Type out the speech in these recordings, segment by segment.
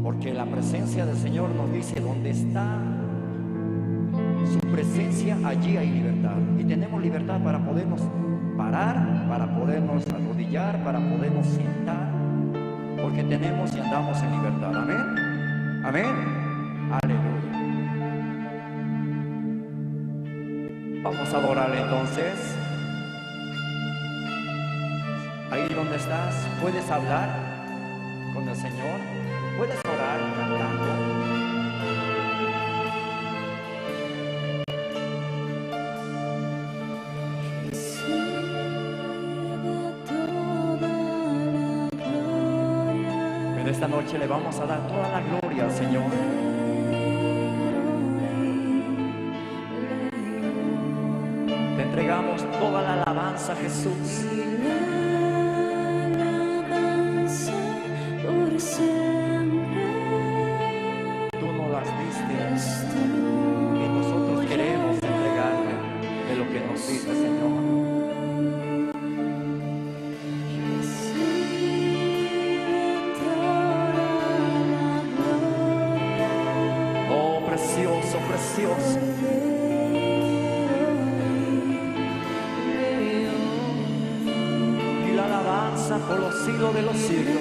porque la presencia del Señor nos dice: donde está su presencia, allí hay libertad. Y tenemos libertad para podernos parar, para podernos arrodillar, para podernos sentar, porque tenemos y andamos en libertad. Amén. Amén. Aleluya. Vamos a adorarle entonces. Ahí donde estás, puedes hablar con el Señor, puedes orar cantando. Pero esta noche le vamos a dar toda la gloria al Señor. Te entregamos toda la alabanza, Jesús. Tú nos las diste y nosotros queremos entregarle de lo que nos diste, Señor. Oh, precioso, precioso. Y la alabanza por los siglos de los siglos.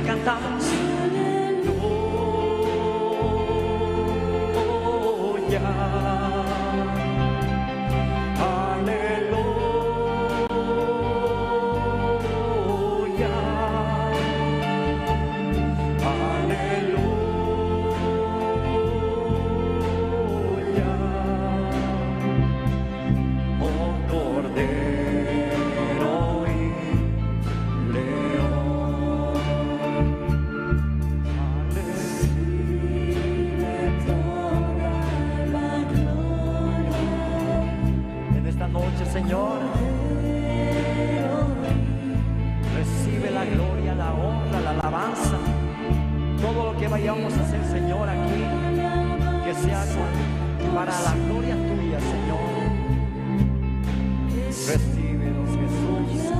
Cantamos. Señor, recibe la gloria, la honra, la alabanza, todo lo que vayamos a hacer, Señor, aquí, que sea para la gloria tuya, Señor. Recíbenos, Jesús.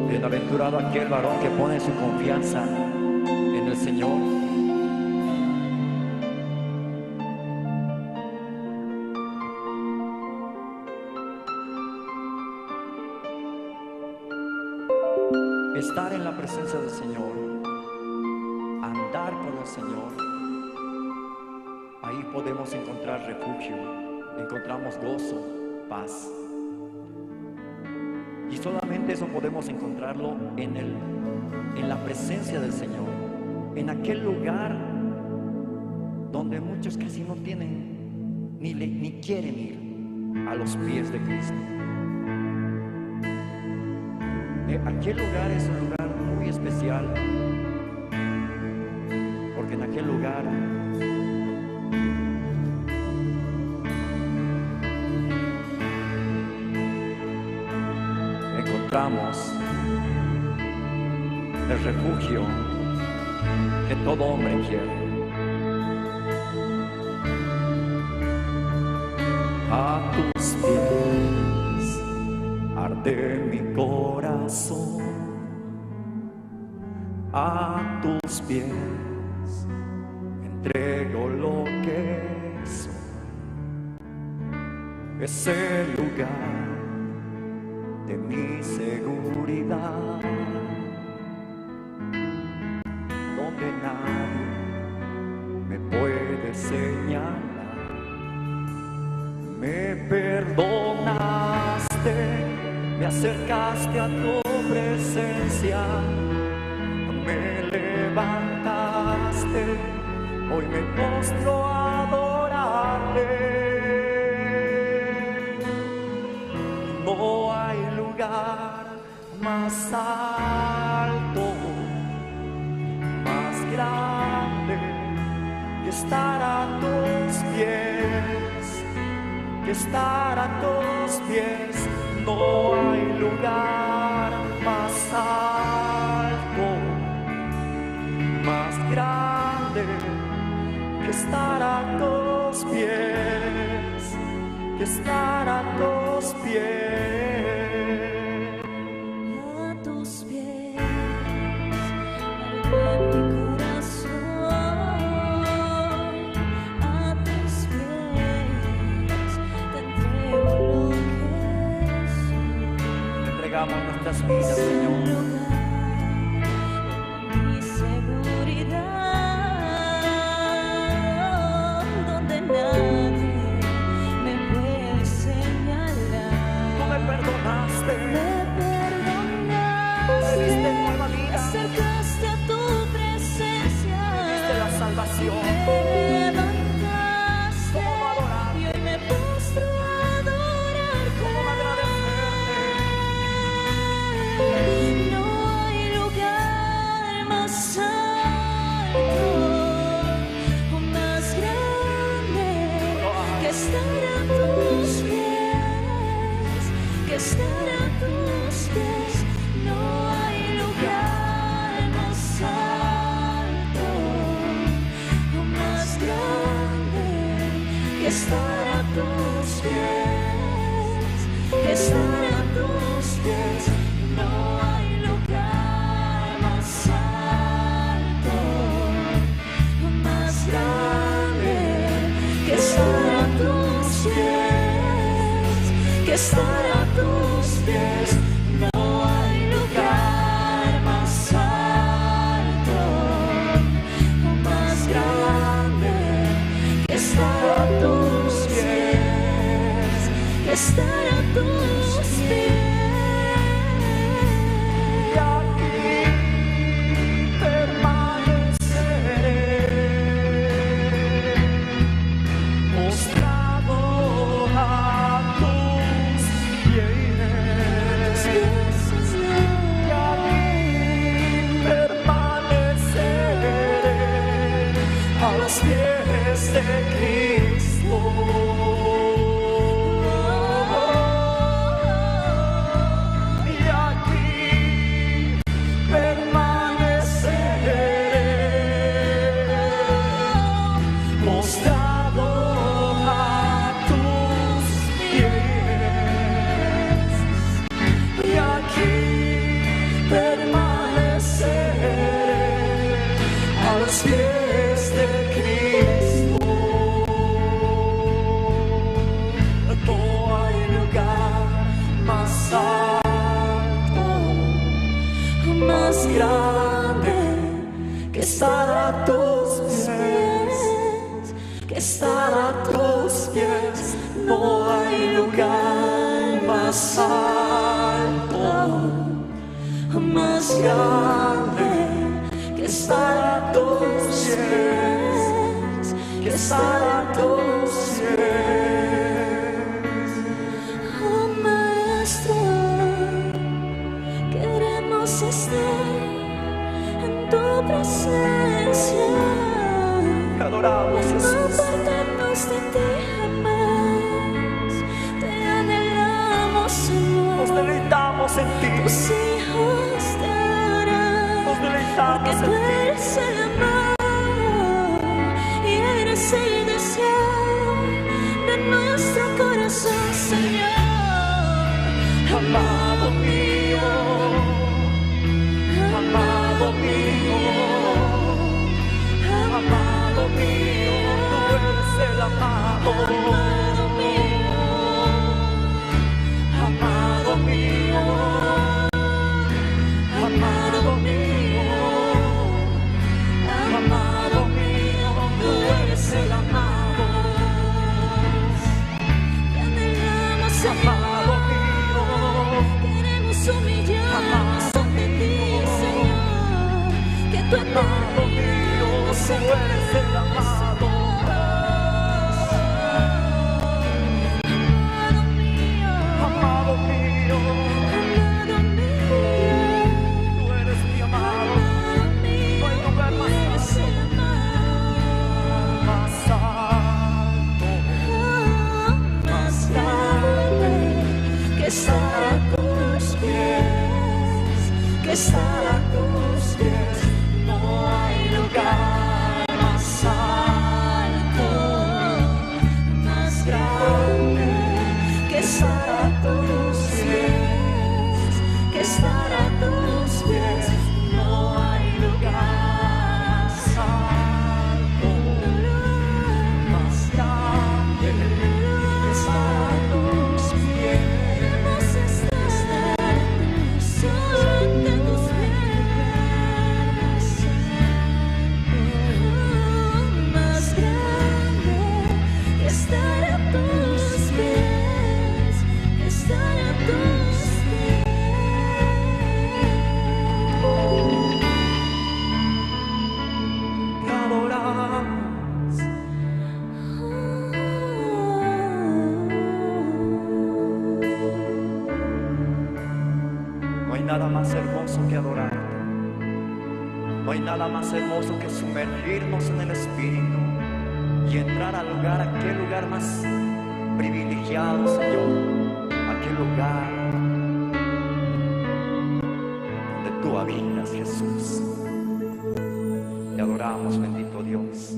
Bienaventurado aquel varón que pone su confianza en el Señor. estar en la presencia del Señor, andar con el Señor, ahí podemos encontrar refugio, encontramos gozo, paz. Y solamente eso podemos encontrarlo en la presencia del Señor, en aquel lugar donde muchos casi no tienen ni quieren ir a los pies de Cristo. Aquel lugar es un lugar muy especial, porque en aquel lugar encontramos el refugio que todo hombre quiere. A tus pies arde mi corazón, a tus pies entrego lo que soy. Es el lugar de mi seguridad, donde nadie me puede señalar. Me perdonaste, me acercaste a tu presencia, me levantaste, hoy me postro a adorarte. No hay lugar más alto, más grande que estar a tus pies, que estar a tus pies. No hay lugar más alto, más grande que estar a tus pies, que estar a tus pies. A tus pies, arde mi corazón. A tus pies, te entrego lo que soy. Entregamos nuestras vidas, Señor. Mi seguridad, donde nadie me puede señalar. Tú me perdonaste, Me perdonaste, me diste nueva me vida, acercaste a tu presencia, me diste la salvación. me levantaste ¿Cómo adorarte? y hoy me postro a adorarte. ¿Cómo agradecerte? No hay lugar más alto o más grande que estar a tus pies, que estar a tus pies. No hay lugar más alto o más grande que estar a tus pies, que estar a tus pies. No hay lugar más alto o más grande que estar a tus pies, que estar a tus pies. No hay lugar más alto o más grande que estar a tus pies, que estar a tus pies. Y aquí permaneceré, postrado a tus pies. Y aquí permaneceré a los pies de Cristo. más grande que estar a tus pies, que estar a tus pies. No hay lugar más alto, más grande que estar a tus pies, que estar a tus pies. Oh Maestro, queremos estar en tu presencia. Te adoramos, Jesús. No apartarnos de ti jamás. Te anhelamos, Señor. Nos deleitamos en ti. Tus hijos te adoran, Nos deleitamos porque en tú ti. eres el amor y eres el deseo de nuestro corazón, Señor. Amado mío, amado mío, amado mío, tú eres el amado. Amado mío, Amado mío, amado mío, amado mío, tú eres el amado. te anhelamos, Amado Señor. mío, Queremos humillarnos ante ti, Señor. Que tu amado mío, tú eres el amado. amado mío, Amado mío, amado mío, tú eres mi amado. amado mío, No hay lugar más eres el amado. Más alto, Más grande que estar a tus pies, que estar a tus pies. No hay lugar más alto, más grande que estar a tus pies, que estar a tus pies. No hay lugar más alto, más grande que estar a tus pies. Queremos estar solo ante tus pies. Más grande que estar a tus pies, que estar a tus pies. te adoramos. No hay nada más hermoso que adorarte. No hay nada más hermoso que sumergirnos en el Espíritu y entrar al lugar, aquel lugar más privilegiado, Señor. Aquel lugar donde tú habitas, Jesús. Te adoramos, bendito Dios.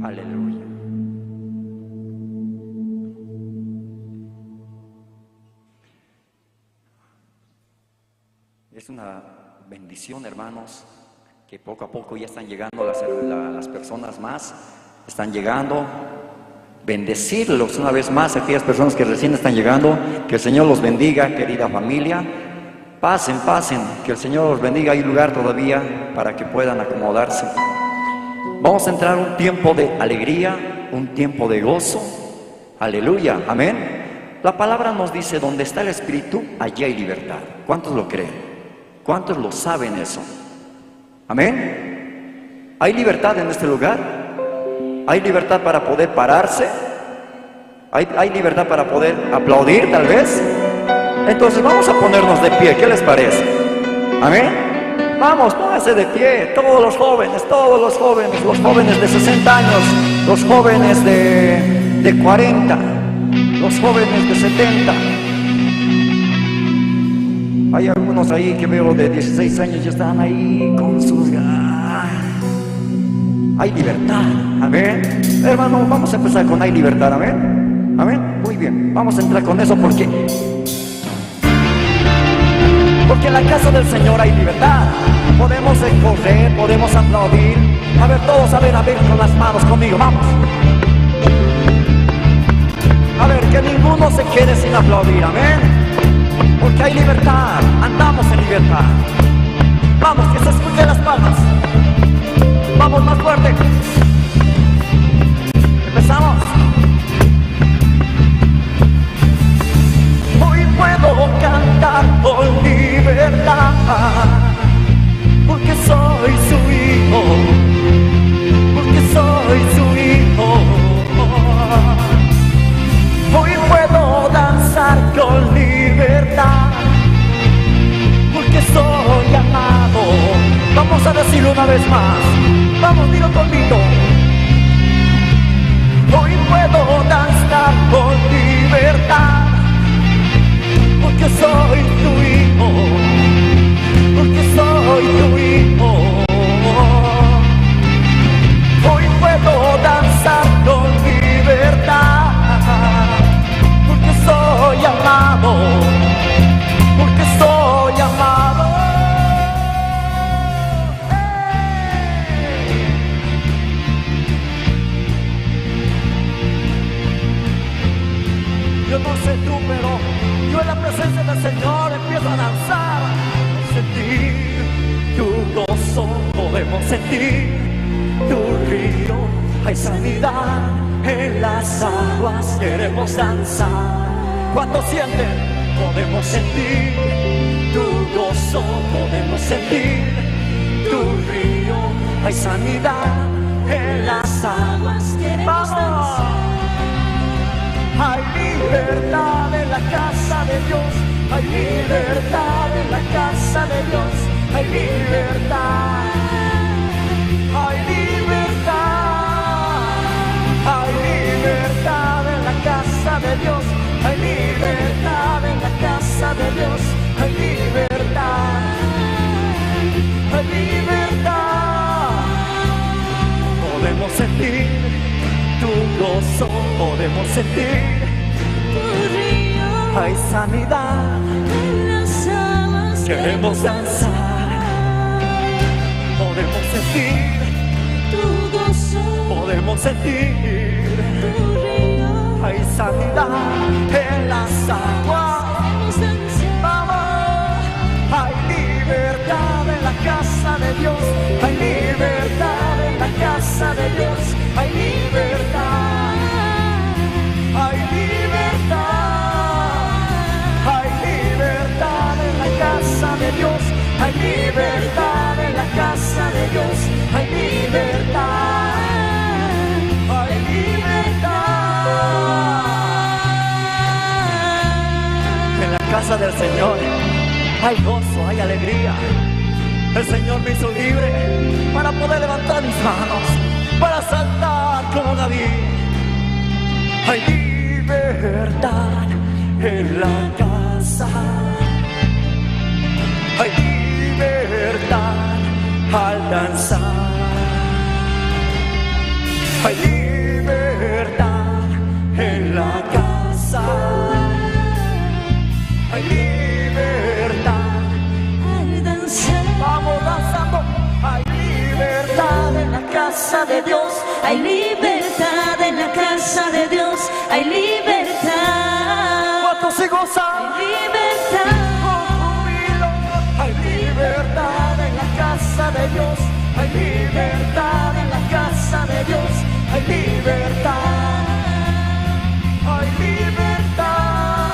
Aleluya. Es una bendición, hermanos, que poco a poco ya están llegando las personas más, están llegando. Bendecirlos una vez más, aquellas personas que recién están llegando, que el Señor los bendiga, querida familia. Pasen, pasen, que el Señor los bendiga. Hay lugar todavía para que puedan acomodarse. Vamos a entrar un tiempo de alegría, un tiempo de gozo. Aleluya, amén. La palabra nos dice, donde está el Espíritu, allí hay libertad. ¿Cuántos lo creen? ¿Cuántos lo saben eso? Amén. ¿Hay libertad en este lugar? ¿Hay libertad para poder pararse? ¿Hay libertad para poder aplaudir tal vez? Entonces vamos a ponernos de pie, ¿qué les parece? Amén. Vamos, pónganse de pie, todos los jóvenes, los jóvenes de 60 años, los jóvenes de 40, los jóvenes de 70. Hay algunos ahí que veo de 16 años, ya están ahí con sus... Hay libertad, amén. Hermano, vamos a empezar con hay libertad, amén. Amén, muy bien, vamos a entrar con eso porque en la casa del Señor hay libertad. Podemos correr, podemos aplaudir. A ver, todos, a ver con las manos conmigo, vamos. A ver, que ninguno se quede sin aplaudir, amén. porque hay libertad, andamos en libertad. Vamos, que se escuchen las palmas. Vamos más fuerte. Empezamos. Hoy puedo cantar con libertad, porque soy su hijo, porque soy su hijo. Hoy puedo danzar con libertad, porque soy amado. Vamos a decirlo una vez más. Vamos, dilo conmigo. Hoy puedo danzar con libertad, porque soy tu hijo, porque soy tu hijo. Hoy puedo danzar con libertad, porque soy amado, porque soy amado. Yo no sé tú, pero yo en la presencia del Señor empiezo a danzar. Sentir tu gozo, podemos sentir tu río. Hay sanidad en las aguas, queremos danzar. Cuando sienten, podemos sentir tu gozo, podemos sentir tu río. Hay sanidad en las aguas, queremos danzar. Hay libertad en la casa de Dios, hay libertad en la casa de Dios, hay libertad, hay libertad, hay libertad en la casa de Dios, hay libertad en la casa de Dios, hay libertad, hay libertad. Podemos sentir tu gozo, podemos sentir Tu río hay sanidad, en las aguas, queremos danzar. Podemos sentir tu gozo, podemos sentir tu río. hay sanidad en las aguas. Queremos danzar. Vamos, hay libertad en la casa de Dios, hay libertad en la casa de Dios, hay libertad, hay libertad, hay libertad en la casa de Dios, hay libertad en la casa de Dios, hay libertad, hay libertad. En la casa del Señor hay gozo, hay alegría. El Señor me hizo libre para poder levantar mis manos, para saltar como David. Hay libertad en la casa, hay libertad al danzar, hay libertad en la casa, hay libertad Al danzar. vamos danzando, hay libertad en la casa de Dios, Hay libertad en la casa de Dios, hay libertad. ¿cuántos se gozan? Hay libertad. Con júbilo, hay libertad en la casa de Dios, hay libertad en la casa de Dios, hay libertad, hay libertad.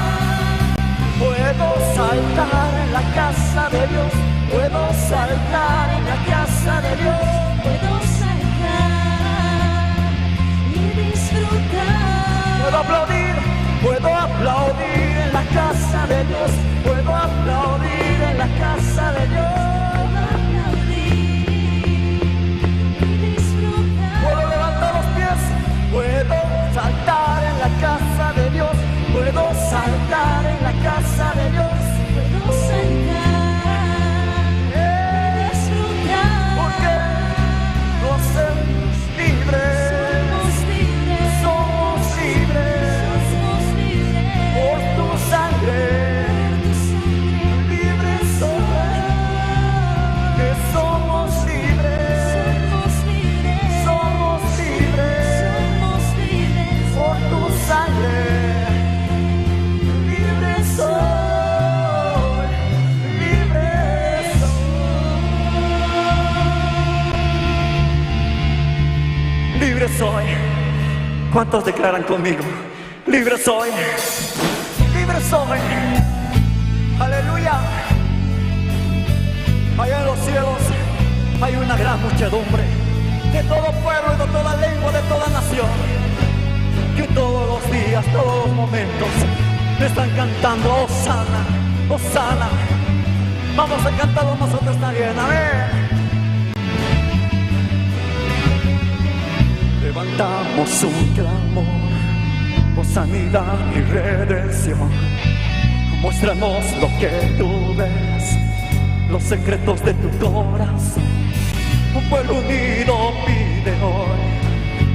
Puedo saltar en la casa de Dios, puedo saltar en la casa de Dios. Puedo saltar y disfrutar. Puedo aplaudir en la casa de Dios, puedo aplaudir en la casa de Dios. Puedo aplaudir y disfrutar. Puedo levantar los pies, puedo saltar en la casa de Dios, puedo saltar en la casa de Dios. Puedo saltar y disfrutar. Porque nos somos libres, Somos libres. somos libres Somos libres. por tu sangre. Tu sangre. Libres somos, que somos libres, Somos libres. somos libres Somos libres. por tu sangre. Libres somos. ¿Cuántos declaran conmigo? Libre soy, libre soy. Aleluya. Allá en los cielos hay una gran muchedumbre de todo pueblo y de toda lengua, de toda nación, que todos los días, todos los momentos están cantando Hosana, Hosana. Vamos a cantarlo nosotros también, amén. Levantamos un clamor por sanidad y redención. Muéstranos lo que tú ves, los secretos de tu corazón. Un pueblo unido pide hoy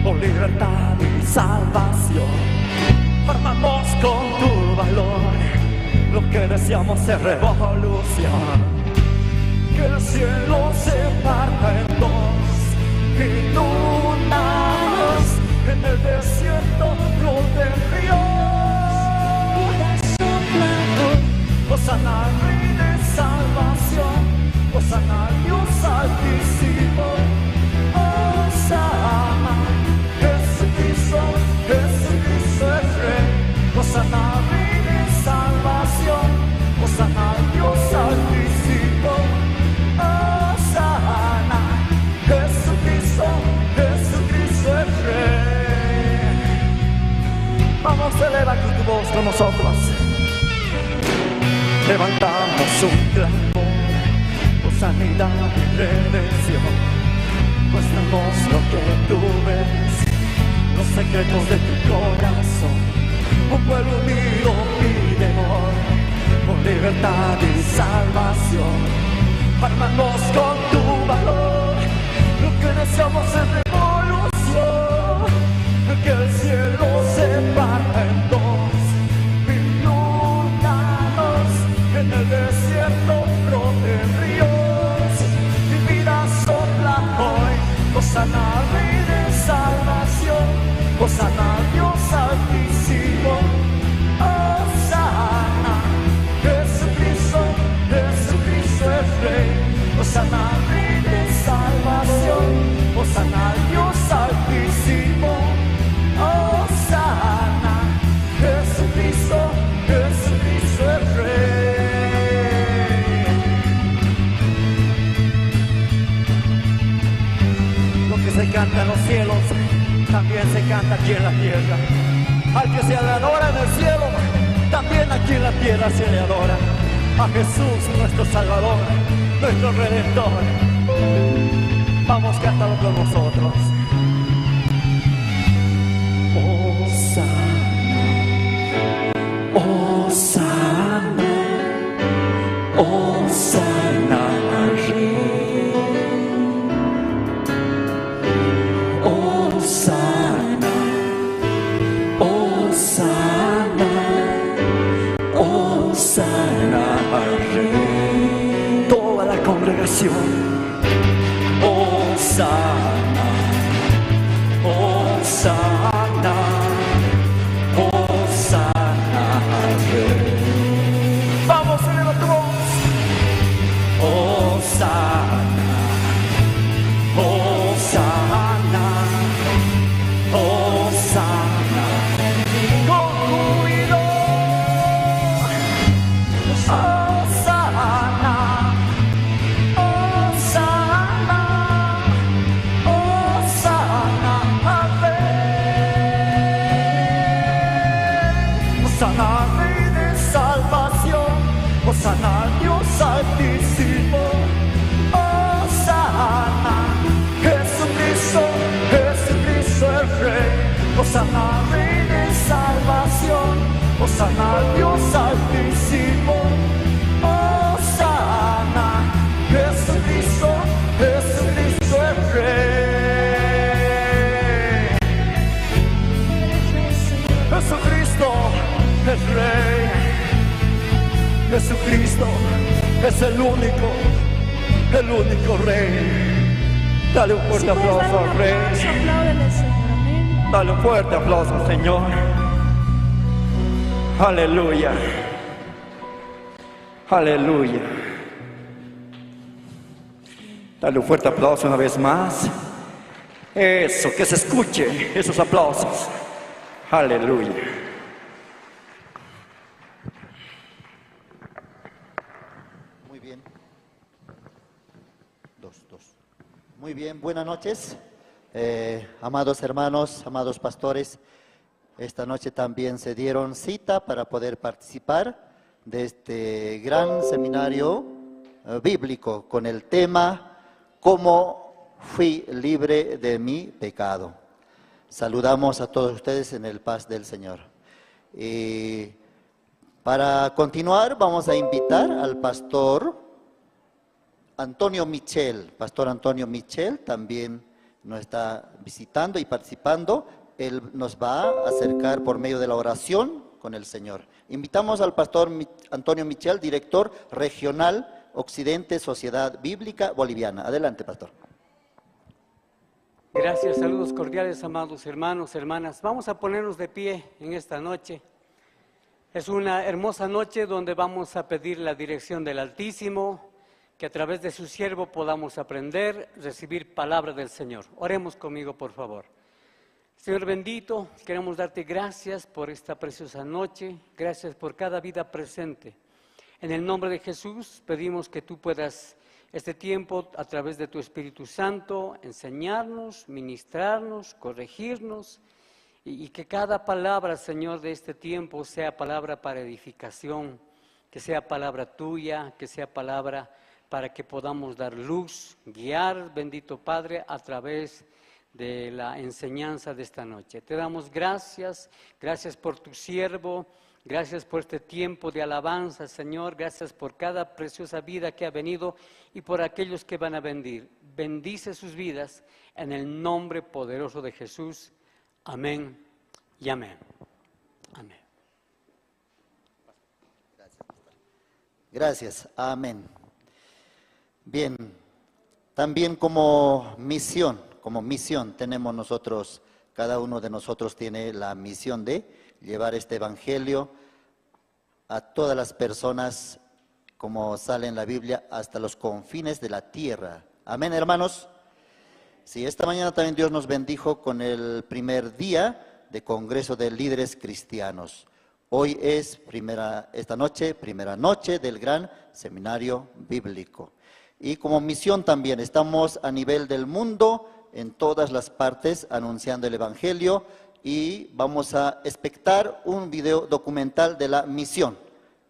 por libertad y salvación. Armamos con tu valor, lo que deseamos es revolución. Que el cielo se parta en dos, inundados en el desierto, de ríos. Hosana al Rey de salvación, Hosana al Dios altísimo. Hosana, Jesucristo, Jesucristo es Rey. Hosana al Rey de salvación, Hosana al Dios altísimo. Hosana, Jesucristo, Jesucristo es Rey. Vamos, celebra con tu voz con nosotros. Levantamos un clamor por sanidad y redención. Muéstranos lo que tú ves, los secretos de tu corazón. Un pueblo unido pide hoy por libertad y salvación. Armanos con tu valor, lo que deseamos es revolución. Que el cielo se parta en dos, en el desierto broten ríos, mi vida sopla hoy. Hosana al Rey de salvación, Hosana al Dios altísimo. Hosana, Jesucristo, Jesucristo es Rey. Hosana al Rey de salvación, Hosana al Dios altísimo. Hosana, Jesucristo, Jesucristo es Rey. Se canta en los cielos, también se canta aquí en la tierra. Al que se le adora en el cielo, también aquí en la tierra se le adora. A Jesús, nuestro Salvador, nuestro Redentor. Vamos, cántalo con nosotros. Hosana, Hosana, Hosana al Rey. Hosana, Hosana, Hosana al Rey. Toda la congregación. Hosana, Hosana, Hosana al Rey. Vamos, eleva tu voz. Hosana, Hosana, Hosana, con júbilo. Hosana, Hosana, Hosana al Rey. Hosana al Rey de salvación, Hosana al Dios altísimo. Hosana, Jesucristo, Jesucristo es Rey. Hosana al Rey de salvación, Hosana al Dios altísimo. Hosana, Jesucristo, Jesucristo es Rey. Jesucristo es Rey. Jesucristo es el único Rey. Dale un fuerte aplauso al Rey. Dale un fuerte aplauso al Señor. Aleluya. Aleluya. Dale un fuerte aplauso una vez más. Eso, que se escuche esos aplausos. Aleluya. Muy bien. Muy bien, buenas noches. Amados hermanos, amados pastores, esta noche también se dieron cita para poder participar de este gran seminario bíblico con el tema ¿Cómo fui libre de mi pecado? Saludamos a todos ustedes en el paz del Señor. Y para continuar vamos a invitar al pastor Antonio Michel. Pastor Antonio Michel también nos está visitando y participando. Él nos va a acercar por medio de la oración con el Señor. Invitamos al pastor Antonio Michel, director regional Occidente Sociedad Bíblica Boliviana. Adelante, pastor. Gracias, saludos cordiales, amados hermanos, hermanas. Vamos a ponernos de pie en esta noche. Es una hermosa noche donde vamos a pedir la dirección del Altísimo, que a través de su siervo podamos aprender, recibir palabra del Señor. Oremos conmigo, por favor. Señor bendito, queremos darte gracias por esta preciosa noche, gracias por cada vida presente. En el nombre de Jesús pedimos que tú puedas este tiempo a través de tu Espíritu Santo enseñarnos, ministrarnos, corregirnos y que cada palabra, Señor, de este tiempo sea palabra para edificación, que sea palabra tuya, que sea palabra para que podamos dar luz, guiar, bendito Padre, a través de la enseñanza de esta noche. Te damos gracias, gracias por tu siervo, gracias por este tiempo de alabanza, Señor, gracias por cada preciosa vida que ha venido y por aquellos que van a venir. Bendice sus vidas en el nombre poderoso de Jesús. Amén y amén. Amén. Gracias, amén. Bien, también como misión tenemos nosotros, cada uno de nosotros tiene la misión de llevar este evangelio a todas las personas, como sale en la Biblia, hasta los confines de la tierra. Amén, hermanos. Sí, esta mañana también Dios nos bendijo con el primer día de Congreso de Líderes Cristianos. Hoy es esta noche, primera noche del gran seminario bíblico. Y como misión también estamos a nivel del mundo, en todas las partes, anunciando el evangelio, y vamos a espectar un video documental de la misión.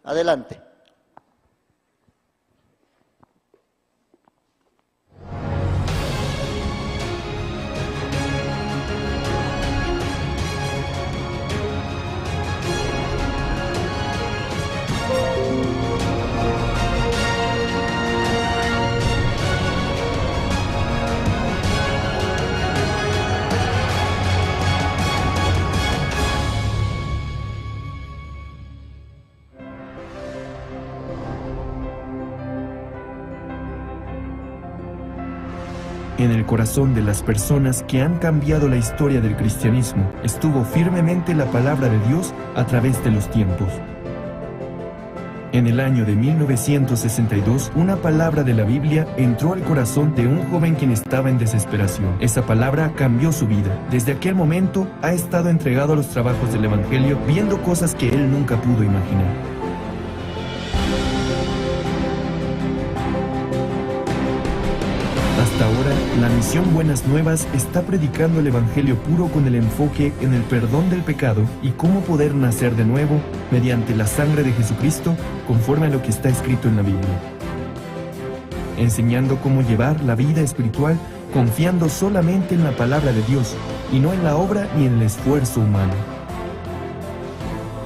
Adelante. En el corazón de las personas que han cambiado la historia del cristianismo estuvo firmemente la palabra de Dios a través de los tiempos. En el año de 1962, una palabra de la Biblia entró al corazón de un joven quien estaba en desesperación. Esa palabra cambió su vida. Desde aquel momento ha estado entregado a los trabajos del evangelio, viendo cosas que él nunca pudo imaginar. Hasta ahora, la misión Buenas Nuevas está predicando el evangelio puro con el enfoque en el perdón del pecado y cómo poder nacer de nuevo mediante la sangre de Jesucristo, conforme a lo que está escrito en la Biblia. Enseñando cómo llevar la vida espiritual confiando solamente en la palabra de Dios y no en la obra ni en el esfuerzo humano.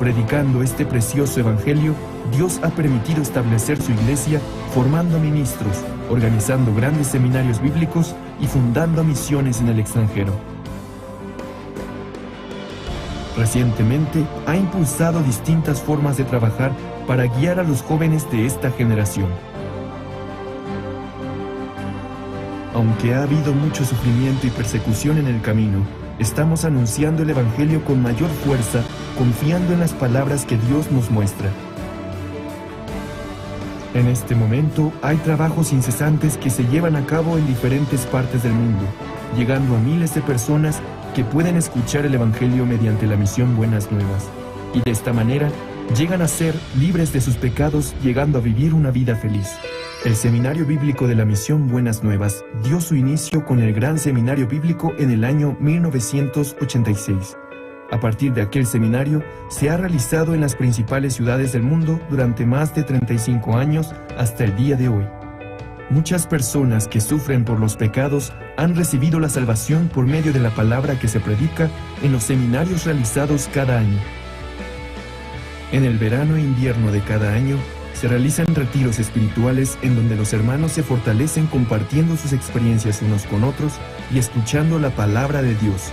Predicando este precioso evangelio, Dios ha permitido establecer su iglesia formando ministros, organizando grandes seminarios bíblicos y fundando misiones en el extranjero. Recientemente ha impulsado distintas formas de trabajar para guiar a los jóvenes de esta generación. Aunque ha habido mucho sufrimiento y persecución en el camino, estamos anunciando el evangelio con mayor fuerza, confiando en las palabras que Dios nos muestra. En este momento hay trabajos incesantes que se llevan a cabo en diferentes partes del mundo, llegando a miles de personas que pueden escuchar el Evangelio mediante la misión Buenas Nuevas, y de esta manera llegan a ser libres de sus pecados, llegando a vivir una vida feliz. El Seminario Bíblico de la Misión Buenas Nuevas dio su inicio con el Gran Seminario Bíblico en el año 1986. A partir de aquel seminario, se ha realizado en las principales ciudades del mundo durante más de 35 años hasta el día de hoy. Muchas personas que sufren por los pecados han recibido la salvación por medio de la palabra que se predica en los seminarios realizados cada año. En el verano e invierno de cada año, se realizan retiros espirituales en donde los hermanos se fortalecen compartiendo sus experiencias unos con otros y escuchando la palabra de Dios.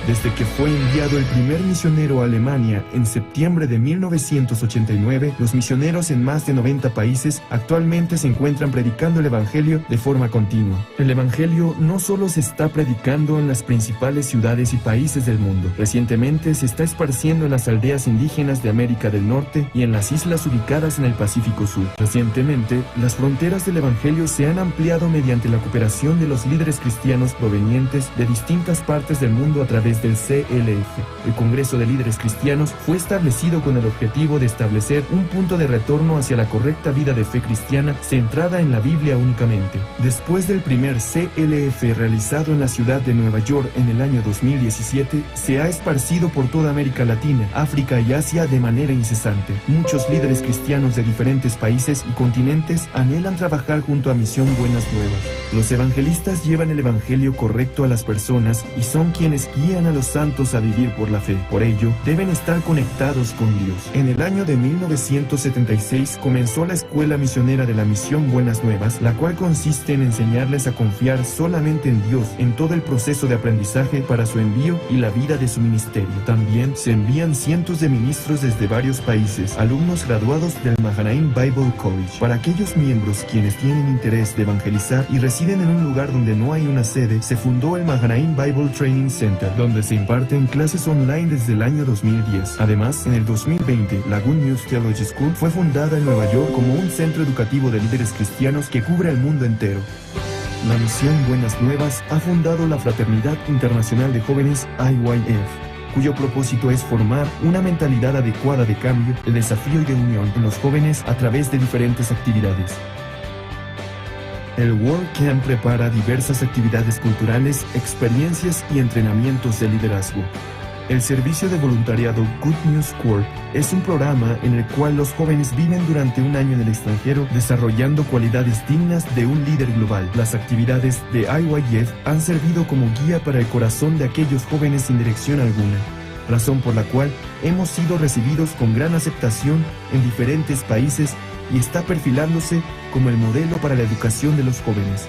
Desde que fue enviado el primer misionero a Alemania en septiembre de 1989, los misioneros en más de 90 países actualmente se encuentran predicando el Evangelio de forma continua. El Evangelio no solo se está predicando en las principales ciudades y países del mundo. Recientemente se está esparciendo en las aldeas indígenas de América del Norte y en las islas ubicadas en el Pacífico Sur. Recientemente, las fronteras del Evangelio se han ampliado mediante la cooperación de los líderes cristianos provenientes de distintas partes del mundo a través del CLF. El Congreso de Líderes Cristianos fue establecido con el objetivo de establecer un punto de retorno hacia la correcta vida de fe cristiana centrada en la Biblia únicamente. Después del primer CLF realizado en la ciudad de Nueva York en el año 2017, se ha esparcido por toda América Latina, África y Asia de manera incesante. Muchos líderes cristianos de diferentes países y continentes anhelan trabajar junto a Misión Buenas Nuevas. Los evangelistas llevan el Evangelio correcto a las personas y son quienes guían a los santos a vivir por la fe. Por ello, deben estar conectados con Dios. En el año de 1976 comenzó la Escuela Misionera de la Misión Buenas Nuevas, la cual consiste en enseñarles a confiar solamente en Dios en todo el proceso de aprendizaje para su envío y la vida de su ministerio. También se envían cientos de ministros desde varios países, alumnos graduados del Mahanaim Bible College. Para aquellos miembros quienes tienen interés de evangelizar y residen en un lugar donde no hay una sede, se fundó el Mahanaim Bible Training Center, donde se imparten clases online desde el año 2010. Además, en el 2020, la Good News Theology School fue fundada en Nueva York como un centro educativo de líderes cristianos que cubre el mundo entero. La Misión Buenas Nuevas ha fundado la Fraternidad Internacional de Jóvenes IYF, cuyo propósito es formar una mentalidad adecuada de cambio, de desafío y de unión en los jóvenes a través de diferentes actividades. El World Camp prepara diversas actividades culturales, experiencias y entrenamientos de liderazgo. El servicio de voluntariado Good News Corps es un programa en el cual los jóvenes viven durante un año en el extranjero desarrollando cualidades dignas de un líder global. Las actividades de IYF han servido como guía para el corazón de aquellos jóvenes sin dirección alguna, razón por la cual hemos sido recibidos con gran aceptación en diferentes países y está perfilándose como el modelo para la educación de los jóvenes.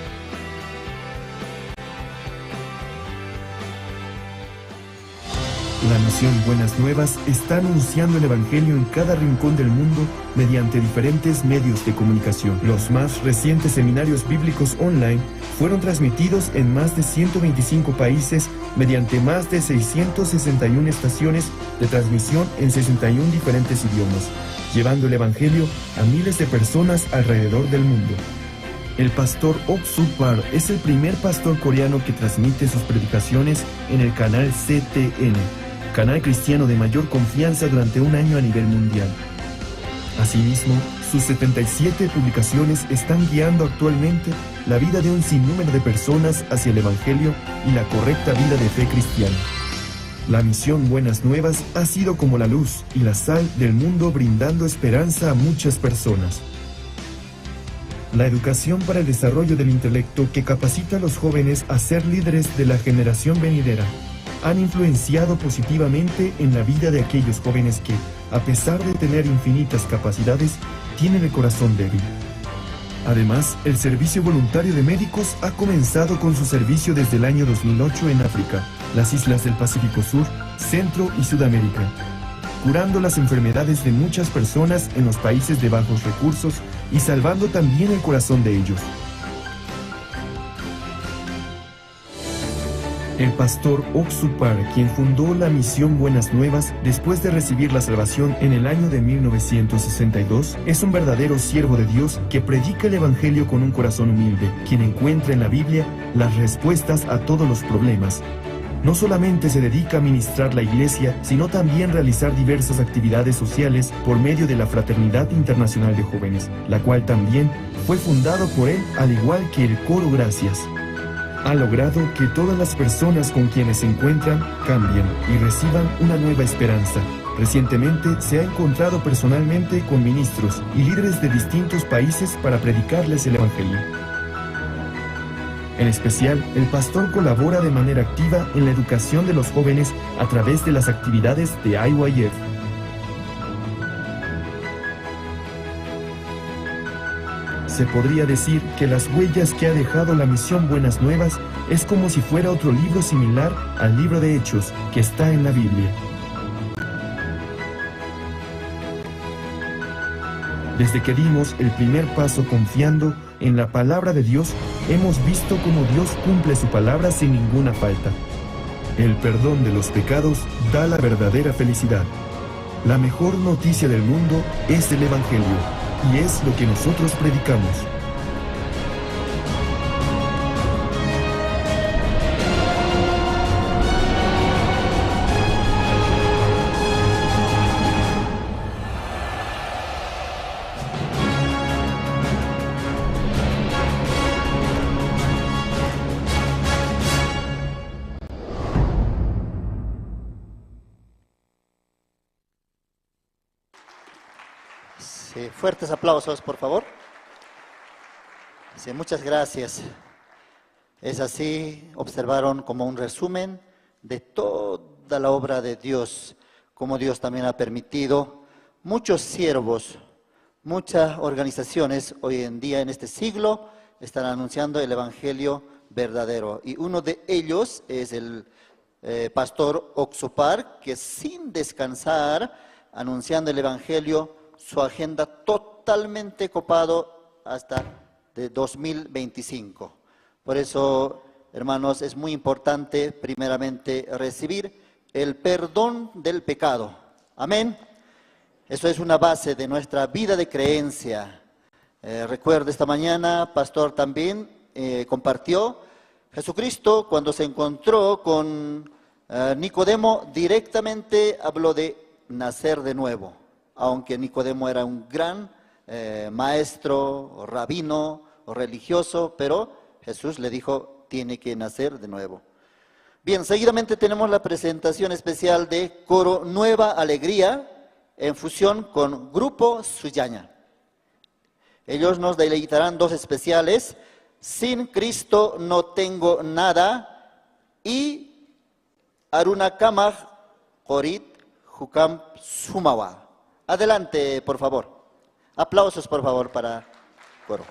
La Misión Buenas Nuevas está anunciando el Evangelio en cada rincón del mundo mediante diferentes medios de comunicación. Los más recientes seminarios bíblicos online fueron transmitidos en más de 125 países mediante más de 661 estaciones de transmisión en 61 diferentes idiomas, llevando el Evangelio a miles de personas alrededor del mundo. El pastor Ok Suk Par es el primer pastor coreano que transmite sus predicaciones en el canal CTN, canal cristiano de mayor confianza durante un año a nivel mundial. Asimismo, sus 77 publicaciones están guiando actualmente la vida de un sinnúmero de personas hacia el Evangelio y la correcta vida de fe cristiana. La Misión Buenas Nuevas ha sido como la luz y la sal del mundo, brindando esperanza a muchas personas. La educación para el desarrollo del intelecto que capacita a los jóvenes a ser líderes de la generación venidera han influenciado positivamente en la vida de aquellos jóvenes que, a pesar de tener infinitas capacidades, tienen el corazón débil. Además, el Servicio Voluntario de Médicos ha comenzado con su servicio desde el año 2008 en África, las islas del Pacífico Sur, Centro y Sudamérica, curando las enfermedades de muchas personas en los países de bajos recursos y salvando también el corazón de ellos. El pastor Oxupar, quien fundó la misión Buenas Nuevas después de recibir la salvación en el año de 1962, es un verdadero siervo de Dios que predica el Evangelio con un corazón humilde, quien encuentra en la Biblia las respuestas a todos los problemas. No solamente se dedica a ministrar la iglesia, sino también realizar diversas actividades sociales por medio de la Fraternidad Internacional de Jóvenes, la cual también fue fundado por él, al igual que el Coro Gracias. Ha logrado que todas las personas con quienes se encuentran cambien y reciban una nueva esperanza. Recientemente se ha encontrado personalmente con ministros y líderes de distintos países para predicarles el Evangelio. En especial, el pastor colabora de manera activa en la educación de los jóvenes a través de las actividades de IYF. Se podría decir que las huellas que ha dejado la misión Buenas Nuevas es como si fuera otro libro similar al libro de Hechos que está en la Biblia. Desde que dimos el primer paso confiando en la palabra de Dios, hemos visto cómo Dios cumple su palabra sin ninguna falta. El perdón de los pecados da la verdadera felicidad. La mejor noticia del mundo es el Evangelio, y es lo que nosotros predicamos. Sí, fuertes aplausos, por favor. Sí, muchas gracias. Es así, observaron como un resumen de toda la obra de Dios, como Dios también ha permitido muchos siervos, muchas organizaciones hoy en día en este siglo están anunciando el Evangelio verdadero. Y uno de ellos es el pastor Oxupar, que sin descansar, anunciando el Evangelio, su agenda totalmente copado hasta de 2025. Por eso, hermanos, es muy importante primeramente recibir el perdón del pecado. Amén. Eso es una base de nuestra vida de creencia. Recuerdo esta mañana, pastor también compartió, Jesucristo cuando se encontró con Nicodemo directamente habló de nacer de nuevo. Aunque Nicodemo era un gran maestro, rabino, religioso, pero Jesús le dijo, tiene que nacer de nuevo. Bien, seguidamente tenemos la presentación especial de Coro Nueva Alegría en fusión con Grupo Suyaña. Ellos nos deleitarán dos especiales, Sin Cristo no tengo nada y Aruna Kamaj Korit Hukam Sumawa. Adelante, por favor. Aplausos, por favor, para coro.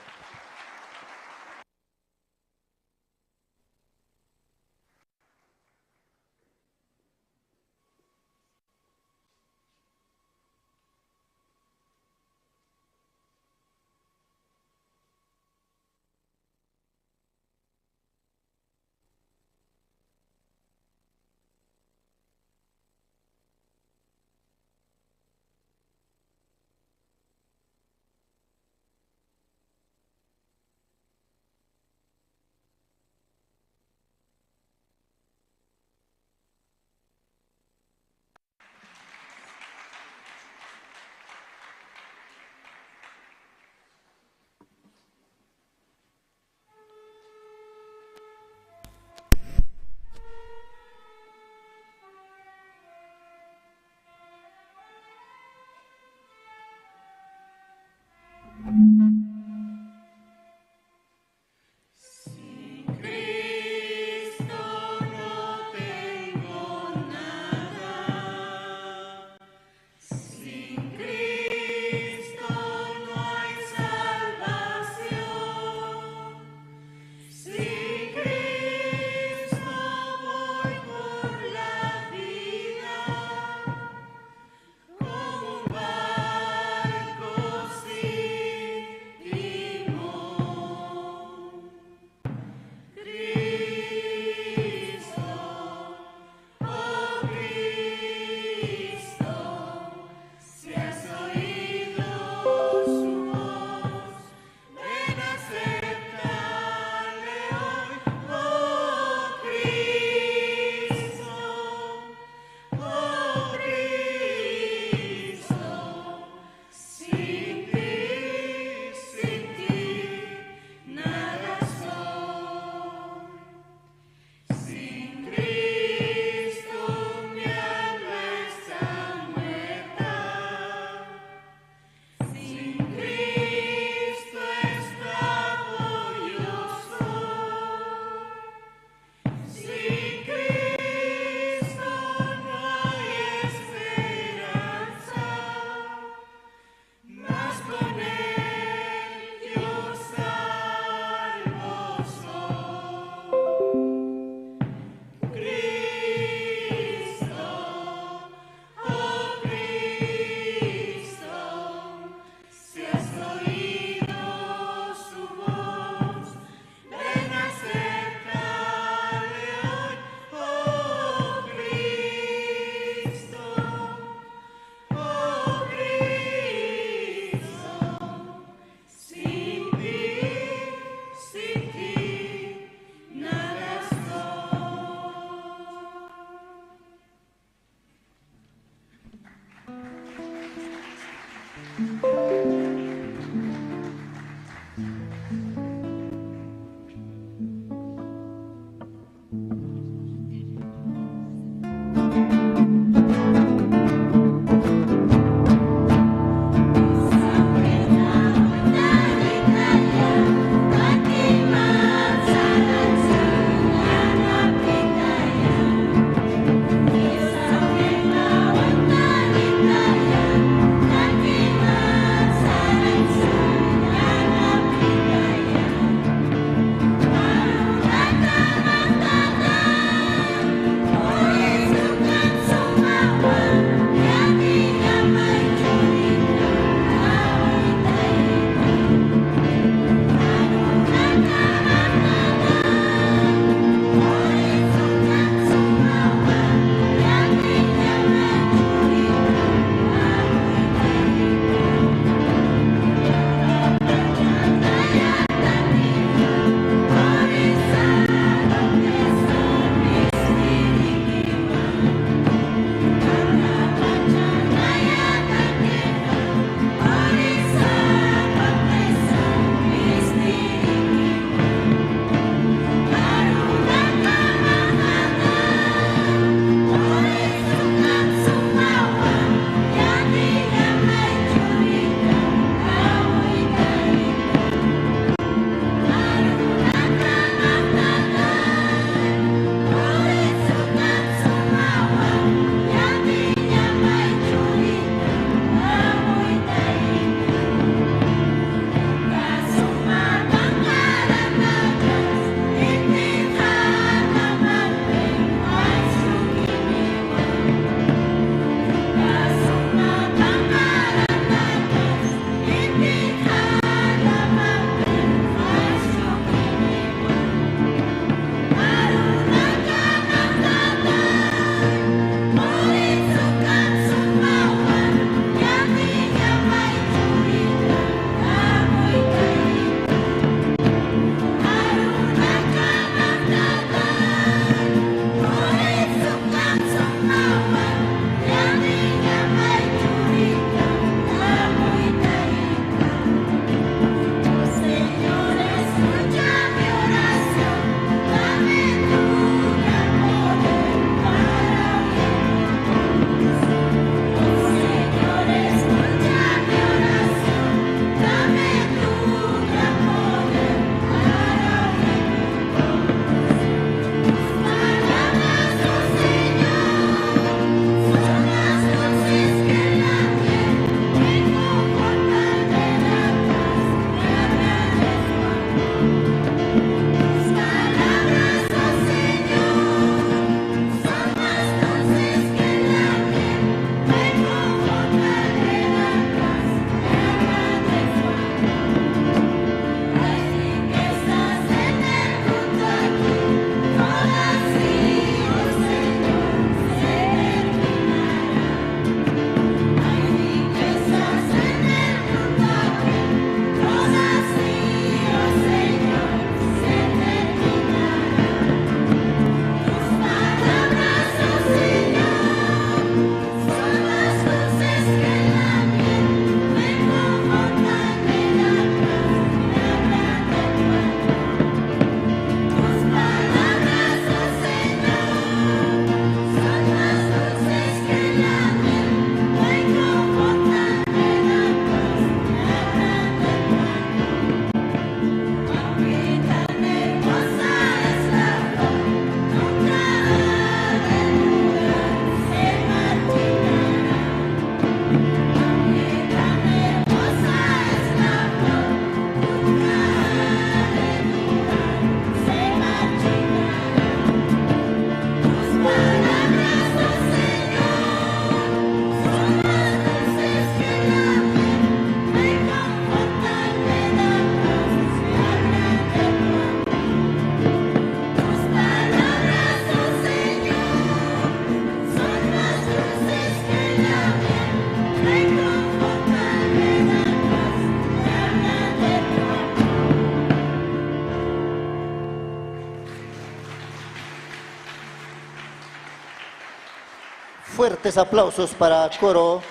Fuertes aplausos para Coro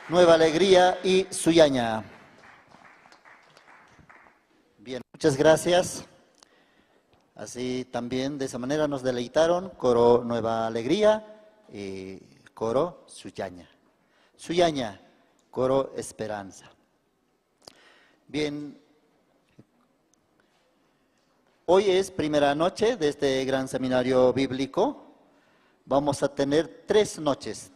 Nueva Alegría y Suyaña. Bien, muchas gracias. Así también de esa manera nos deleitaron Coro Nueva Alegría y Coro Suyaña. Suyaña, Coro Esperanza. Bien, hoy es primera noche de este gran seminario bíblico. Vamos a tener tres noches,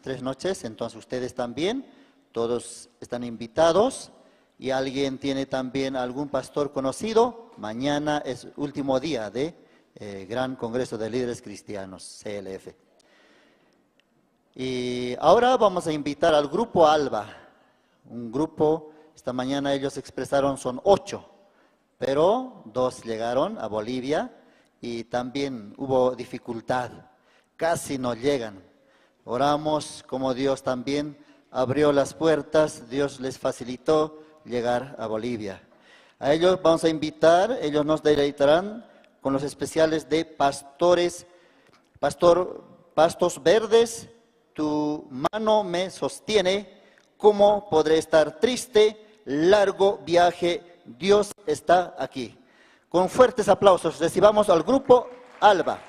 entonces ustedes también, todos están invitados y alguien tiene también algún pastor conocido. Mañana es último día de Gran Congreso de Líderes Cristianos, CLF. Y ahora vamos a invitar al grupo Alba, un grupo, esta mañana ellos expresaron son 8, pero 2 llegaron a Bolivia y también hubo dificultad. Casi no llegan. Oramos como Dios también abrió las puertas, Dios les facilitó llegar a Bolivia. A ellos vamos a invitar, ellos nos deleitarán con los especiales de pastores, pastos verdes, tu mano me sostiene, ¿cómo podré estar triste? Largo viaje, Dios está aquí. Con fuertes aplausos recibamos al grupo Alba.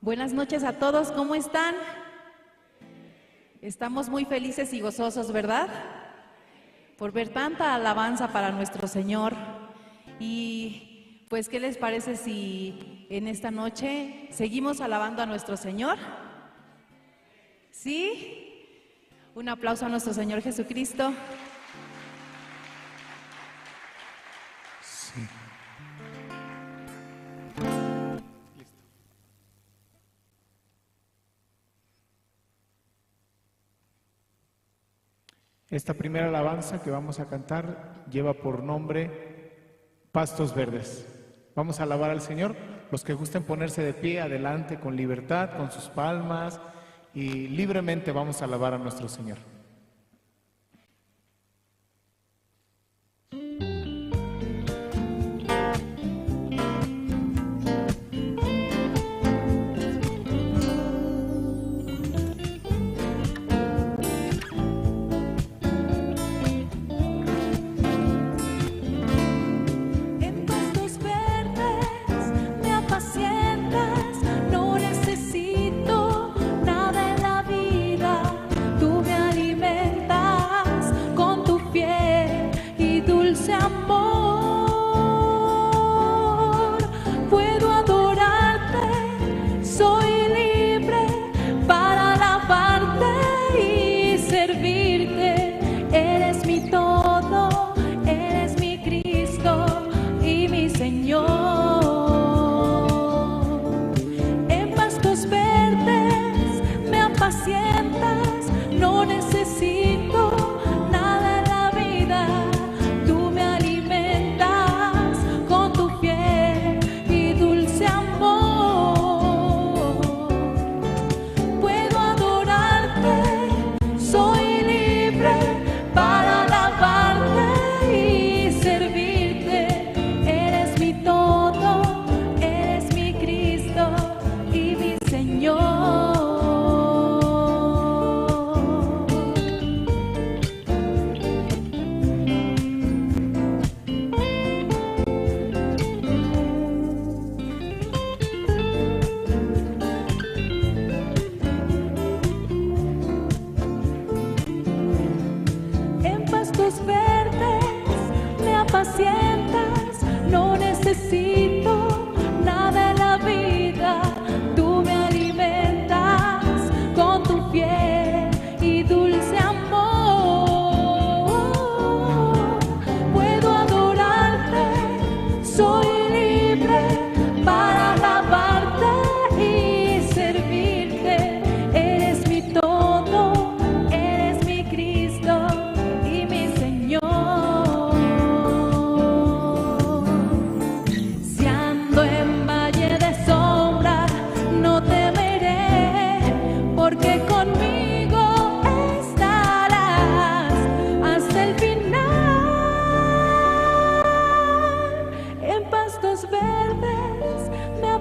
Buenas noches a todos, ¿cómo están? Estamos muy felices y gozosos, ¿verdad? Por ver tanta alabanza para nuestro Señor. Y pues, ¿qué les parece si en esta noche seguimos alabando a nuestro Señor? ¿Sí? Un aplauso a nuestro Señor Jesucristo. Sí. Esta primera alabanza que vamos a cantar lleva por nombre Pastos Verdes. Vamos a alabar al Señor. Los que gusten ponerse de pie, adelante con libertad, con sus palmas y libremente vamos a alabar a nuestro Señor.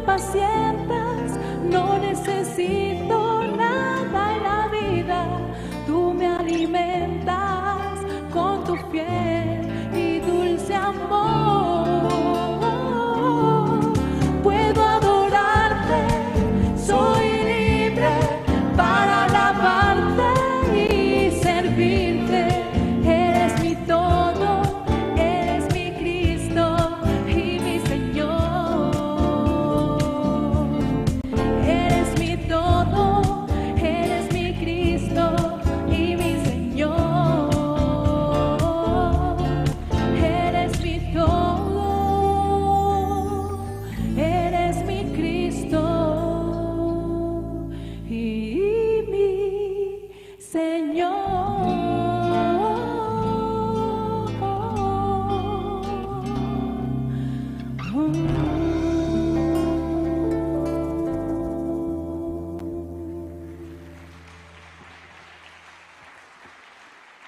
apacientas, no necesito nada en la vida. Tú me alimentas con tu fiel y dulce amor. Puedo adorarte, soy libre para alabarte y servirte. Eres mi todo, eres mi Cristo y mi Señor. Eres mi todo, eres mi Cristo y mi Señor. Eres mi todo, eres mi Cristo y mi Señor.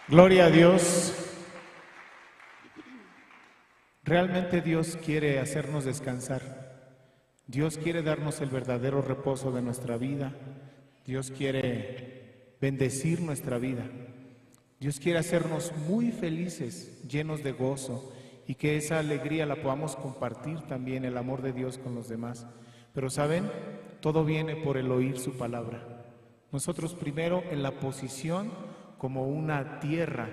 Gloria a Dios. Realmente Dios quiere hacernos descansar. Dios quiere darnos el verdadero reposo de nuestra vida. Dios quiere bendecir nuestra vida. Dios quiere hacernos muy felices, llenos de gozo, y que esa alegría la podamos compartir también, el amor de Dios con los demás. Pero ¿saben? Todo viene por el oír su palabra. Nosotros primero en la posición como una tierra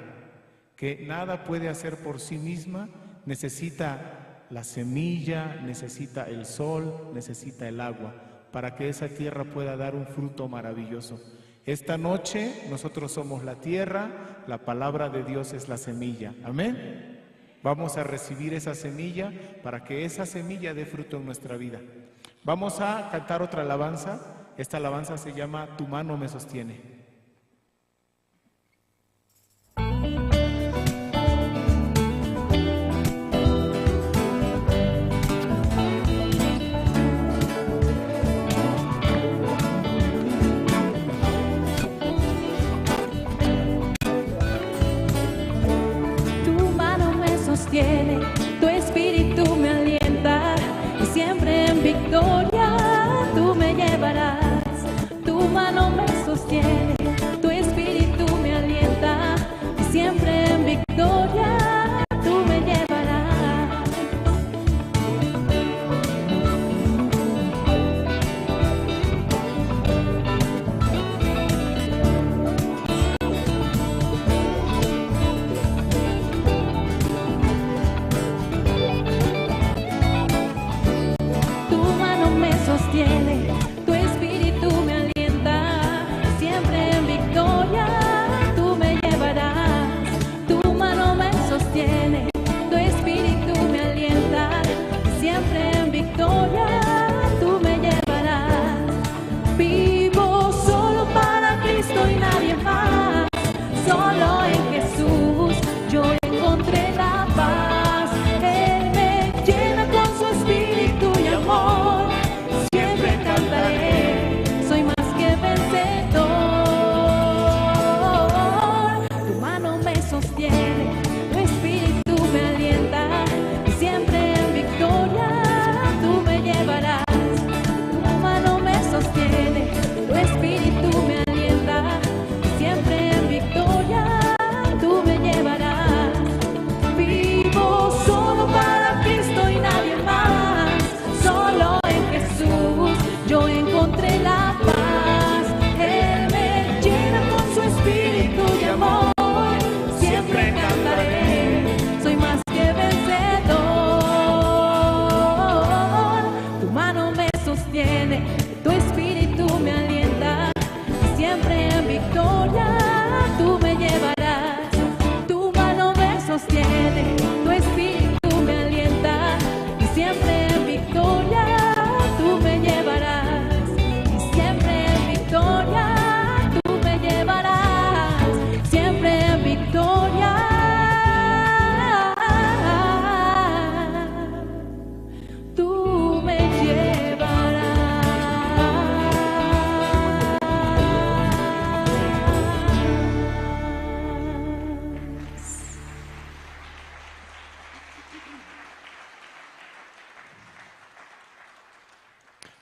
que nada puede hacer por sí misma, necesita la semilla, necesita el sol, necesita el agua, para que esa tierra pueda dar un fruto maravilloso. Esta noche nosotros somos la tierra, la palabra de Dios es la semilla. Amén. Vamos a recibir esa semilla para que esa semilla dé fruto en nuestra vida. Vamos a cantar otra alabanza. Esta alabanza se llama Tu mano me sostiene. Tu espíritu me alienta y siempre en victoria tú me llevarás. Tu mano me sostiene,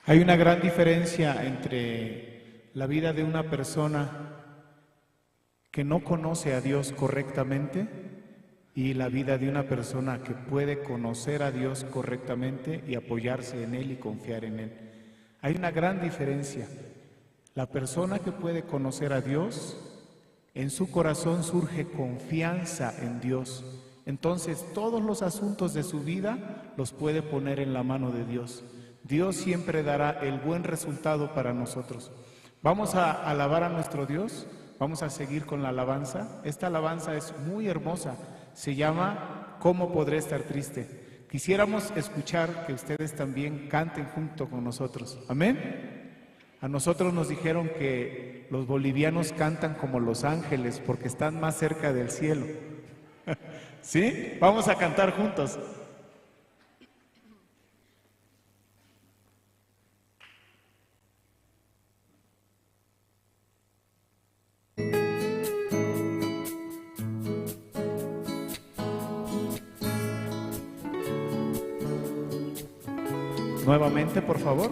Hay una gran diferencia entre la vida de una persona que no conoce a Dios correctamente y la vida de una persona que puede conocer a Dios correctamente y apoyarse en Él y confiar en Él. Hay una gran diferencia. La persona que puede conocer a Dios, en su corazón surge confianza en Dios. Entonces todos los asuntos de su vida los puede poner en la mano de Dios. Dios siempre dará el buen resultado para nosotros. Vamos a alabar a nuestro Dios, vamos a seguir con la alabanza. Esta alabanza es muy hermosa, se llama ¿Cómo podré estar triste? Quisiéramos escuchar que ustedes también canten junto con nosotros. Amén. A nosotros nos dijeron que los bolivianos cantan como los ángeles porque están más cerca del cielo. ¿Sí? Vamos a cantar juntos. Nuevamente, por favor.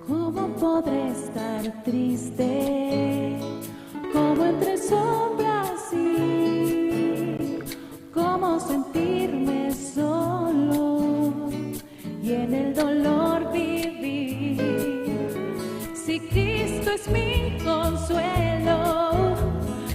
¿Cómo podré estar triste? ¿Cómo entre sombras ir? ¿Cómo sentirme solo y en el dolor vivir? Si Cristo es mi consuelo,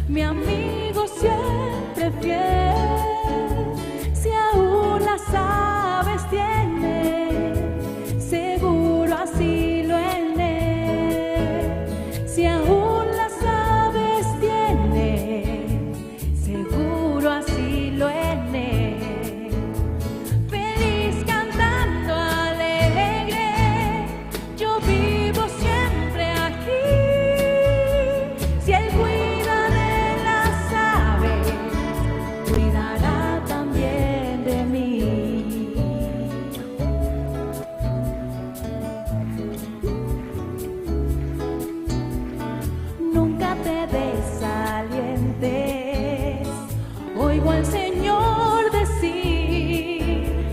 mi amigo siempre fiel, si aún las aves tienen seguro asilo en él, si aún las aves tienen seguro asilo en él, feliz cantando alegre, yo vivo siempre aquí, si él cuida de las aves, cuidará también de mí. Nunca te desalientes, oigo al Señor decir,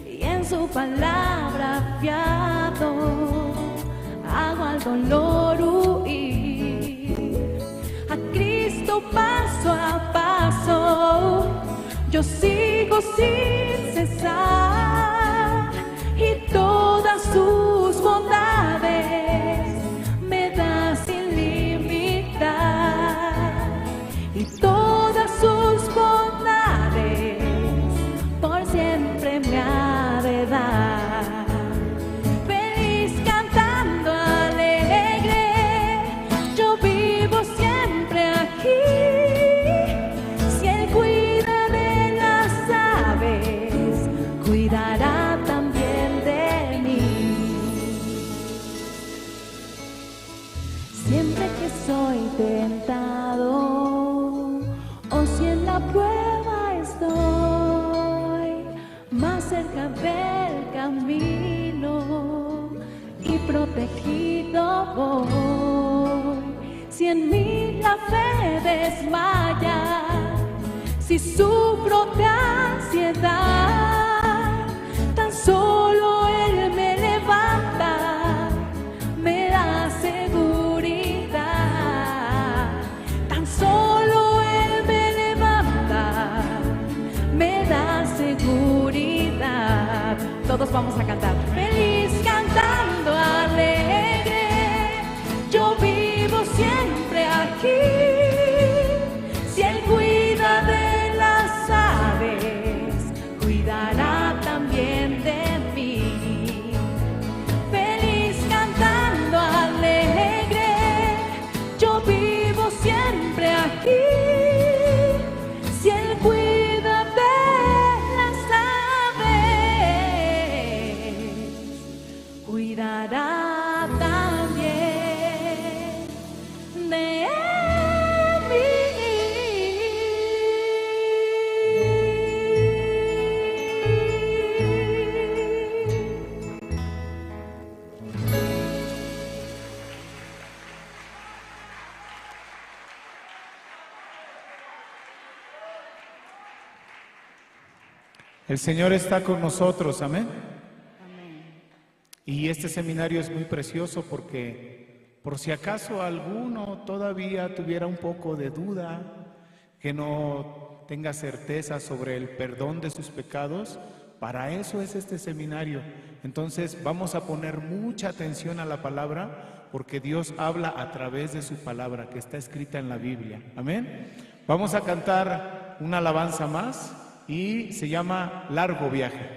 y en su palabra fiado, hago al dolor huir. A Cristo paso a paso, yo sigo sin cesar, y todas sus bondades me da sin limitar, y todas sus bondades por siempre me ha de dar. Feliz cantando alegre, yo vivo siempre aquí, si él cuida de las aves, cuidará también de mí. Siempre que soy tentado, o si en la prueba estoy, más cerca del camino y protegido voy. Si en mí la fe desmaya, si sufro de ansiedad, tan solo él me levanta, me da seguridad. Tan solo él me levanta, me da seguridad. Todos vamos a cantar. Feliz cantando alegre, yo vivo siempre aquí, si él cuida de las aves, cuidará también de mí. Feliz cantando alegre, yo vivo siempre aquí, si él cuida de las aves, El Señor está con nosotros, amén. Amén. Y este seminario es muy precioso porque por si acaso alguno todavía tuviera un poco de duda, que no tenga certeza sobre el perdón de sus pecados, para eso es este seminario. Entonces vamos a poner mucha atención a la palabra, porque Dios habla a través de su palabra que está escrita en la Biblia. Amén. Vamos a cantar una alabanza más y se llama Largo Viaje.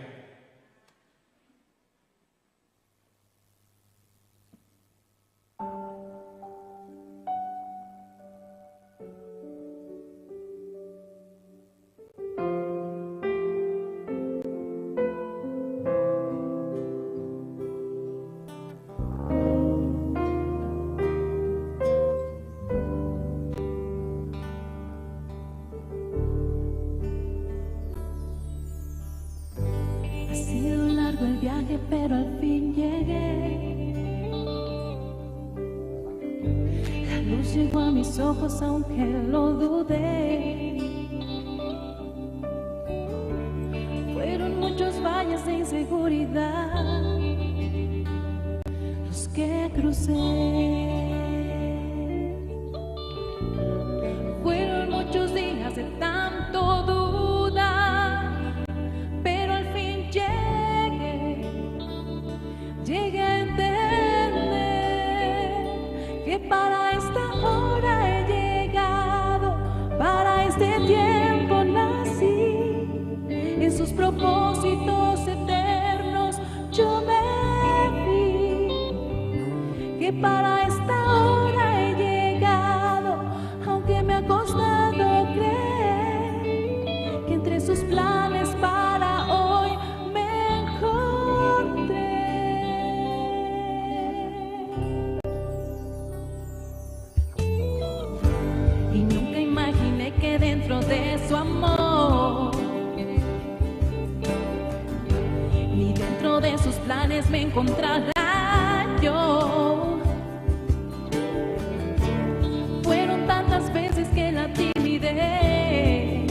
Pero al fin llegué. La luz llegó a mis ojos aunque lo dudé. Fueron muchos valles de inseguridad los que crucé. Fueron muchos días de tanto dudar, pero al fin llegué a entender que para esta hora he llegado, para este tiempo nací, en sus propósitos eternos yo me vi, que para esta hora he llegado, aunque me ha costado creer que entre sus planes para hoy me encontré. Que dentro de su amor, ni dentro de sus planes me encontrará yo. Fueron tantas veces que la timidez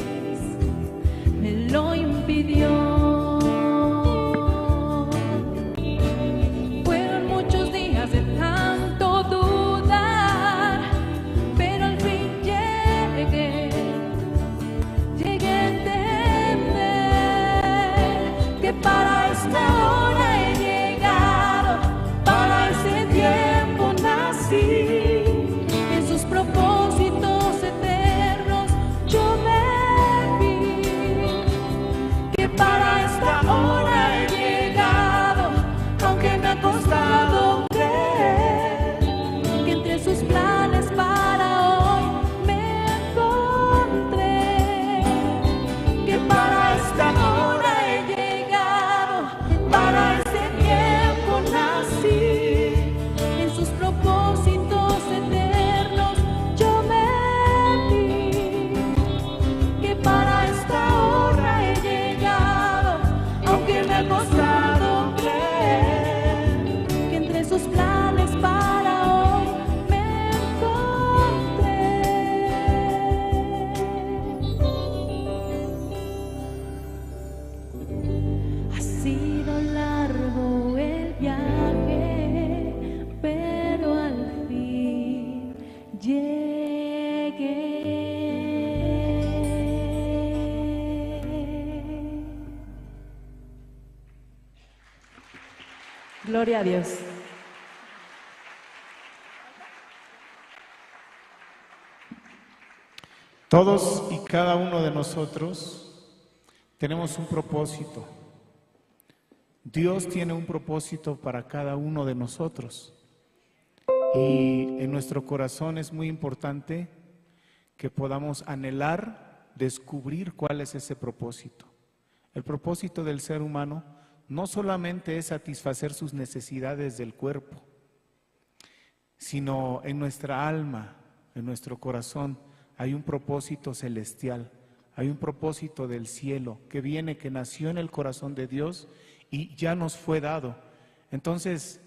me lo impidió. Fueron muchos días de tanto dudar, pero al fin llegué a entender que para esta hora he llegado, para ese tiempo nací, en sus propósitos eternos yo me vi, que para esta hora he llegado, aunque me ha costado creer que entre sus planes para hoy me encontré, que para esta hora he llegado, para ese tiempo nací, en sus propósitos eternos yo me vi, que para esta hora he llegado, aunque me ha costado creer que entre sus planes para hoy me encontré. Ha sido largo el viaje, pero al fin llegué. Gloria a Dios. Todos y cada uno de nosotros tenemos un propósito. Dios tiene un propósito para cada uno de nosotros. Y en nuestro corazón es muy importante que podamos anhelar, descubrir cuál es ese propósito. El propósito del ser humano no solamente es satisfacer sus necesidades del cuerpo, sino en nuestra alma, en nuestro corazón, hay un propósito celestial, hay un propósito del cielo que viene, que nació en el corazón de Dios y ya nos fue dado. Entonces,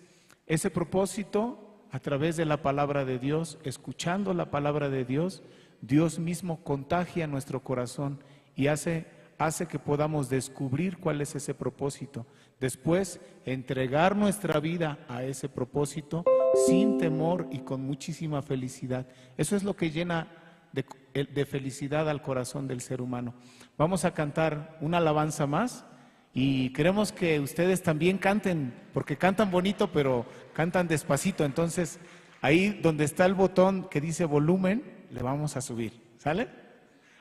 ese propósito, a través de la palabra de Dios, escuchando la palabra de Dios, Dios mismo contagia nuestro corazón y hace hace que podamos descubrir cuál es ese propósito. Después, entregar nuestra vida a ese propósito sin temor y con muchísima felicidad. Eso es lo que llena de felicidad al corazón del ser humano. Vamos a cantar una alabanza más y queremos que ustedes también canten, porque cantan bonito, pero cantan despacito. Entonces, ahí donde está el botón que dice volumen, le vamos a subir, ¿sale?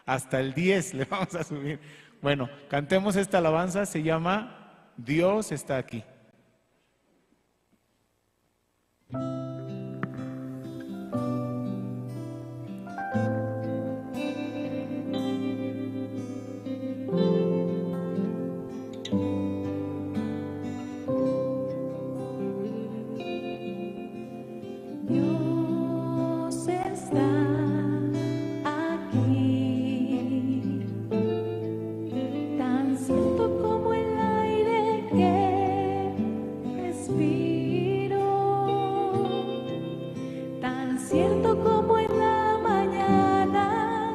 Hasta el 10 le vamos a subir. Bueno, cantemos esta alabanza, se llama Dios está aquí. Dios está aquí, tan cierto como el aire que respiro, tan cierto como en la mañana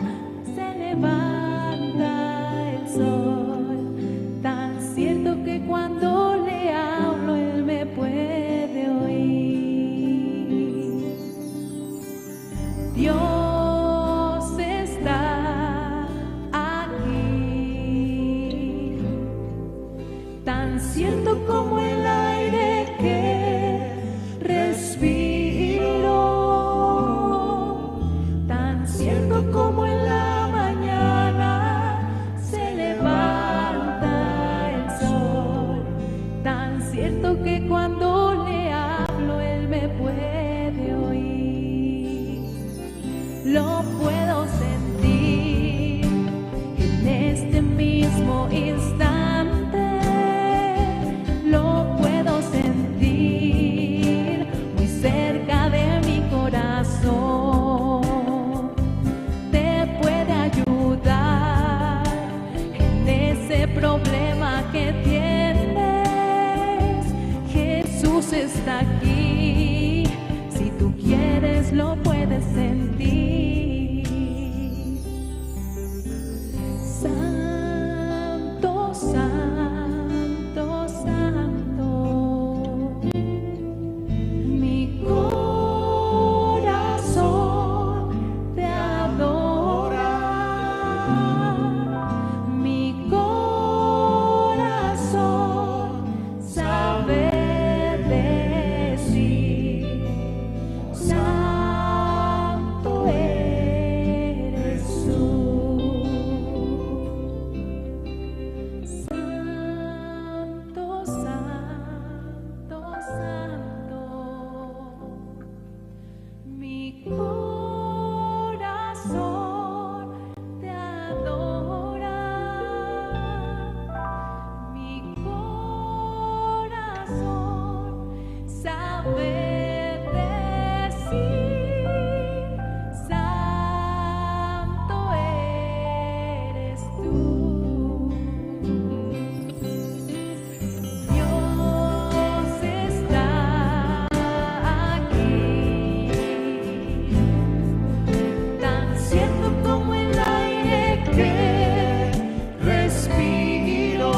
se levanta el sol, tan cierto que cuando le hablo Él me puede oír. Dios está aquí, tan cierto como el aire que respiro, tan cierto como en la mañana se levanta el sol, tan cierto que cuando le hablo Él me puede oír. Lo puedo sentir en este mismo instante, lo puedo sentir muy cerca de mi corazón. Te puede ayudar en ese problema que tienes. Jesús está aquí, si tú quieres lo puedes sentir. Santo, santo, santo, mi corazón te adora, mi corazón sabe decir, santo eres tú. Santo, santo, santo, mi corazón te adora, mi corazón sabe decir, santo eres tú. Dios está aquí, tan cierto como el aire que respiro,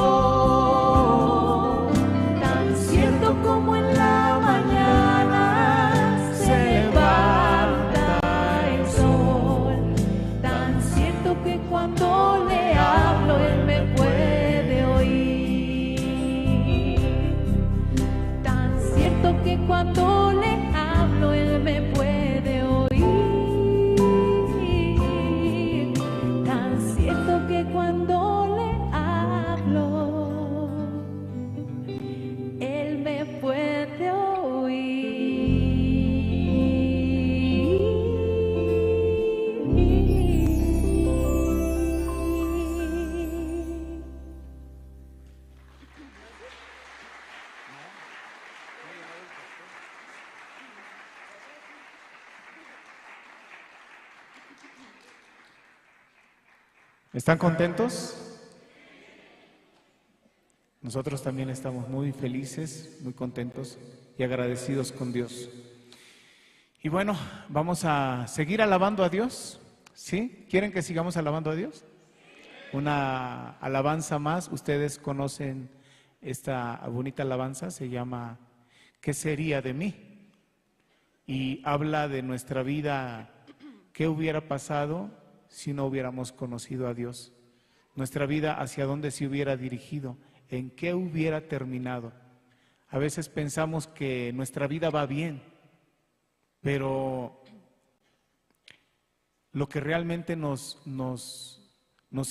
tan cierto como en la mañana se levanta el sol, tan cierto que cuando le hablo Él me puede oír, tan cierto que cuando le hablo Él me puede oír, tan cierto que cuando le hablo Él me puede oír. ¿Están contentos? Nosotros también estamos muy felices, muy contentos y agradecidos con Dios. Y bueno, vamos a seguir alabando a Dios, ¿sí? ¿Quieren que sigamos alabando a Dios? una alabanza más. Ustedes conocen esta bonita alabanza, se llama ¿Qué sería de mí? Y habla de nuestra vida, qué hubiera pasado si no hubiéramos conocido a Dios, nuestra vida hacia dónde se hubiera dirigido, en qué hubiera terminado. A veces pensamos que nuestra vida va bien, pero lo que realmente nos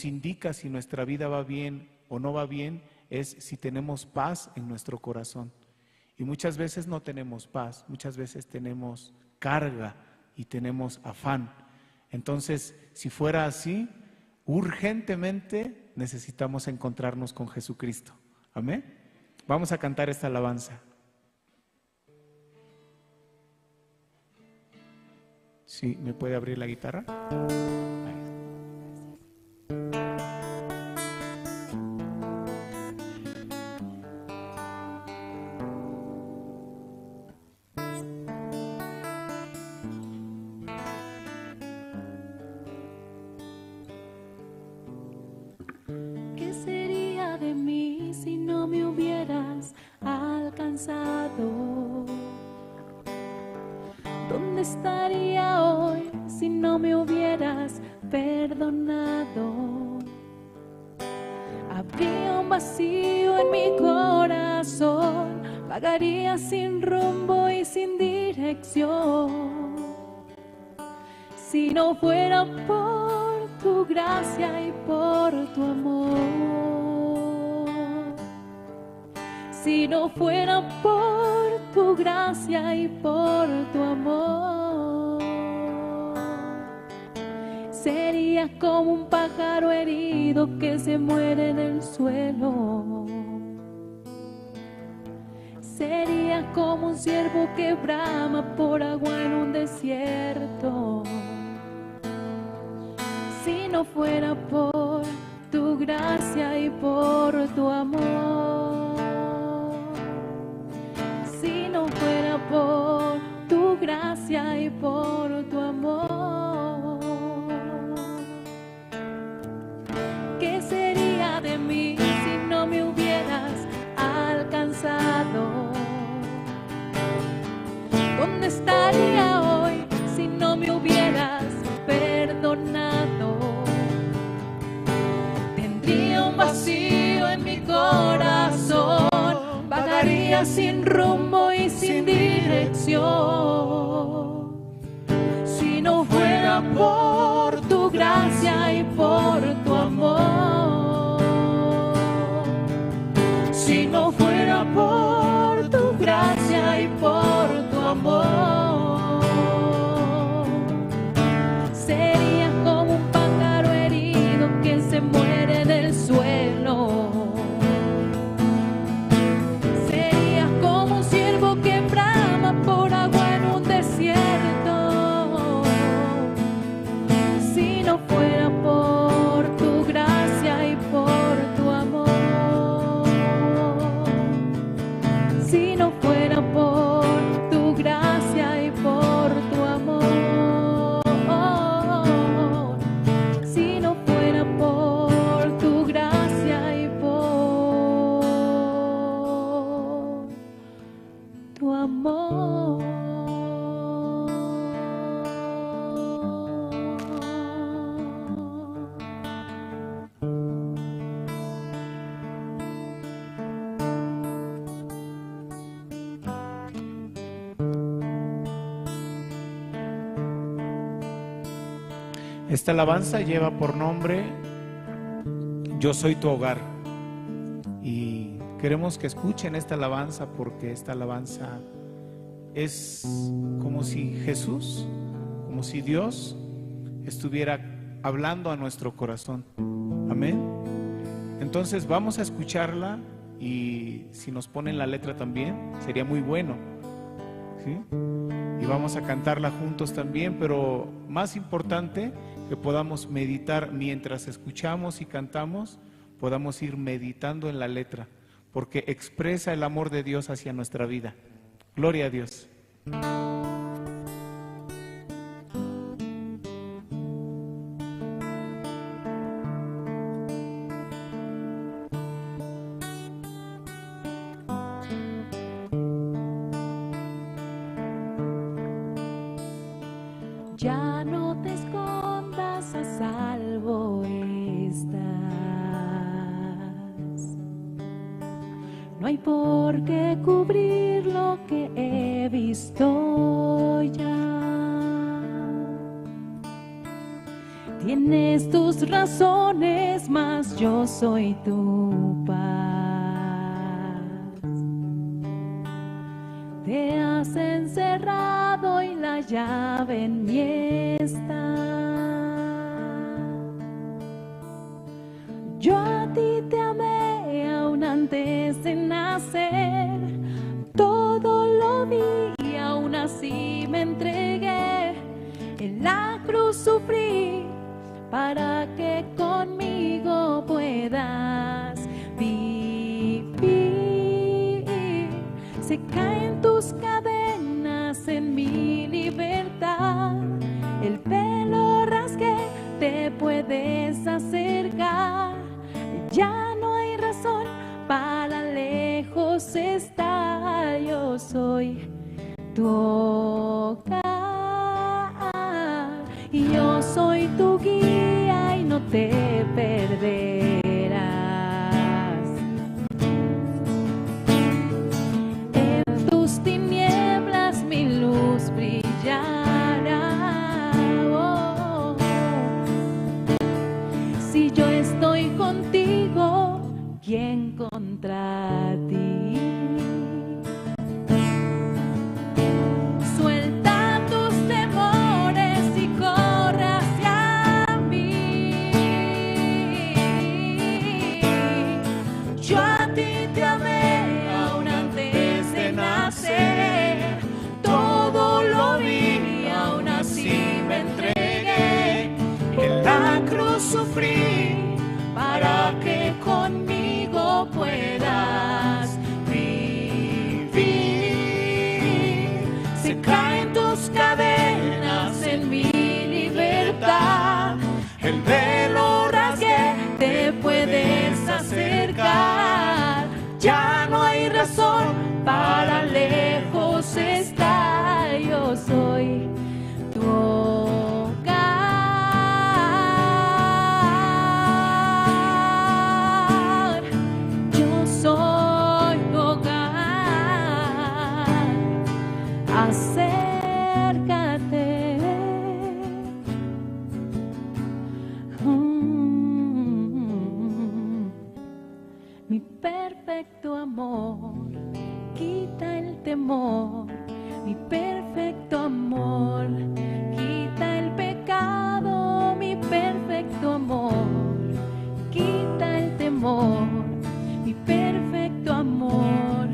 indica si nuestra vida va bien o no va bien es si tenemos paz en nuestro corazón. Y muchas veces no tenemos paz, muchas veces tenemos carga y tenemos afán. Entonces, si fuera así, urgentemente necesitamos encontrarnos con Jesucristo. Amén. Vamos a cantar esta alabanza. ¿Sí? ¿Me puede abrir la guitarra? ¿Qué sería de mí si no me hubieras alcanzado? ¿Dónde estaría hoy si no me hubieras perdonado? Habría un vacío en mi corazón, vagaría sin rumbo y sin dirección. Si no fuera por tu gracia y por tu amor, si no fuera por tu gracia y por tu amor, sería como un pájaro herido que se muere en el suelo. Sería como un ciervo que brama por agua en un desierto. Si no fuera por tu gracia y por tu amor, si no fuera por tu gracia y por tu amor, ¿qué sería de mí si no me hubieras alcanzado? ¿Dónde estaría hoy si no me hubieras perdonado? Tendría un vacío en mi corazón, vagaría sin rumbo y sin dirección. Si no fuera por tu gracia y por tu amor, si no fuera por tu gracia y por tu amor, sería como un pájaro herido que se muere en el suelo. Sería como un ciervo que brama por agua en un desierto. Si no fuera por tu gracia y por tu amor, si no fuera por tu gracia y por tu amor, si no fuera por tu gracia y por tu amor. Esta alabanza lleva por nombre Yo soy tu hogar. Y queremos que escuchen esta alabanza porque esta alabanza es como si Jesús, como si Dios estuviera hablando a nuestro corazón. Amén. Entonces vamos a escucharla y si nos ponen la letra también sería muy bueno, ¿sí? Y vamos a cantarla juntos también, pero más importante que podamos meditar mientras escuchamos y cantamos, podamos ir meditando en la letra, porque expresa el amor de Dios hacia nuestra vida. Gloria a Dios. no hay por qué cubrir lo que he visto ya. Tienes tus razones, mas yo soy tu paz. Te has encerrado y la llave en mí está. Yo a ti te amé aún antes de nacer, todo lo vi y aún así me entregué. En la cruz sufrí para que conmigo puedas vivir. Se caen tus cadenas en mi libertad, el pelo rasgué, te puedes acercar. Ya no hay razón para lejos estar, yo soy tu hogar. Y yo soy tu guía y no te perderás. En tus tinieblas mi luz brillará. Oh, oh. Si yo estoy contigo, ¿quién contra ti? Suelta tus temores y corre hacia mí. Yo a ti te amé aún antes de nacer, todo lo vi y aún así me entregué. En la cruz sufrí para que conmigo puedas vivir. Se caen tus cadenas en mi libertad, el velo rasgué, te puedes acercar. Ya no hay razón para lejos estar, yo soy tu hogar. Yo soy tu hogar. Acércate. Mi perfecto amor quita el temor. Mi perfecto amor quita el pecado. Mi perfecto amor quita el temor. Mi perfecto amor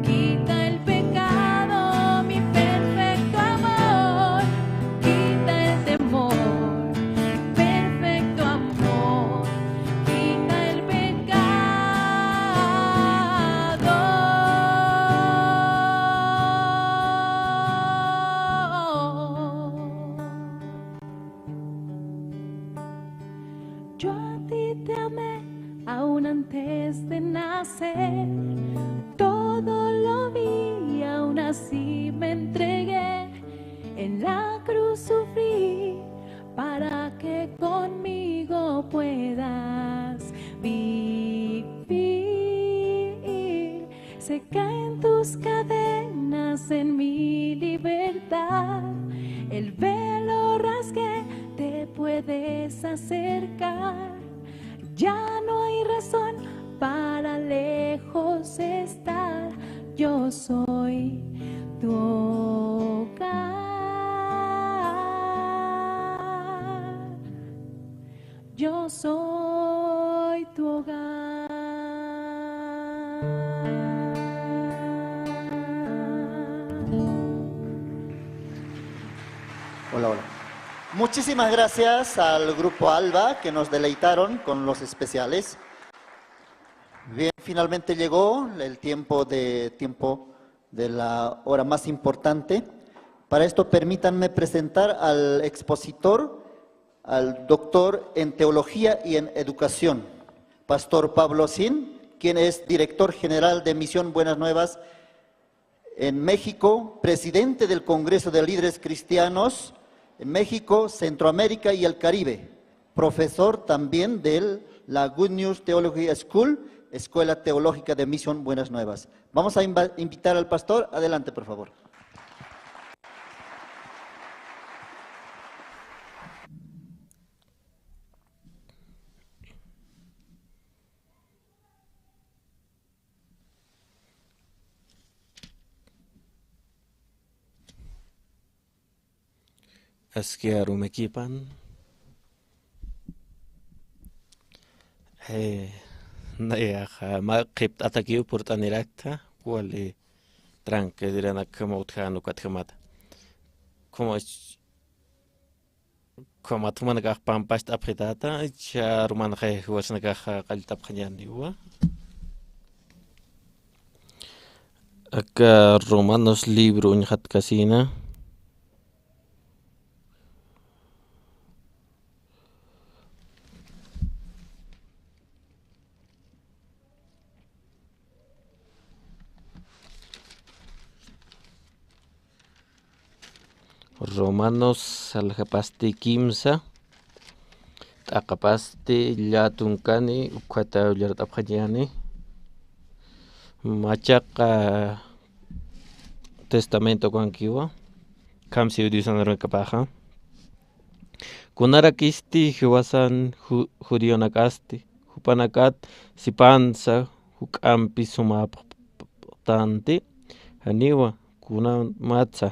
quita el pecado. Mi perfecto amor quita el temor. Mi perfecto amor quita el pecado. Yo a ti te amé aún antes de nacer, todo lo vi y aún así me entregué. En la cruz sufrí para que conmigo puedas vivir. Se caen tus cadenas en mi libertad, el velo rasgué, te puedes acercar. Ya no hay razón para lejos estar, yo soy tu hogar. Yo soy tu hogar. Hola, hola. Muchísimas gracias al Grupo Alba que nos deleitaron con los especiales. Bien, finalmente llegó el tiempo de la hora más importante. Para esto permítanme presentar al expositor, al doctor en Teología y en Educación, Pastor Pablo Sin, quien es director general de Misión Buenas Nuevas en México, presidente del Congreso de Líderes Cristianos en México, Centroamérica y el Caribe, profesor también de la Good News Theology School, Escuela Teológica de Misión Buenas Nuevas. Vamos a invitar al pastor. Adelante, por favor. Asquiarum equipan. Naya ma qipt atakiu portanirakta wali tranque dirana como utjanu katjamata. Como atmanagah pampast apretata cha rumange huasnagah qaltapkhanyaniwa. Acá Romanos libro unhat casina. Romanos alhapasti kimsa takapasti llatunkani ukhata ullartapkhanyani machaqa testamento kankiwa kamsi udisanarakapaja kunarakisti hiwasan judionakasti hupanakat sipansa huk'ampi sumaptanti haniwa kuna matza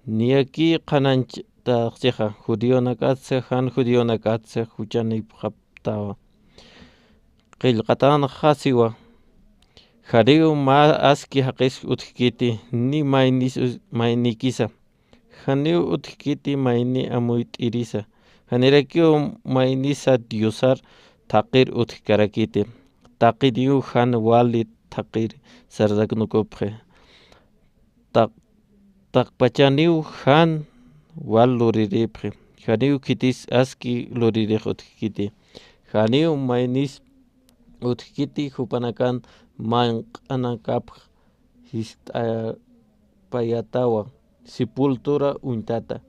ni aquí qananchitaqsiqa judionakatsa han judionakatsa huchanipqaptawa qillqatanaq hasiwa hariu ma aski haqis utkiti ni maynikisa haniu utkiti mayni amuyt'irisa hanirakiu maynisa diosar taqir utkarakiti taqiriu han wali taqir sardaknukupqe taqpachaniu han wal luriripqi haniu kitis aski luririj utkiti haniu maynis utkiti hupanakan manq'anakapq payatawa sepultura untata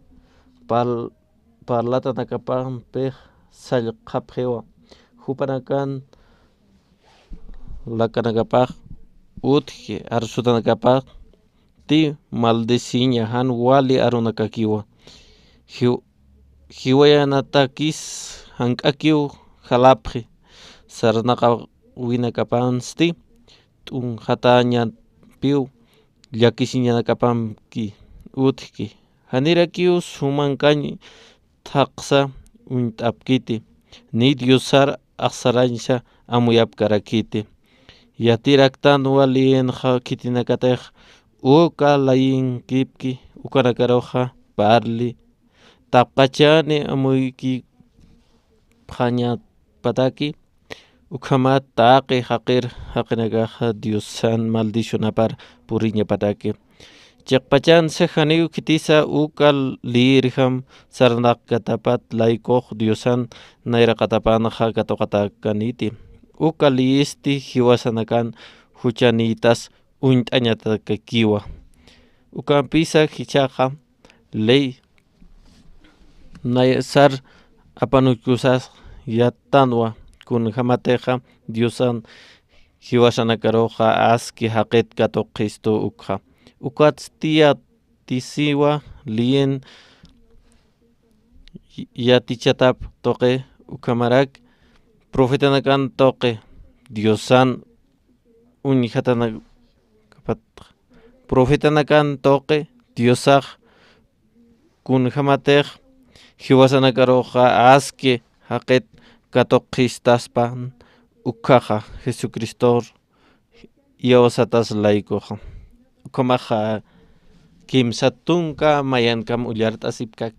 parlata nakapanpej sallqapjewa hupanakan lakanakapaj utki arsutanakapaj ti maldeciña han wali arunakakiwa hiwayanatakis hank'akiw jalapji sarnaqa winakapansti t'unjatañapiw llakisiñanakapanki utki hanirakiw sumankañi taqsa unt'apkiti ni diosar aqsarañsa amuyapkarakiti yatiraktan wali enja kitinakatej uka layinkipki ukanakaroja parli tapqachani amuyki phañapataki ukhamat taqi haqir haqinakaja diosan maldicionapar puriñapataki chaqpachansa haniu kitisa uka lirjam sarnaqkatapat laykoj diosan nayraqatapanaja katoqatakaniti uka liisti hiwasanakan huchanitas unt'añatakakiwa ukanpisa hichaqa ley naysar apanukusas yatanwa kunjamateja diosan hiwasanakaroja aski haqit katoq Cristo ukja ukats tia tisiwa lien yatichatap toqe ukamarak profetanakan toqe diosan profetanakan toqe diosaj kunjamatej hiwasanakaroja aski haqit katoq Cristaspan ukjaja Jesucristo yawasatas laykuja ukamaja kimsa tunka mayankam ullart'asipka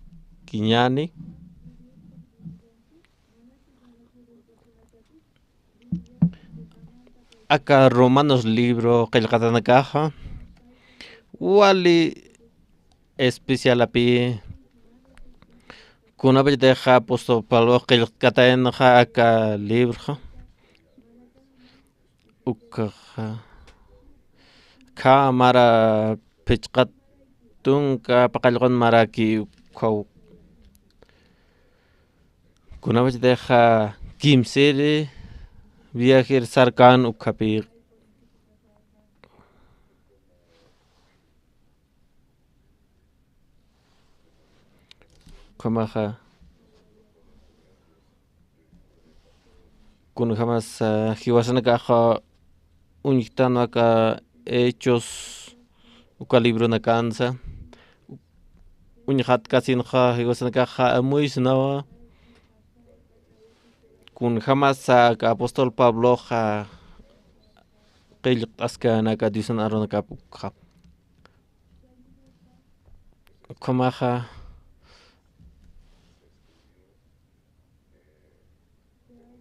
kiñani acá Romanos libro qillqatanakaja wali especial api kunapiteja apóstol Pablo qillqataenaja acá libro ukaja mara pichqat tunka paqallqon maraki ukhaw kunapiteja kimsiri viajer sarkan ukapir. Kamaha. Kun jamás hiwasana kaha unitano acá hechos uka libro na kansa. Unhat casi no hiwasana kaha muy snawa. Kun jamás apóstol Pablo ha qilq askana ka disan arona ka pukha. Kamaha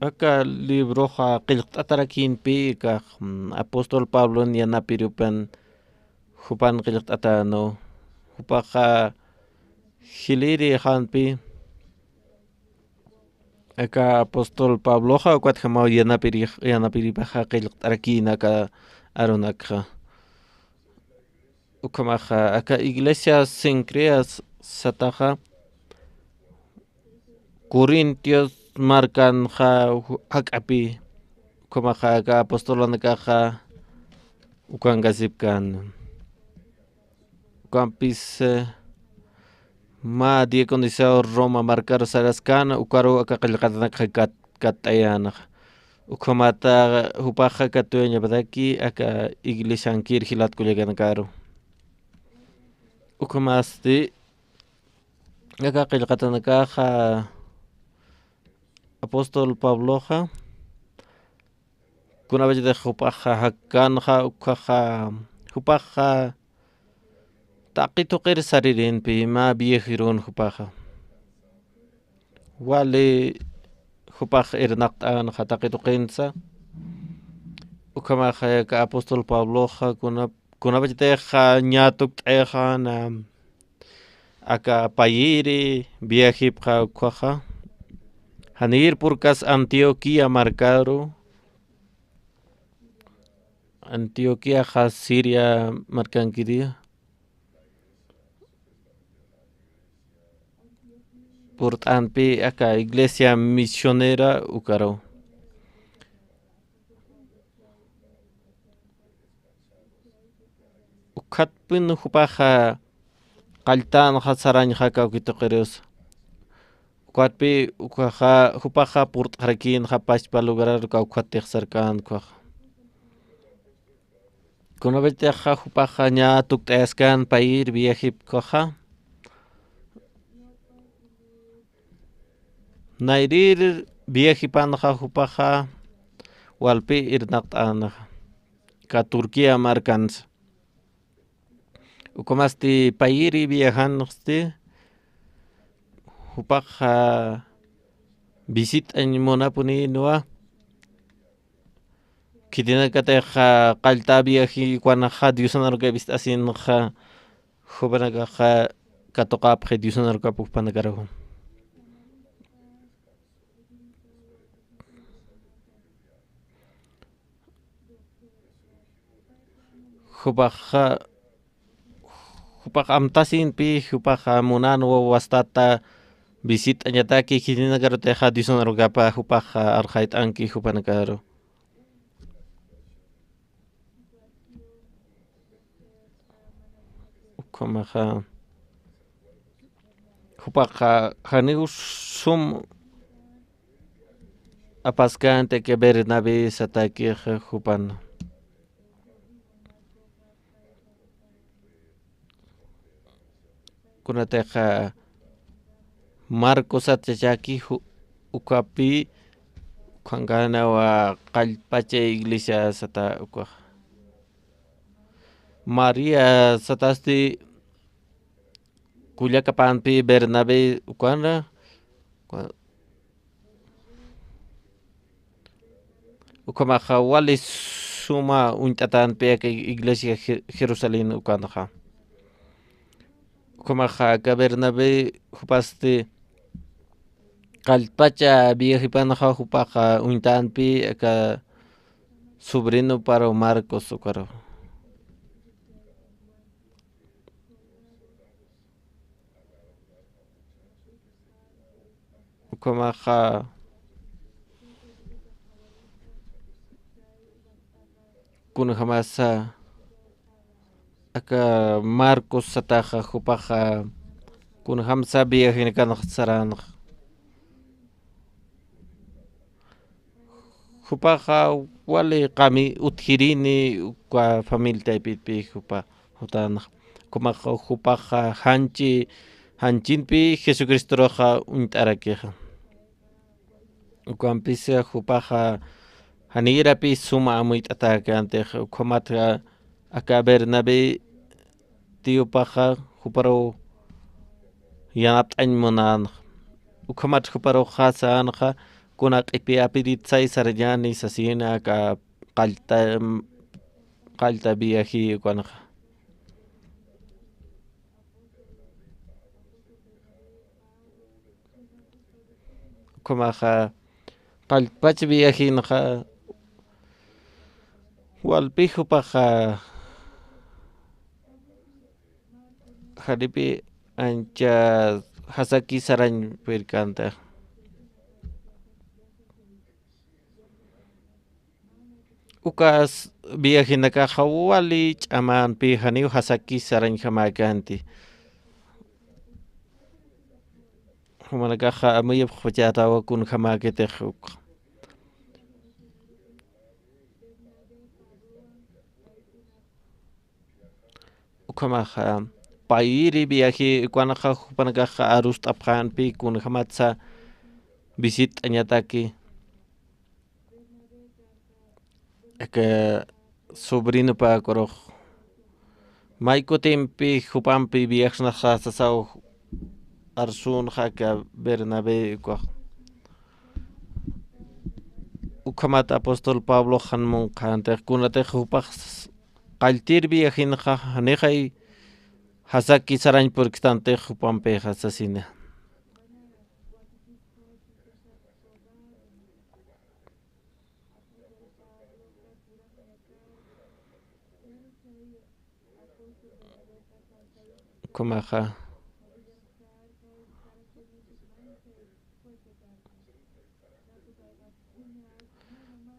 acá libro ha qilq atarakin pi ka apóstol Pablo ni anapirupan hupan qilq atano hupaha hiliri hanpi acá apóstol Pablo ha kwat jamao yanapiripaha qilq arakina ka aronakha. Ukamaha acá iglesia sincreas sataja Corintios marcan hakapi ukamaha acá apostolanacaja ukangasipkan ukampis ma die condisao Roma marcar sarascana ukaro acá qilqatanaka katayana ukamata hupaja katueña badaki acá iglesia ankir hilat kuleganakaro ukamasti acá qilqatanakaja apóstol Pabloja kuna vez de hupaja hakanja ukaja hupaja taqito qir saririn pi ma viejirun hupaja wale hupaja ernaqtan hataqito qinsa ukamaja ka apóstol Pabloja kuna vez de ñatuk eja acá payiri viejipja ukaja Hanir purkas Antioquia marcado Antioquia ha Siria marcanquiria por tanpi acá iglesia misionera ukaro ukatpin hupaja qaltan hasarañ haka ukitoqeros Kuatpi ukaja hupaja purt harakin hapash pa lugar ka kuatek sarkan kwa. Kuna vete ha hupaja nya tuktaskan pa ir viejip koja. Nairir viejipan ha hupaja walpi irnaqtan ka Turquía markans. Ukamasti pa iri viajan hupaja visit en monapuni noa kitina kateja qalta viaji kuana ha diusanar ka vist asin ha hubanaga ha katoqap he diusanar ka pupanagaro hupaja amtasin pi hupaja monano wastata Visit anyataki kitina karo teja disonar gapa hupaja arjait anki hupanakaro. Ukamaja hupaja hanius sum apaskante que Bernabe sataki hupan. Kunateja Marcos atchaki ukapi kangana wa qalpache iglesia sata ukwa María satasti Culiacapanpi Bernabe ukwana ukamaja wali suma untatanpi iglesia Jerusalén ukanaja ukamaja ka Bernabe hupasti Qalpacha viejipanaja hupaja untanpi acá sobrino para Marcos ukaro. Ukamaja kuna jamasa aka Marcos sataja hupaja kuna hamsa viaje kana saran hupaja wale kami uthirini kwa familia pipi hupa hutan kuma hupaja hanchinpi Jesucristo roja untarakeja Ukampisa hupaja hanira pi suma amuit atakante komatra aka Bernabe tío paja huparo yanap monan ukamat huparo khasa anja kuna qipi apirit sai sarjani sasina ka qalta biaji kuna kumaja qalpach biaji naja walpijo paja haripi ancha hasaki saran perkanta ukas viaje naka hawali chaman pi haniu hasaki saran hamakanti humanaka amayab khwachata wa kun hamakete khuk ukamaha pairi viaje kuanaja hupanakaja arus tapjanpi kun hamatsa visit añataki aka sobrino pa koroj maiko tempi hupampi viaje naja sasau arsun haka Bernabe kwa ukamat apostol Pablo hanmon kante kunate hupaj qaltir viaje naja hanejai hasaki saran porkstante hupampe hasasina kumaja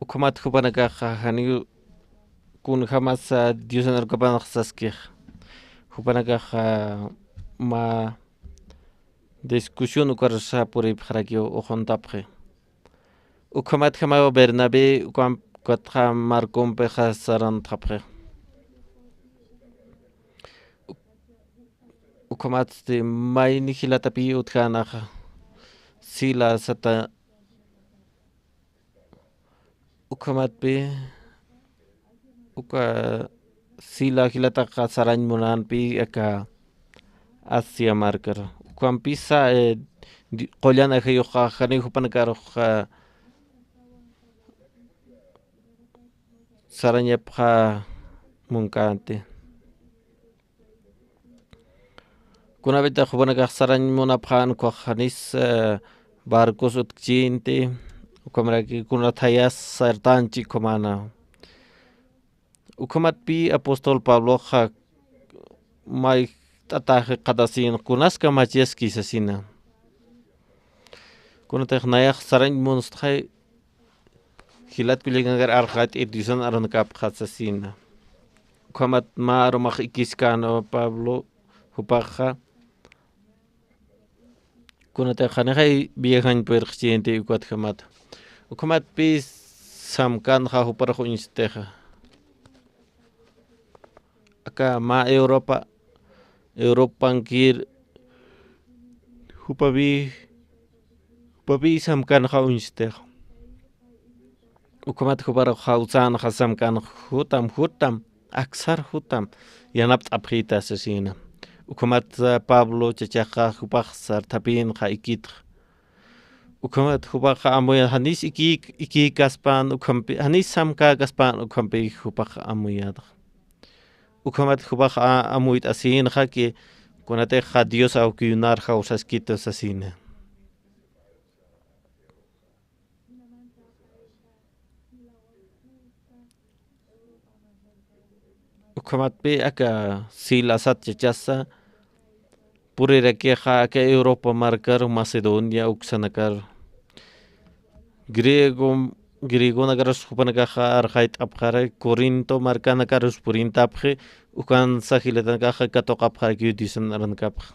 ukumat hupanakaja haniu kun jamás Dios en el capaz saskej hupanakaja ma discusión ukarsa por ibrakio ojontapje ukumat jamao Bernabe ukam kotja marcom peja saran tapje ukumat de mai nihilatapi utkanaja sila sata ukumat pe uka sila hilata saran munan pi aka Asia marker ukam pisa qollana heyoja jani hupanakaro saranyapja munkante kuna beta hupanaka saran munapjan ko janis barcos utchinti ukamraki kuna thayas sartanchi komana ukamat pi apostol Pablo ja mai tataje qadasin kunaska macheski sasina kuna teknayaj saran munsthay hilat kulingar arhat edison aron kap khatsasina ukamat ma aromaj ikiskano Pablo hupaja kuna tejanejai viejan perchente ukat jamat ukamat pi samkan ja hupara insteja aka ma Europankir hupabi samkan ja insteja ukamat hupara hausan ja samkan hutam aksar hutam yanap apjita sasina ukamat Pablo chachaja hupaj sartapin ja ikit ukamat hupaj amoya hanis iki kaspan ukampi hanis samka kaspan ukampi hupaj amoyad ukamat hupaj amuit asin ja que kunate ja Dios aukiunar ja usaskitos asina ukamat pe aka sila sat chachasa purira que ja que Europa marcar Macedonia uksanakar griego griego nagaros hupanakaja arjait apjare Corinto marca nagaros purintapje ukan sahiletakaja katokapjare kyutisan arankapj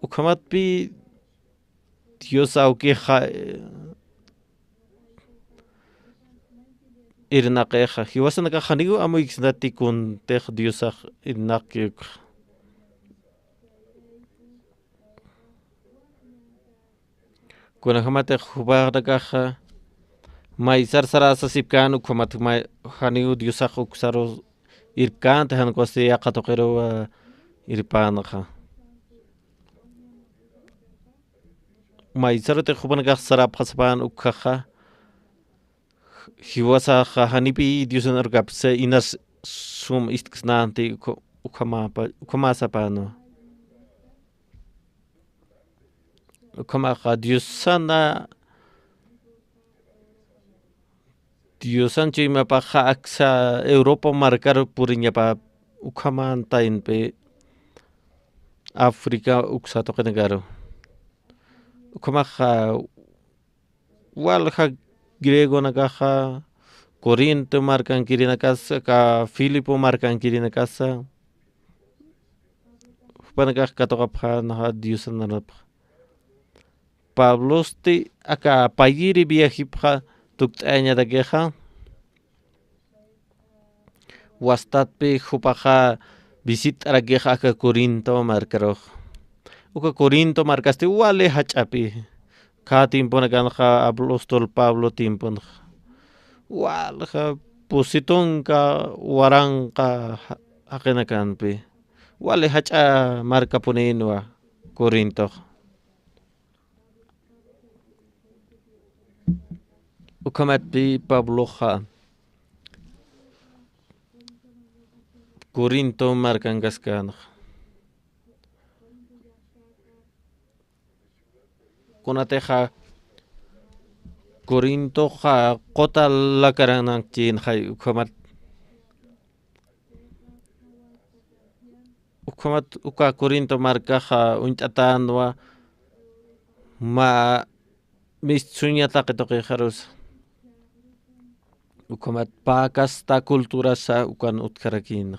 ukamatpi Dios auke irnaqeja hiwasanakaja nigu amo ixnati kun tej Diosaj irnaqyuk kunajamate hubarakaja maizar sarasa sipkanu kumat haniu Diosaj uksaro irkante han kwasi aqatoqero irpanaja maizar te hubanakaj sarapaspan ukkaja hiwasaja hanipi Diosan arkapse inas sum istknanti ukamasapano ukamaja Diosan chimapaja aksa Europa marcar puriñapa ukamantainpe África uksatoqenegaro ukamaja walja griego nakaja Corinto marcan kirinakasa ka Filipo marcan kirinakasa panakaj katokapja naja Diosan narapja Pablosti aka payiri viajipja tukt'aña dakeja wastatpi hupaja visitarakeja aka Corinto marcaroj uka Corinto marcaste wale hach'api ka timponakanja apóstol Pablo timpon walja pusitonka waranka akenakanpi wale hach'a marca poninwa Corinto ukamatpi Pabloja Corinto marcan kaskanaj kunateja Corinto ja qota lakaranakchin jay ukamat uka Corinto marcaja unch'atanwa ma mistuñataqetoqejarus ukamat pakasta culturasa ukan utkarakin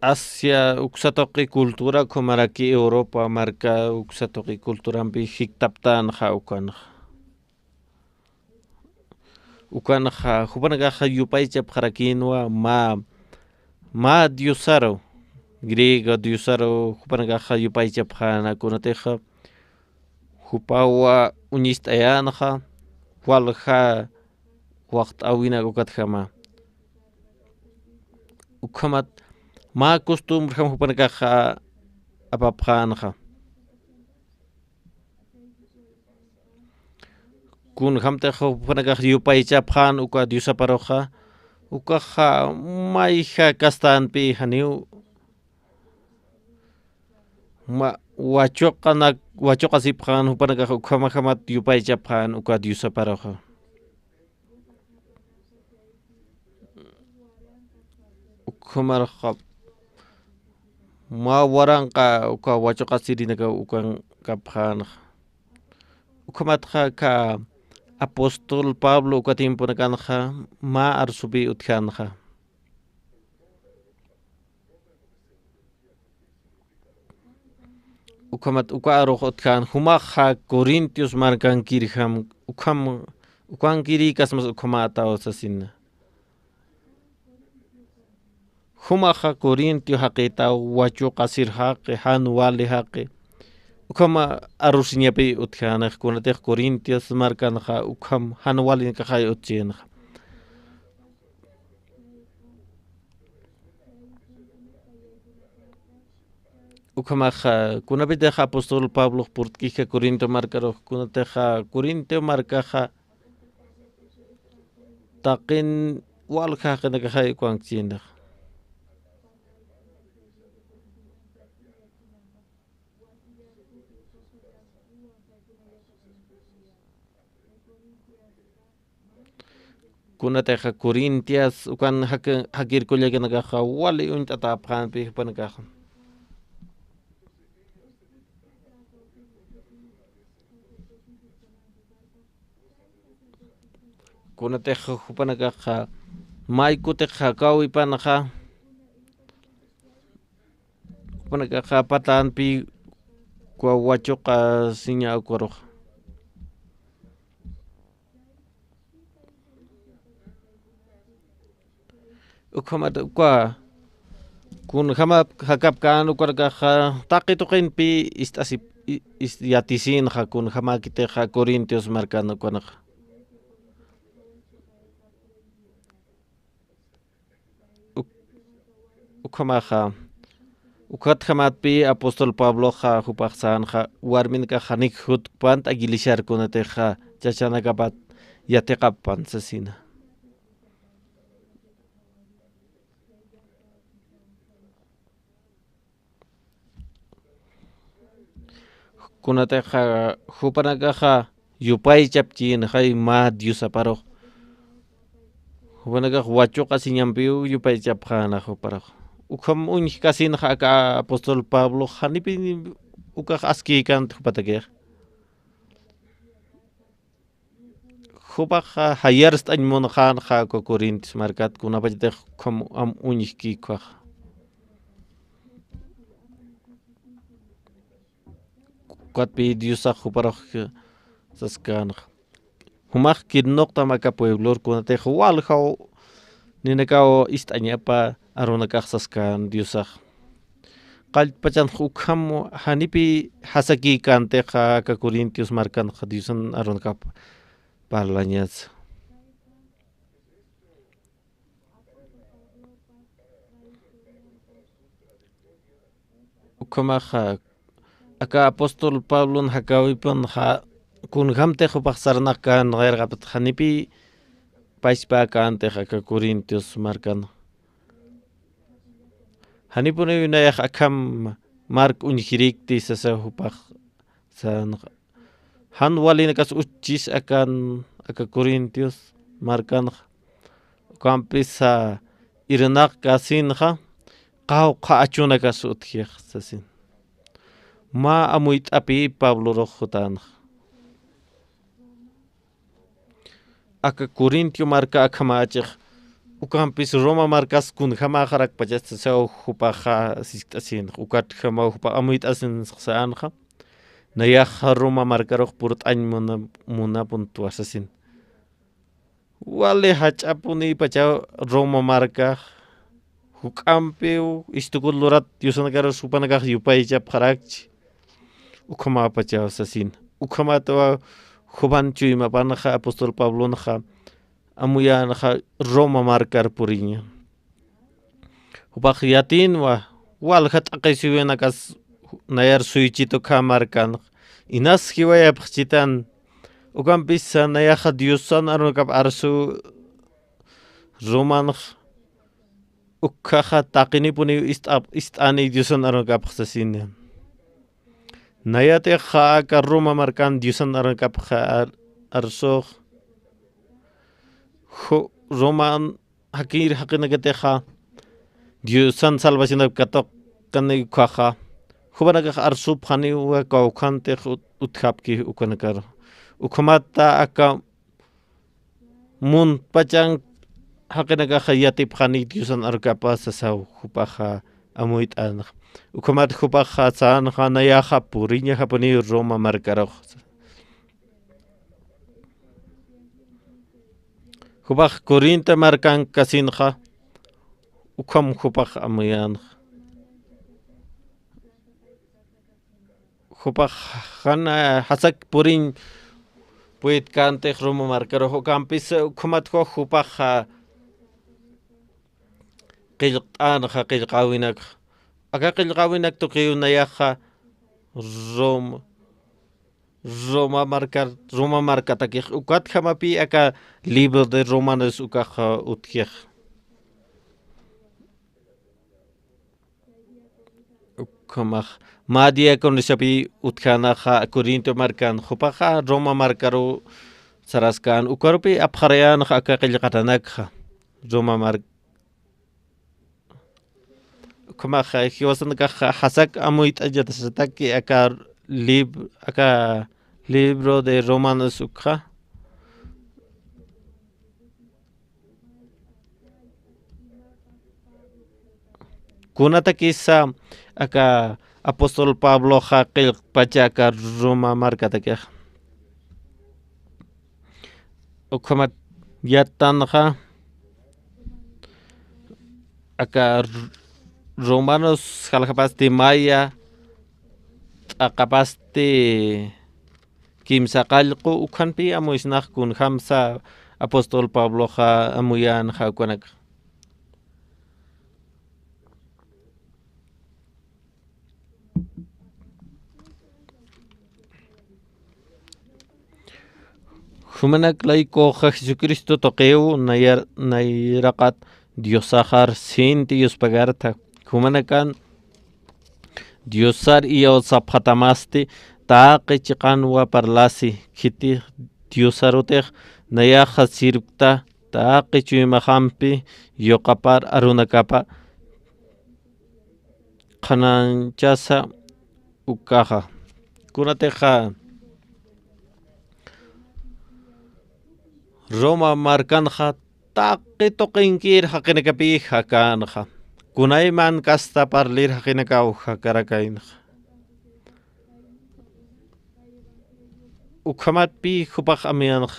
Asia uksatoqi cultura komaraki Europa marca uksatoqi culturampi hiktaptanja ukanja hupanakaja yupaychapjarakinwa ma diosaro griego diosaro hupanakaja yupaychapjana kunateja hupawa uñist'ayanaja walja waqt'awina ukatjama ukamat ma costumbre jam hupanakaja apapjanaja kun hamteja hupanakaja yupaychapjan uka diosaparoja ukaja mayja kastanpi haniu ma wachoqa sipjan hupanakaja ukamajamat yupaychapjan uka diosaparoja ukamarja ma waranqa uka wachoqa sirinaka ukan kapjanaja ukamatja ka apóstol Pablo uka timpunakanja ma arsupi utjanja ukamat uka aroj utjan humaja Corintios marcan kirjam ukan kirikas mas ukamata osasina humaja Corintio haqita wachoqa sirjaqi hanuwali haqi ukama arrusiñapi utjanaj kunatej Corintios marcanja ukam hanuwali kajay utchinaj ukamaja kunapiteja apóstol Pablo purtkija Corinto marcaroj kunateja Corinto marcaja taqin walja qinakajay kuankchinaj kunateja Corintias ukan hakirkullakinakaja wali unt'atapjanpi panakaja Kunateja hupanakaja maikuteja kawipanaja hupanakaja patanpi kuawachoqa siña ukuruq ukhamata ukwa kun hama hakapkan ukarakaja taqituqinpi istasip yatisinja kun hamakiteja Corintios marcano kuanaqa ukamaja ukatjamatpi apóstol Pabloja hupaqsanja warminkaja nikhutpant aguilisharkunateja chachanakapat yateqapan sasina kunateja hupanakaja yupaychapchin hay ma Dios aparoj hupanakaja wachuqa siñanpiu yupaychapjana huparaj ukham uñikasinja aka apóstol Pablo hanipi ukaj askikant hupatakej hupaja hayarst añmonjanja ko Corintios marcat kunapachitej ukham am uñikikuaj kuatpi Diosaj huparaj saskanaj humaj kinnoqta maka pueblor kunatej waljaw ninakaw istañapa arunakaj saskan Diosaj qallpachan ukham hanipi hasakikanteja aka Corintios marcanqa Diosan arunakaj parlañas ukhamaja aka apóstol Pablo hakawipan kunhamtej upaqsarnaqkan qerqapat hanipi payspakantej aka Corintios marcano hanipuni winayaj akam marc uñijirikti sasa hupaq sanqa han walinakas uchis akan aka Corintios marcanqa ukampisa irinaqqa sinqa qawqa achunakas utjiq sasin ma amuyt'api Pablo rojutanqa aka Corintio marca akamachiq ukampis Roma marcas kunjamajaraq pachastasau hupaja sistasinqa ukatjama hupa amuyt'asinqa nayaja Roma marcaroq purt'añ munapun tuwasasin wale hach'apuni pacha Roma marca huk'ampi istukulurat yusanakaros hupanakaq yupaychapjaraqchi ukhama pacha sasin ukhamatawa jubanchu imapanaja apóstol Pablonaja amuyanaja Roma marcar puriña hupaq yatinwa walja t'aqaysiwinakas nayar suychito ka marcanaq inas hiwayapaqchitan ukampisa nayaja Diosan arunakap arsu Romanaj ukkaja taqinipuni ist'ani Diosan arunakapaq sasina nayateja aka Roma marcan Diosan arunakapqa arsuq Roman hakir hakinakateja Diosan salvacionap katoq kanay kwaja hubanakaq arsub haniwa kawkantej uthapki ukanakar ukhamata aka mun pachan hakinakaja yatipjani Diosan arukapa sasaw hupaja amuyt'anaq ukhamata hupaja sanja nayaja puriña japuni Roma marcaroq hupaq Corinto marcan kasinqa ukham hupaq amuyanaq hupaq hana hasak purin puetkantej Roma marcaroq ukampis ukhamatjo hupaqa qillq'anaqa qillqawinak aka qillqawinak tuqiyunayaqa Roma marca takij ukatjamapi aka libro de Romanos ukaja utjiq ukhamaj madia konishapi utjanaja Corinto marcan hupaja Roma marcaro saraskan ukarupi apjarayanaja aka qillqatanakja Roma ukhamaj hiwasanakaja hasak amuyt'allatasataki aka libro de Romanos ukha. Kunata kisa aka apóstol Pablo haqil pachaka Roma markata kya. Ukhamat yatanja aka Romanos halkapaste maya akapaste kimsa qalqu ukhanpi amuisnaq kun hamsa apóstol Pablo ha amuyan ha kuanak. Humanak laiko Jesucristo toqeu nayraqat Diosahar sinti Dios pagarta. Humanakan Diosar iyo saphatamasti taqi chiqanwa parlasi kiti Diosarutej nayaja sirpta taqi chuymahampi yoqapar arunakapa qananchasa ukaja. Kunateja Roma markanja taqi toqinkir haqinakapi hakanja. Kunayman kasta parlir haqinakaw hakarakainja. Ukhamatpi hupaq amianj.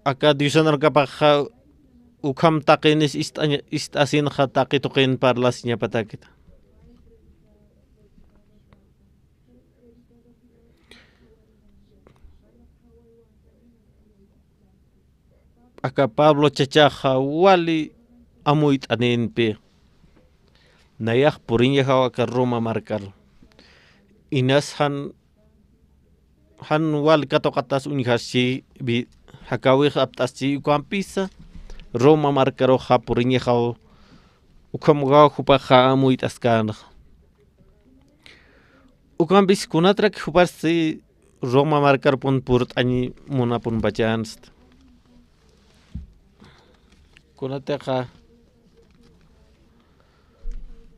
Aka diusanarkapaqja ukham taqinis istasinja taqi toqin parlas ñapatakita. Aka Pablo chachaja wali amuit aninpi. Nayaj purinyaja aka Roma markal. Inas han wali katoqatas unhashi bi hakawij aptaschi ukampisa Roma markaro ha purinyaja ukamuga hupaja amuit askana. Ukampis kunatrak huparsi Roma markar pun purt ani munapun bachanst. Kunateja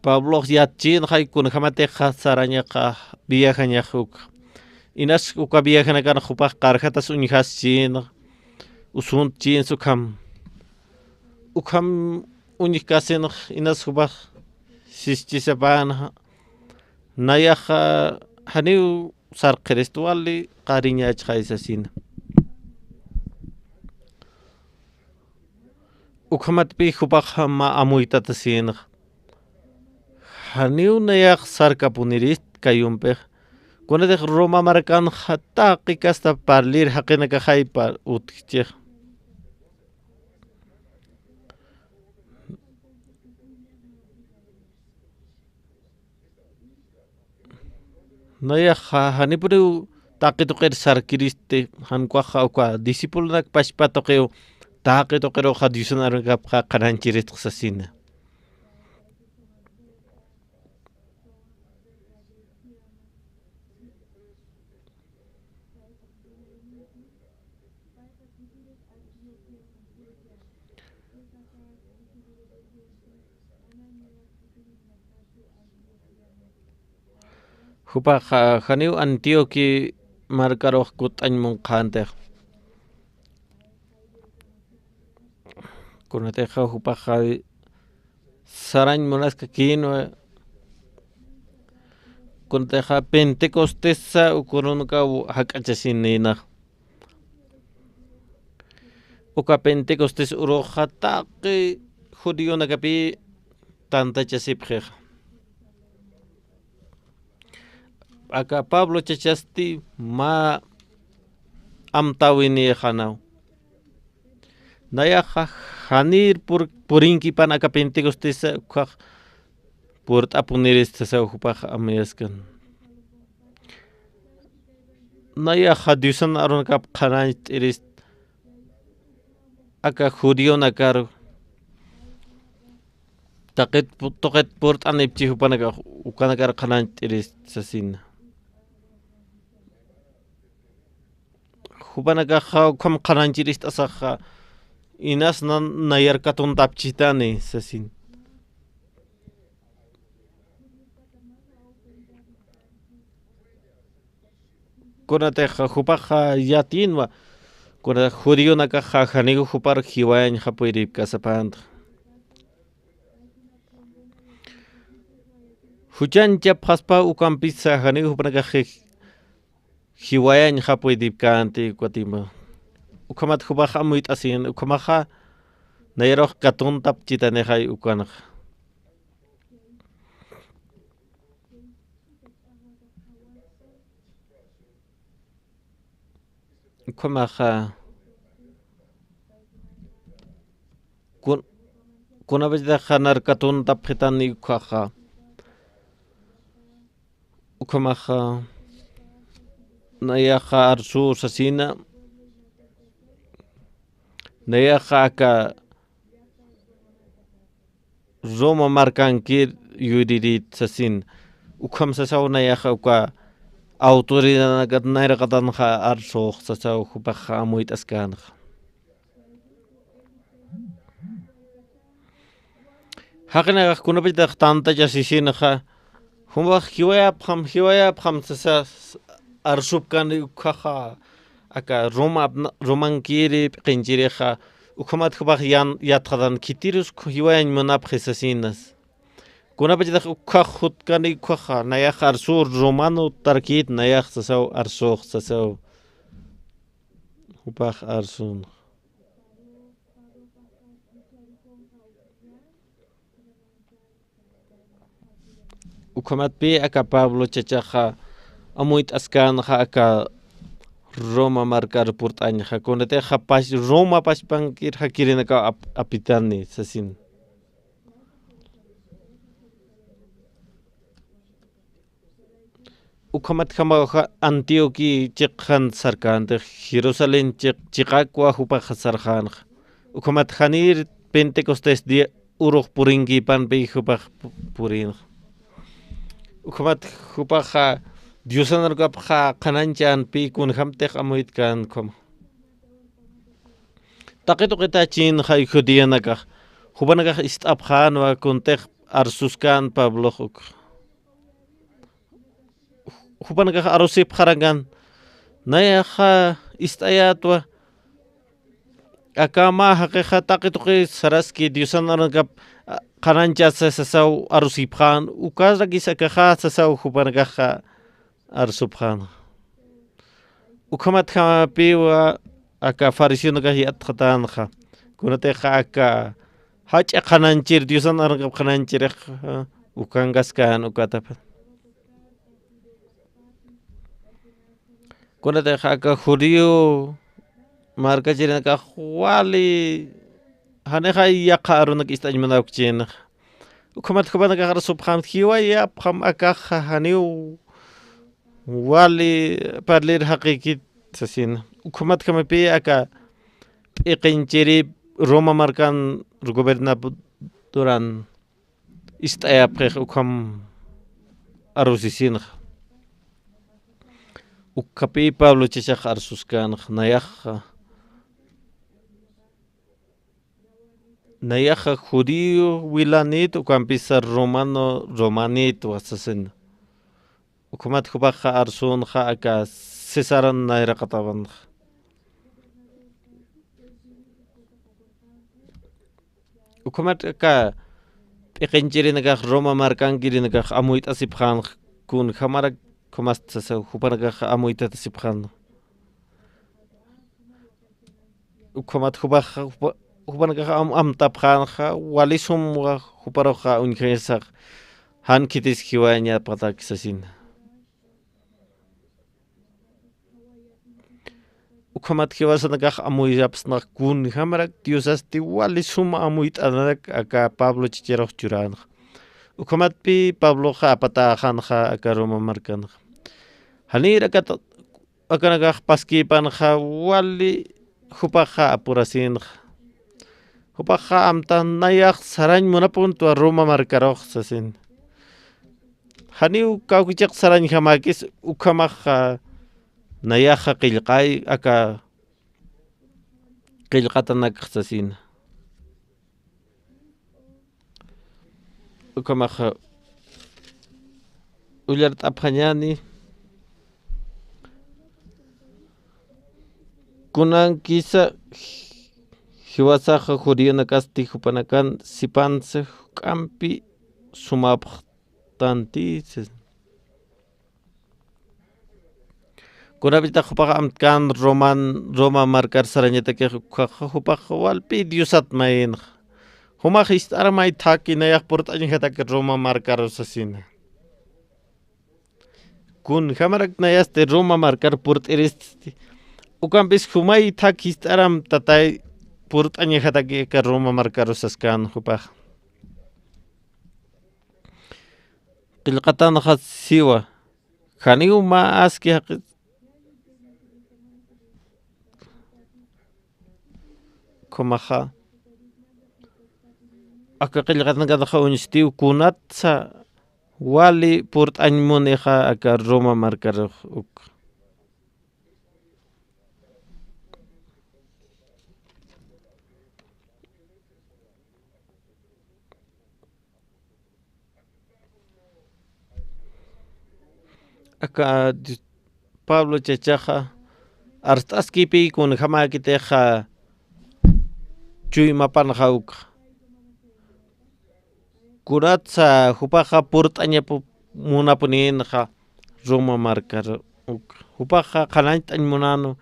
Pablo yachin hay kunjamateja sarañaja viajañajuk. Inas uka viajanakan hupaj karjatas unihashin usunt chin sukam. Ukam unikasen inas hupaj sischisapan nayaja haniu sarqiristuali qariñach jaisasin. Ukhamatpi hupaj ma amuitatasin. Haniu nayaj sarkapunirist kayumpej. Kunadej Roma markan hataqi kasta parlir haqinaka haypar utkichej. Nayaj hanipuru taqi toqer sarkiriste hankuaja uka discipulnak pashpa toqeu taqi toqero ha diusanarkapqa qaranchirist qsasina. Hupa haniu Antioqui markaroj kutañmun qantej. Kunateja hupa sarañ monaska kinua. Kunateja Pentecostesa ukurunka hakachasinina. Uka Pentecostes uroja taqi judío nakapi tantachasipjej. Aka Pablo chachasti ma amtawini hanau. Nayaja hanir purinkipan aka Pentecostesa ukaj purt apuniristesa upaj amiaskan. Nayaja diusan arunkap qaranch irist aka judío nakar taqet purt anipchi upanaka ukanakar qaranch irist sasina. Hupanaka kam qaranchirist asaja inas nayarkatun tapchitani sasin. kunateja hupaja yatinwa kuna judío nakaja janigo hupar hiwañ hapuirip kasapant huchancha paspa ukampisa janigo hupanakaje hiwañ hapuirip kanti kuatima ukamat hupaja muit asin ukamaja nayaroj katuntap chitanejay ukanaj ukamaja kuna vez janar katuntap hitani ukaja ukamaja nayaja arsu sasina nayaja aka Roma markankir yuririt sasin ukam sasaw nayaja uka autoridad naira katanja arso sasaw hupaja muit askanj hakna kuna vez tanta yasishinaja humba hiwayap sasa arsupkan ukaja aka romankiri qinchireja ukamat hubaj yatjadan kitirus hiwayan munap jesasinas kuna vez ukajutkan ukaja nayaj arsur romano tarkit nayaj sasaw arsoj sasaw hupaj arsun ukamatpi aka Pablo chachaja amuit askanja aka Roma marcar purtañja kunateja pas Roma paspankir hakirinaka apitani sasin ukamat kamaja Antioqui chiqhan sarkante Jerusalén chiqaqua hupaja sarjanja ukamat janir Pentecostés dia uruj purinki panpi hupaj purinja ukamat hupaja Diosanarkapja qananchan pi kunhamtej amuit kan como taqituqita chin hay judianakaj hubanakaj istapjanwa kuntej arsuskan Pablo hubanakaj arusip jarangan nayaja istayatwa akama hakeja taqituqi saraski Diosanarkap qanancha sasaw arusipjan ukasrakis akaja sasaw hubanakaj arsupjan ukamat piwa aka fariseo naka yatjatanja kunateja aka hacha qananchir Diosan arqap qananchirej ukangaskan ukatapa kunateja aka judío markachirnaka wali haneja yaqa arunak istañmanawkchinaj ukamat hubanaka arsupjan hiwaya pjam akaja haniw wali parlir haqiqit sasin ukumat kamapi aka p'iqinchiri Roma markan gobernadoran istayapqej ukam arusisinaj ukapi Pablo chishaq arsuskanaj nayaja judío wilanit ukampisa romanit wasasin ukumat hupaja arsunja aka César naira qatabanja ukumat aka p'iqinchirinakaj Roma markankirinakaj amuit asipjan kun jamara kumas sasaw hupanakaj amuit asipjan ukumat hupanakaj amtapjanja walisumwa huparoja unjesaj han kitis hiwaña patak sasin ukamat hiwasanakaj amuyapsnaj kun hamrak diosasti walisuma amuyt anarak aka Pablo chicheroj churanaj ukamatpi Pablo apatajanja aka Roma markanaj hanir akanakaj paskipanja wali hupaja apurasinaj hupaja amta nayaj sarañ munapuntua Roma markaroj sasin haniw kawkichaq sarañ hamakis ukamaja nayaja qillqay aka qillqatanakaj sasin ukamaja ullart aphañani kunan kisa hiwasaqa judío kasti hupanakan sipanse k'ampi sumapaq tantises kunapita hupaqa amtkan Roma marcar sarañata que hupaqa walpi diosat mayenqa humaq istara may thaki nayaq port'añijata que Roma marcar usasina kun hamarak nayaste Roma marcar port'iristi ukampis humay thaki istaram tatay port'añijata que Roma marcar usaskan hupaqa qillqatanaqa siwa qhaniw ma aski haqi kumaqa aka qillqatanaqa uñishtiw kunatsa wali port'añmuniqa aka Roma marcar aka Pablo chachaqa artaskipi kun hamakiteqa chuy mapanaqa kuratsa hupaqa port'añapu munapuninqa Roma marcar hupaqa qanayta munano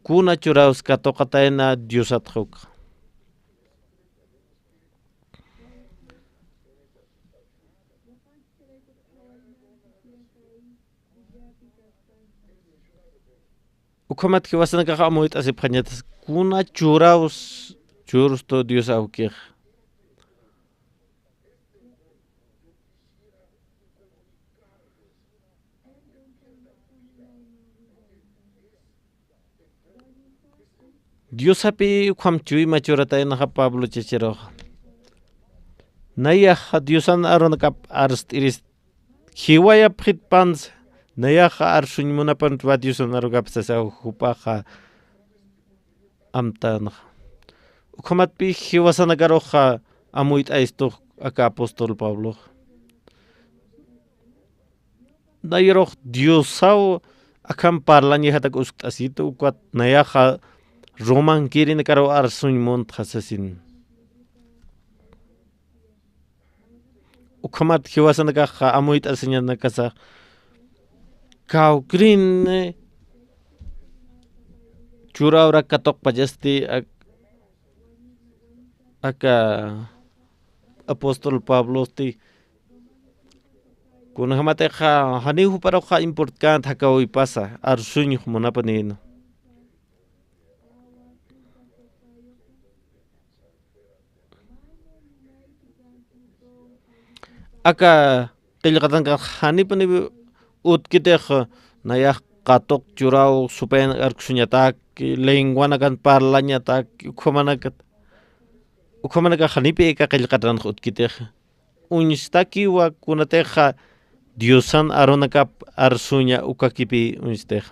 kuna churawska toqatayna diosatqa ukhamat hiwasanakaqa amuy t'asipqañatas kuna churus to Dios awkiq Dios api ukham chuy machurataynaqa Pablo chichiroqa nayaqa Diosan aronakap arstiris hiwaya phitpans nayaqa arsuñ munapan wa Diosan arokapsasa hupaqa amtanaqa ukhamatpi hiwasanakaroqa amuyt aisto aka apóstol Pablo nayroq Diosaw akan parlañijatak usk'asito ukwat nayaqa Roman kirin karo arsuñ mont hasasin ukhamat hiwasanakaqa amuyt asiñanakasa kawkrin churawra katoqpallasti aka apóstol Pablo kunajamateqa hani huparoqa importante hakawi pasa arsuñuq munapanino aka qillqatanqa hanipani utkiteq nayaq qatoq churaw supen arkusuñataki lenguanakan parlañataki ukhamanaqa hanipi eka qillqatanqa utkiteq uñistaki wakunateqa Diosan aronakap arsuña ukakipi uñisteqa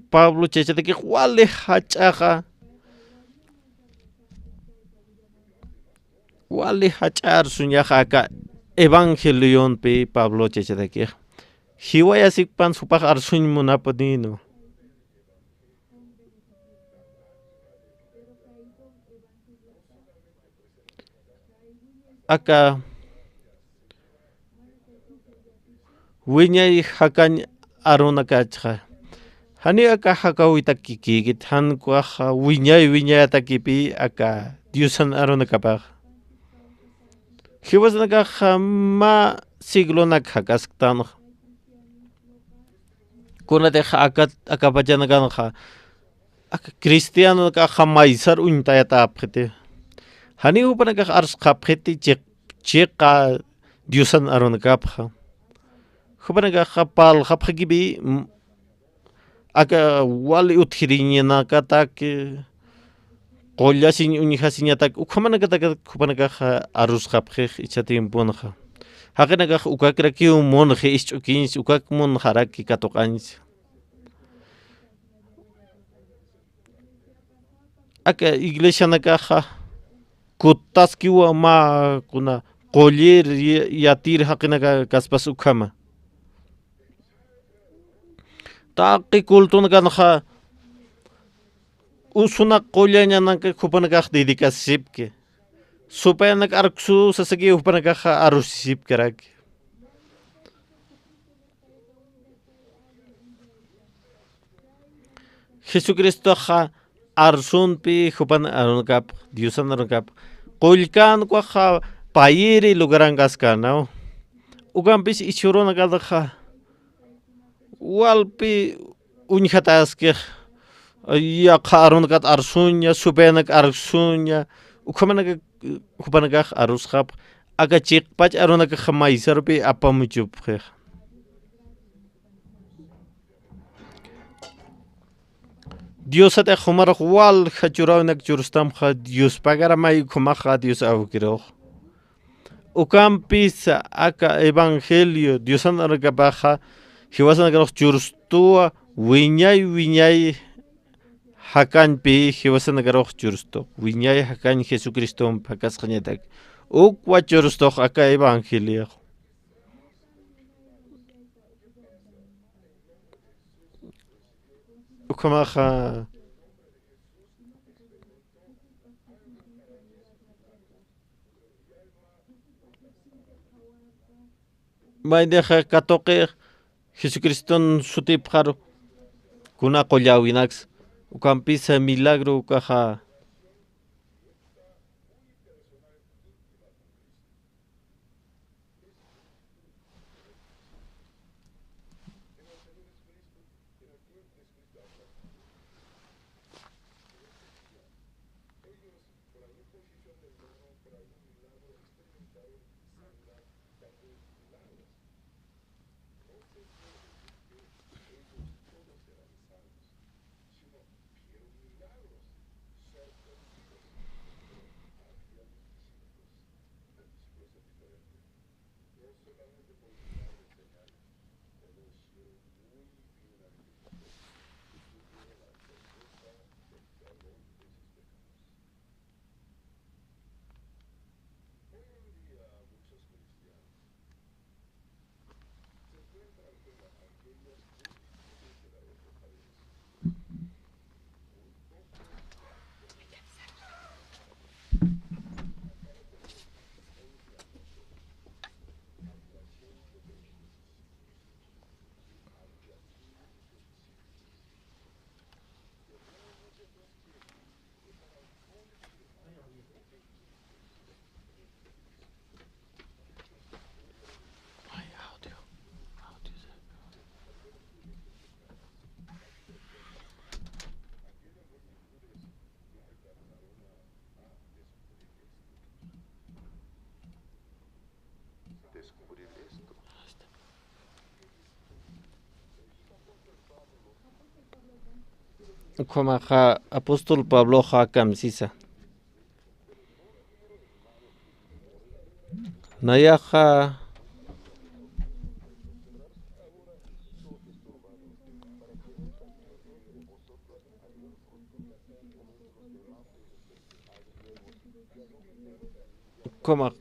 Pablo chaychataki wali hach'a arsuñaqa aka evangelionpi Pablo chaychataki hiwayasikpan supaq arsuñ munapanino aka wiñay hakañ aronakachqa hani aka hakawita kikikit hankuaqa wiñayatakipi aka Diosan aronakapaq hiwasanakaqa ma siglonak hakasktanqa kunateqa akapachanakanqa aka cristianokaqa maysar uñtayata apqiti hani upanakaqa arsqa apqiti chiqa Diosan aronakapqa hupanakaqa palqapqikipi aka wali utqhiriñanakataki qollasin uñihasiñataki ukhamanakataka hupanakaqa arusqapqiq icha tiemponaqa haqinakaqa ukakrakiwan munji isch'ukinchik ukakmun haraki katuqanchik aka iglesianakaqa kutaskiwa ma kuna qollir yatir haqinaka kaspas ukhama taqi kultuna kanqa usuna qollañananqa hupanakaq dedicasipki supayanak arqsu sasaki hupanakaq arusisipkaraki Jesucristoqa arsunpi hupan arunkap Diosan arunkap qollkanqa payiri lugaran kaskanao ukanpis ichuruna kadaqa walpi uñhata askej yaqa arunkat arsuña supayanak arsuña ukhamanaka hupanakaq arusqap akachiqpach arunakaqa maysarpi apamuchupqej Diosata humaraq walqa churawnak churustamqa Dios pagaramay humaqa Dios awkiraq ukanpis aka evangelio Diosan arunkapaqa hiwasankaraq churustuwa wiñay hakanpi hiwasankaraq churustuq wiñay hakan Jesucristo pakasqañataq ukwa churustuq aka evangelio ukamaqa maydeqa katoqi Jesucriston sutipqaru kuna qollawinax ukanpis milagro ukaqa ukamaqa apóstol Pablo kamsisa nayaqa ukama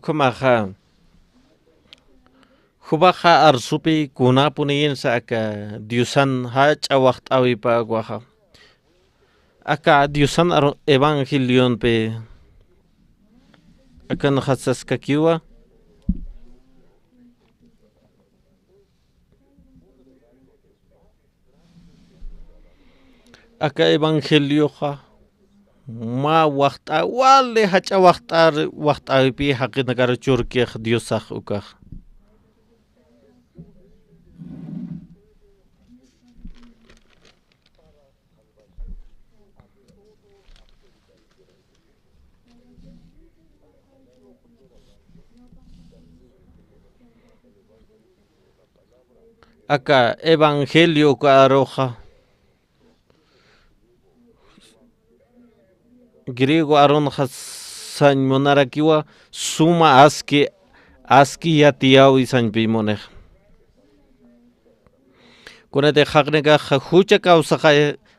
ukamaqa hubaqa arsupi kunapuniyin sa aka Diosan hach'awaqt'awipa waqa aka Diosan evangelionpi aka najasaskakiwa aka evangelioqa ma waqt'a wale hach'awaqt'awipi haqinakar churkiq Diosaq ukaq aka evangelio aroja griego aronja sañmonarakiwa suma aski yatiyawi sañpimonej kunate haqnega hucha causa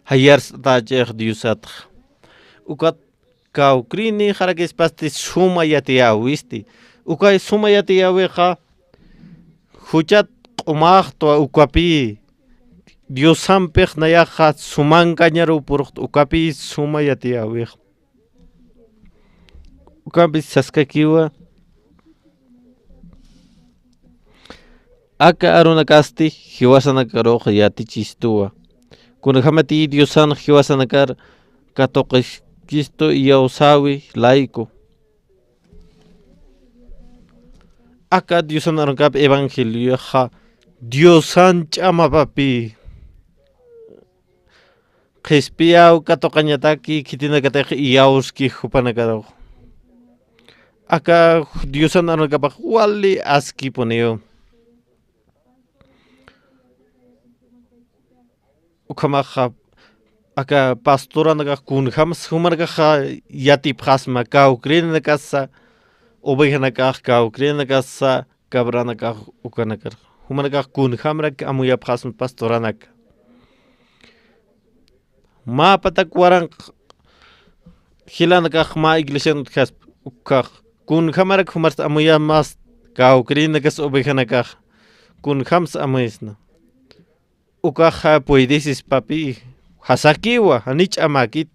hayars tajeh diusat ukat kaukrini harakes pasti suma yatiawisti ukay suma yatiaweja huchat qumaq to ukapi Diosampej nayaja suman cañaru por ukapi suma yatiawej ukapi saskakiwa aka aruna kasti hiwasana karo yati chistua kuna hamati diosan hiwasana kar katoqish kisto yausawi laico aka diosan arungap evangelio ha diosan chama papi Kespiau katokañataki kitinakatej iauski hupanakaro aka diosan arungapaj wali aski poneo ukamaja aka pastora naga kunjams humarga yati prasma kaukrin nakasa oveja nakaj kaukrin nakasa cabra nakaj ukanakar humarga kunjamra amuya prasma pastoranak ma patak warang hilanakaj ma iglesia nakaj ukaj kunjamra humars amuya mas kaukrin nakas oveja nakaj kunjams amuisna ukaja puedesis papi hasakiwa hanich amakit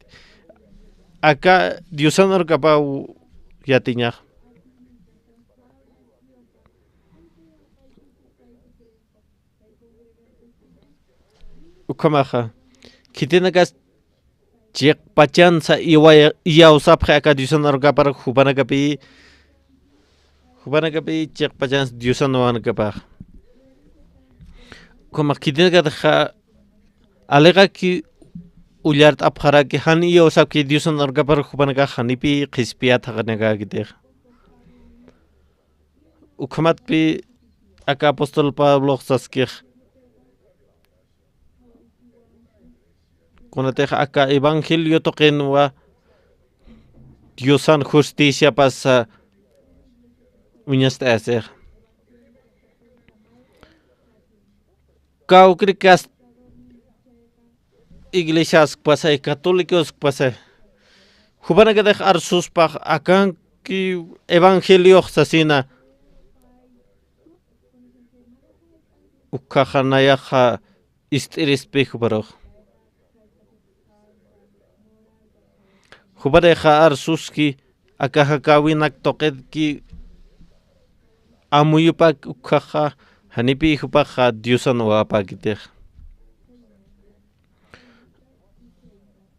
aka diosanor kapau yatiñaj ukamaja kitinakas chiq pachansa iyausapja aka diosanor kapar hupanakapi chiq pachans diosanor kapaj como kitinaga alega ki ullart apjara ki hani yosa ki diosan orgapar hupanaga hanipi qispiat haganaga gitej ukhamat pi aka apostol Pablo saskij kunatej aka evangelio toqenwa diosan justicia pasa uñasta hacer Kaukrikas iglesias pasay católicos pasay hubanagadej arsuspaj akan ki evangelio sasina ukajanayaja istirispejo baroj hubadeja arsuski akaja kawinak toqed ki amuyupak ukaja hanipi hupaja diosan wapakitej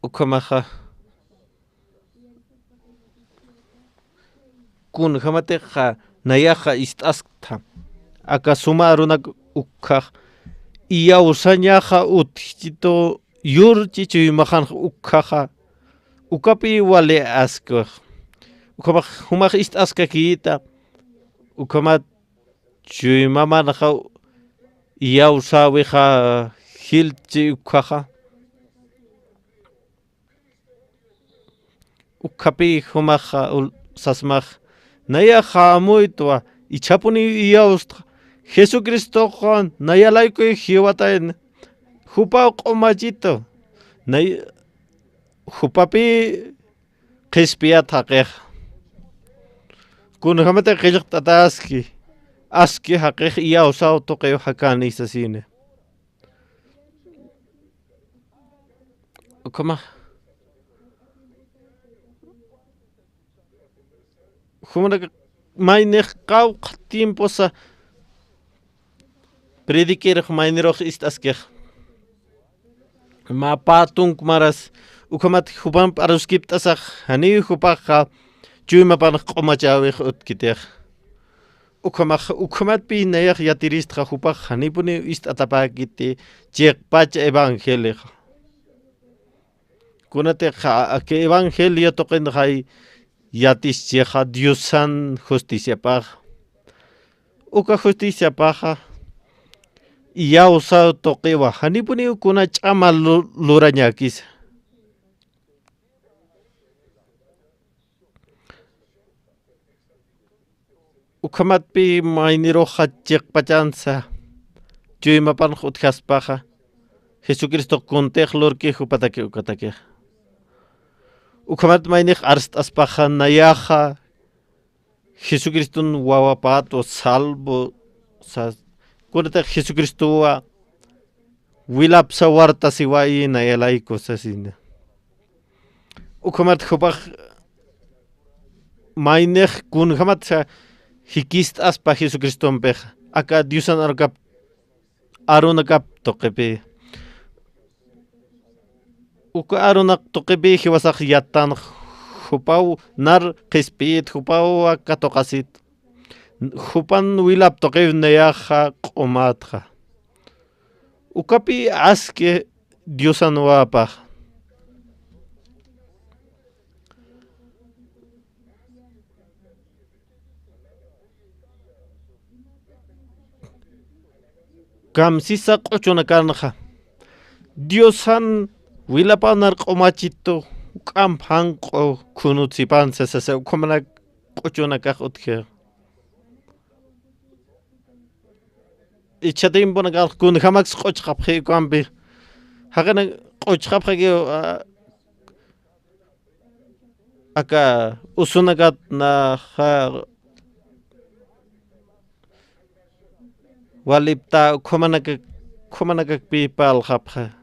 ukamaja kun hamateja nayaja istaskta aka sumarunak ukaj iyausañaja utchito yurchichu imajan ukaja ukapi wale askoj ukamaj humaj istaskakita ukamat Chuy mama naja iyausaweja hilchi ukaja ukapi humaja sasmaj nayaja muitwa ichapuni iyaustra Jesucristo Juan nayalaiko hiwataen hupa qomachito nay hupapi qispiat haqej kun hamate qillq tataski aski haqej iyausaw toqeyo hakani sasine ukama humana maynej qawq tiempo sa prediker mayniroj istaskej ma patung maras ukamat hupan paruskip tasaj hani hupaja chuyma pan qomachawej utkitej ukamat pi nayaj yatiristja hupaj hanipuni istatapakiti chiqpach evangelio kunate ke evangelio toqen hay yatis cheja diosan justicia paj uka justicia paja iya usado toqewa hanipuni kuna ch'ama lurañakis ukamatpi mayniroja chiqpachansa chuymapan utjaspaja Jesucristo contejlor que jupatake ukatake. Ukamat mainik arst aspaja nayaja Jesucristo wawapato salvo kurta Jesucristo wa wilap sawarta siwai nayalai kosasina. Ukamat jupaj mainik kun jamat sa hikist aspa Jesucristo peja. Aka Diusan arunakap tokepe. Uka arunak tokepe hiwasak yatan Hupau nar qespit hupau akatokasit. Hupan wilap tokev neyaja qomatja. Ukapi aske Diosan wapaj. Kamsisa qochona karnaja. Diosan wilapa nar qomachito kampanqo kunutsipan sese ukomana qochona kaqutke. Ichatim bonagal kun hamax qochqapje kambi. Hagana qochqapje aka usunagat na walipta komanaka pipal khapha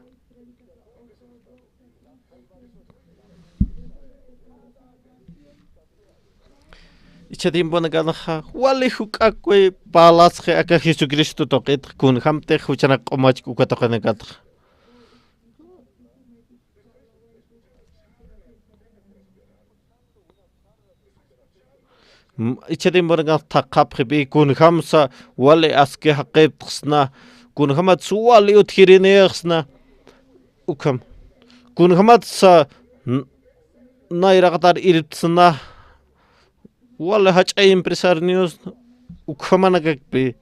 ichadim bonaganaha wali hukakwe palasche aka Jesucristo toqet kun hamte huchana qomach ukatoqanakat ichadim bonagan taqaphi kun hamsa wali aske haqib qsna kun hamat suwali uthirineersna ukam kun hamat sa nairaqtar irtsna wala hach empresarios ukamanakakpi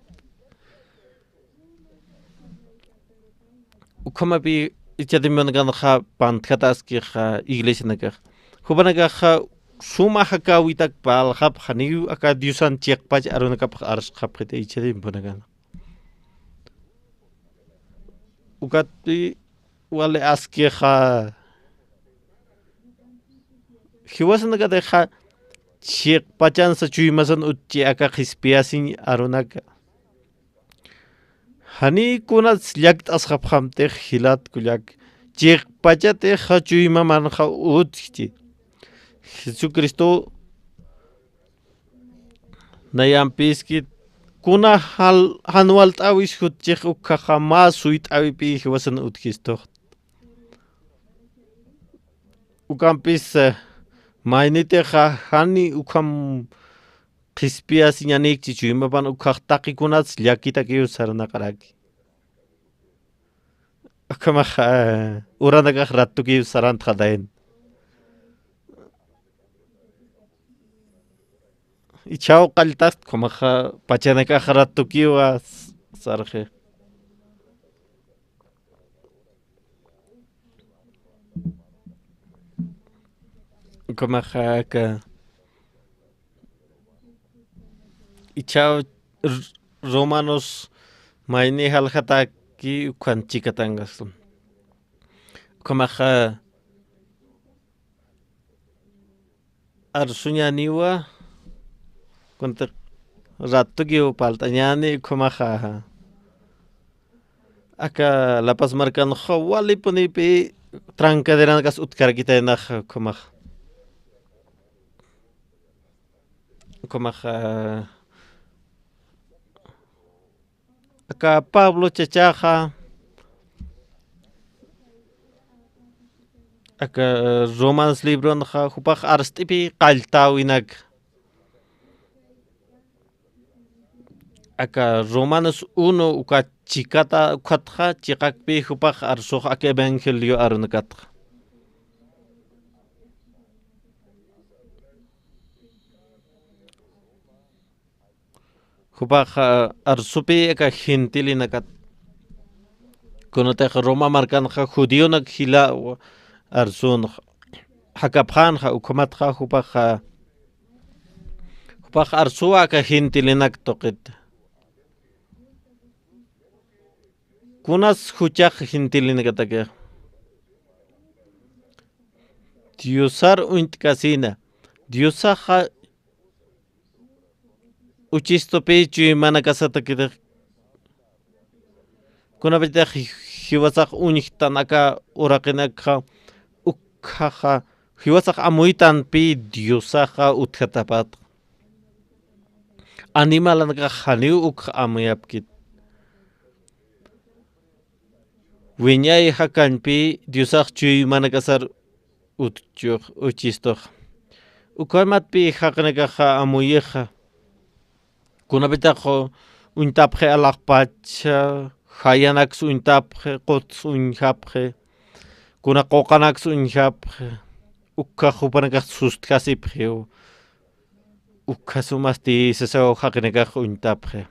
ukamapi ichadimangan kha pantkataski kha iglesia nakah hubanaka kha suma hakawitak pal khap khaniu aka Diusan chekpach arunakap ars khapite ichadimangan ukati wale aski kha hiwasanaka de kha chek pachan sa chuymasan uchi aka khispiasin arunaka hani kunat lyakt askhap khamte khilat kulyak chek pachate kha chuyma man kha utchi Jesucristo nayam piskit kuna hanwal tawis hutchek ukha khama suit awi pi hiwasan utkisto ukampis mainite kha hani ukam khispias yanik chichuma ban ukhaqtaqi kunats lyakita ki usarna qaraki akama urana ka rattu ki usaran khadain ichao qaltas koma pachana ka rattu ki wa sarje koma ka ichao Romanos maini halhata ki kwanchikatangas koma arsunyaniwa konta rattu ki paltañani koma aka La Paz marcan wali poni pe trancaderan gas utkar kita nak koma aka Pablo Chachaja aka Romans libron kha hupach arstipi qaltawinak aka Romanos 1 uka chikata ukhatja chikakpi hupach arsoh aka evangelio arunakat hupach arsupi aka gentilinakat konote Roma marcan kha judío nak hila arsun hakaphan kha ukumat kha hupach arsua aka gentilinak toqit kunas huchaq gentilinagataka Diosar uintkasina Diosaja uchisto pechu mana kasata kita kuna bita hiwasaq uñiktanaka uraqinaka ukhaja hiwasaq amuitan pi Diosaja utkatapat animalanaka haniu uk amuyapkit wiñay hakanpi Diosaq chuy mana kasar utchuq uchistoq ukaymatpi haqnakaja amuyeja kunapitaqa untapje alaqpacha hayanaks untapje quts unjapje kuna qoqanaks unjapje ukka hupanakaq sustkasipje ukka sumasti sesao haqnakaq untapje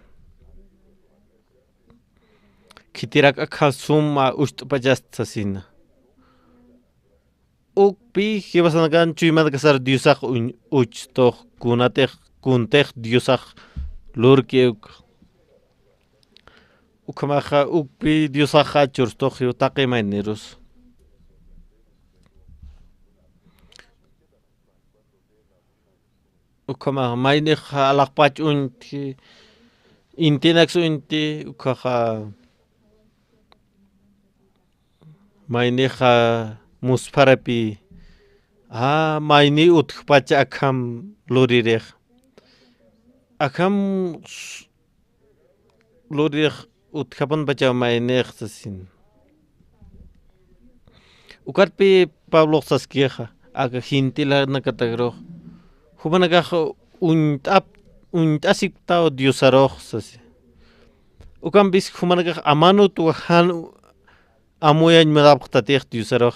kitirak akha suma ustpajastasina ukpi hiwasanakan chuymanta kasar Diosaq uchtoq kunateq kunteq Diosaq lurki ukamaja ukpi Diosaja churstoq taqi maineros ukama maineja alaqpach unti intinax unti ukaja maineja musparapi maini utkpacha akam lurirej akam lurirej utkapan pacha mainej sasin ukarpi Pablo saskieja aga hintila nakatagro hubanakaja untasiptao Diosaroj sasi ukam bis hubanakaja amanu tuhan amuyan madapqtatej Diosaroj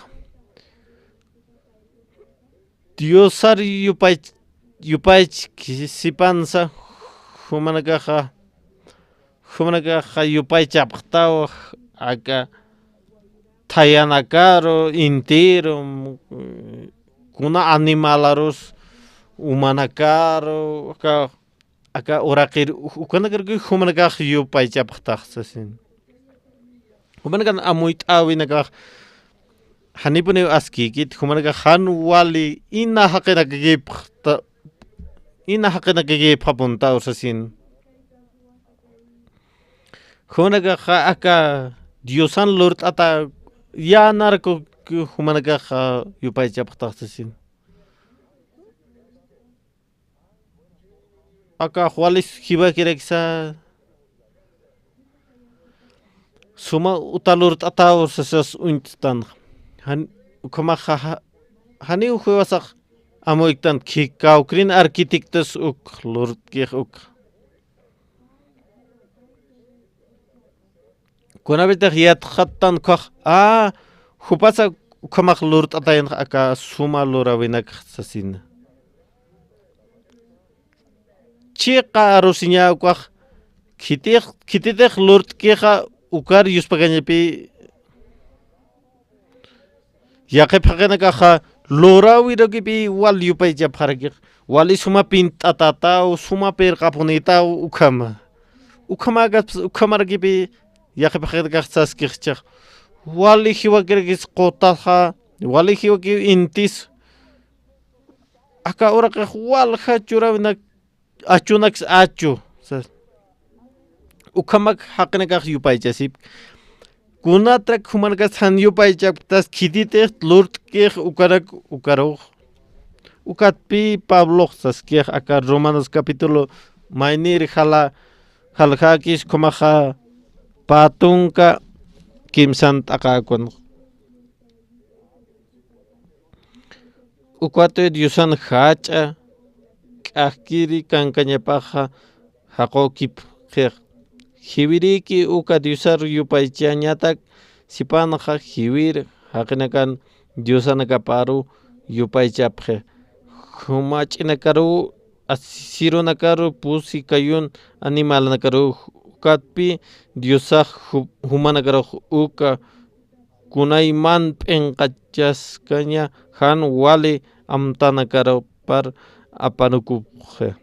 Diosar yupaych kisipansa humanakaja yupaychapqtaw aka tayanakaro intiro kuna animalaros humanakaro aka uraqir ukanakar humanakaja yupaychapqtaj sasin humanakan amuyt'awinakaj hanipuni askikit humanaka han wali ina haqinakikipqa puntaw sasin humanaka aka Diosan lurt'ata yanarko humanaka yupaychapqtaj sasin aka walis hibakireksa suma utalurt'ataw sasas unt'tan ukamaja hani ujuewasaq amuyktan kikawkrin arquitectos uk lurtkej uk kunapitaq yatqatan kaq hupasa ukamaq lurt'atayan aka suma lurawinakaq sasina chiqa arusiñawkaq kititeq lurtkeja ukar yuspakañapi yaqipaqinakaja lorawirokipi wal yupaychapqarkiq wali suma pint'atataw suma pirqapunitaw ukamarkipi yaqipaqinakaq saskiqchaq wali hiwakirkis qotaja wali hiwaki intis aka uraqaq walja churawinak achunakis achu ukamak haqinakaq yupaychasip kunatrak humankas han yupaychaptas kititeq lurtkej ukaruq ukatpi Pablo saskej aka Romanos capítulo mainir haljakis kumaja patunka kimsant akakun ukwate Diosan hacha k'ajkiri kankañapaja haqokip qej hiwiriki uka Diosar yupaychañatak sipanaja hiwir haqinakan Diosanakaparu yupaychapje humach'inakaru asirunakaru pusi kayun animalnakaru ukatpi Diosaj humanakaruj uka kunayman p'inqachaskaña han wali amtanakaru par apanukupje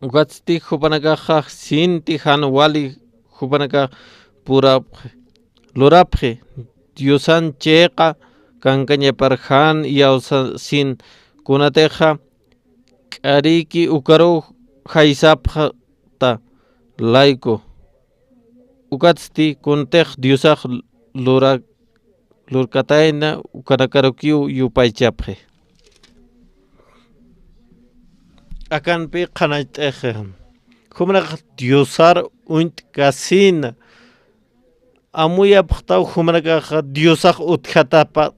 ukatsti hupanakajaj sinti han wali hupanaka pura lurapje Diosan cheqa kankaña parjan yawsa sin kunateja k'ariki ukaru haysapja ta laiko ukatsti kuntej Diosaj lurkataina ukanakarukiu yupaychapje akanpi qanayt'eje humraq Diosar unt kasina amuyapaqtaw humraqaqa Diosaq utqatapa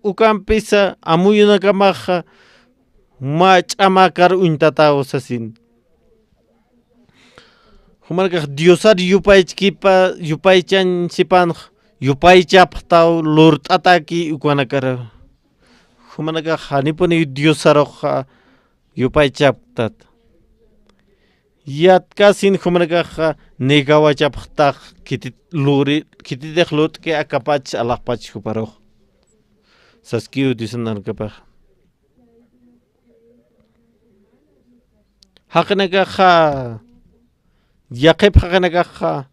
ukanpisa amuyunakamaqa ma ch'amakar untata usasin humraqaq Diosar yupaychansipan yupaychapaqtaw lurt'ataki ukanakara humraqaq hanipuni Diosaroqqa yupaychaptat yatkasin humraqaqa negawachapaqtaq kititej lut'ki akapach alaqpach huparuq saskiu Diosanarkapaq haqnaqaqa yaqip haqnaqaqa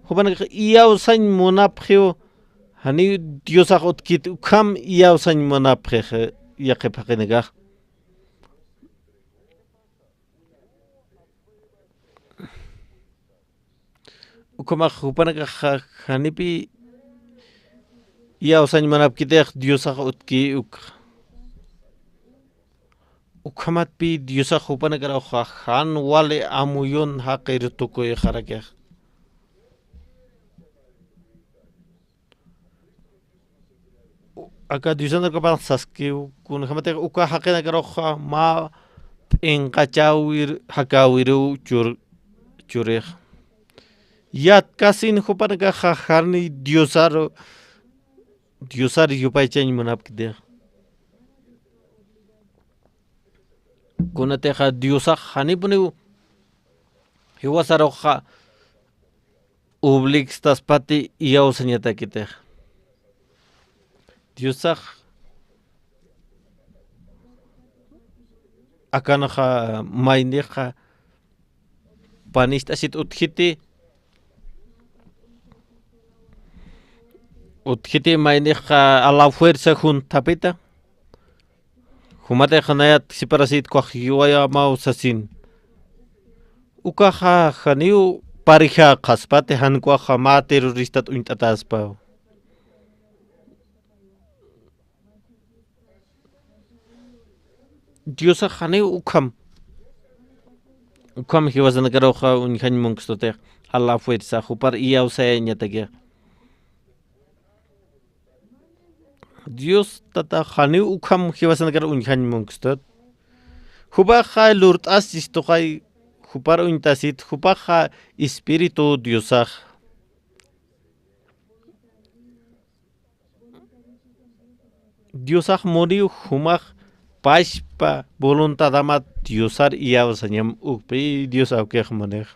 humraqaq iyawsañ munapqiu hani Diosaq utkit ukham iyawsañ munapqij yaqip haqnaqaq ukamaq hupanaqaq hanipi iyawsañ munapkitej Diosaq utki ukamatpi Diosaq hupanaqaraqqa han wali amuyun haqir tukuy qarakej aka Diosanarkapaq saskiw kunahamatej uka haqinaqaraqqa ma p'inqachawir hakawiru churiq yatkasin hupanaqaqa hani Diosar yupaychañ munapkitej kunateqa Diosaq hanipuni hiwasaroqqa obligastaspati iyawsañatakitej Diosaq akanaqa mayniqa panishtasit utkiti mayniqa a la fuerza juntapita humateqa nayat siparasit kuaj yuwayamawsasin ukaqa haniu pareja qaspati hankuaqa ma terrorista t'unt'ataspa Diosaq haniu ukham hiwasanakaruqa unqañmunkistotiq a la fuerza hupar iyawsayañatakiq Dios tata haniu ukham hiwasanakar unqañmunkistot hupaqa lurt'asis tuqay hupar untasit hupaqa espiritu Diosaq Diosaq muriw humaq pashpa voluntadamat Diosar iyawsañam ukpi Dios awqiq manej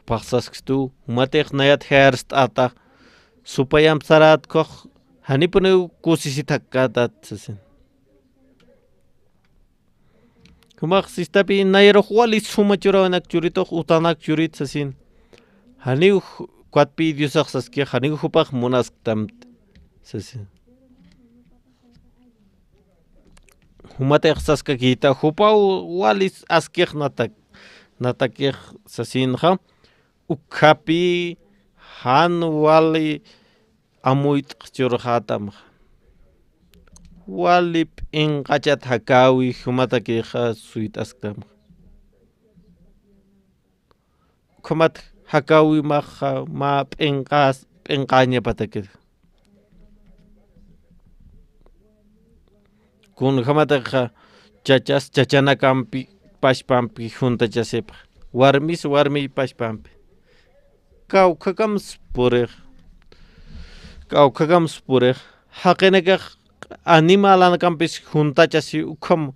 paqsaskistu humateq nayat herst'ataq supayam sarat koq hanipuni kusisit hakkatat sasin humaq sistapi nayaruq wali suma churawanak churituq utanak churit sasin haniw kuatpi Diosaq saskiq haniw hupaq munasqtamt sasin humateq saskakita hupaw walis askiq natakiq sasinqa ukhapi han wali amuyt'q churaqatam wali p'inqachat hakawi humatakiqa suyt'asqtam ukhamat hakawi maqa ma p'inqañapatakir kunhamataqa chachanakampi pashpampi juntachasipaq warmi pashpampi kawkhakams puriq haqinakaq animalanakanpis juntachasi ukham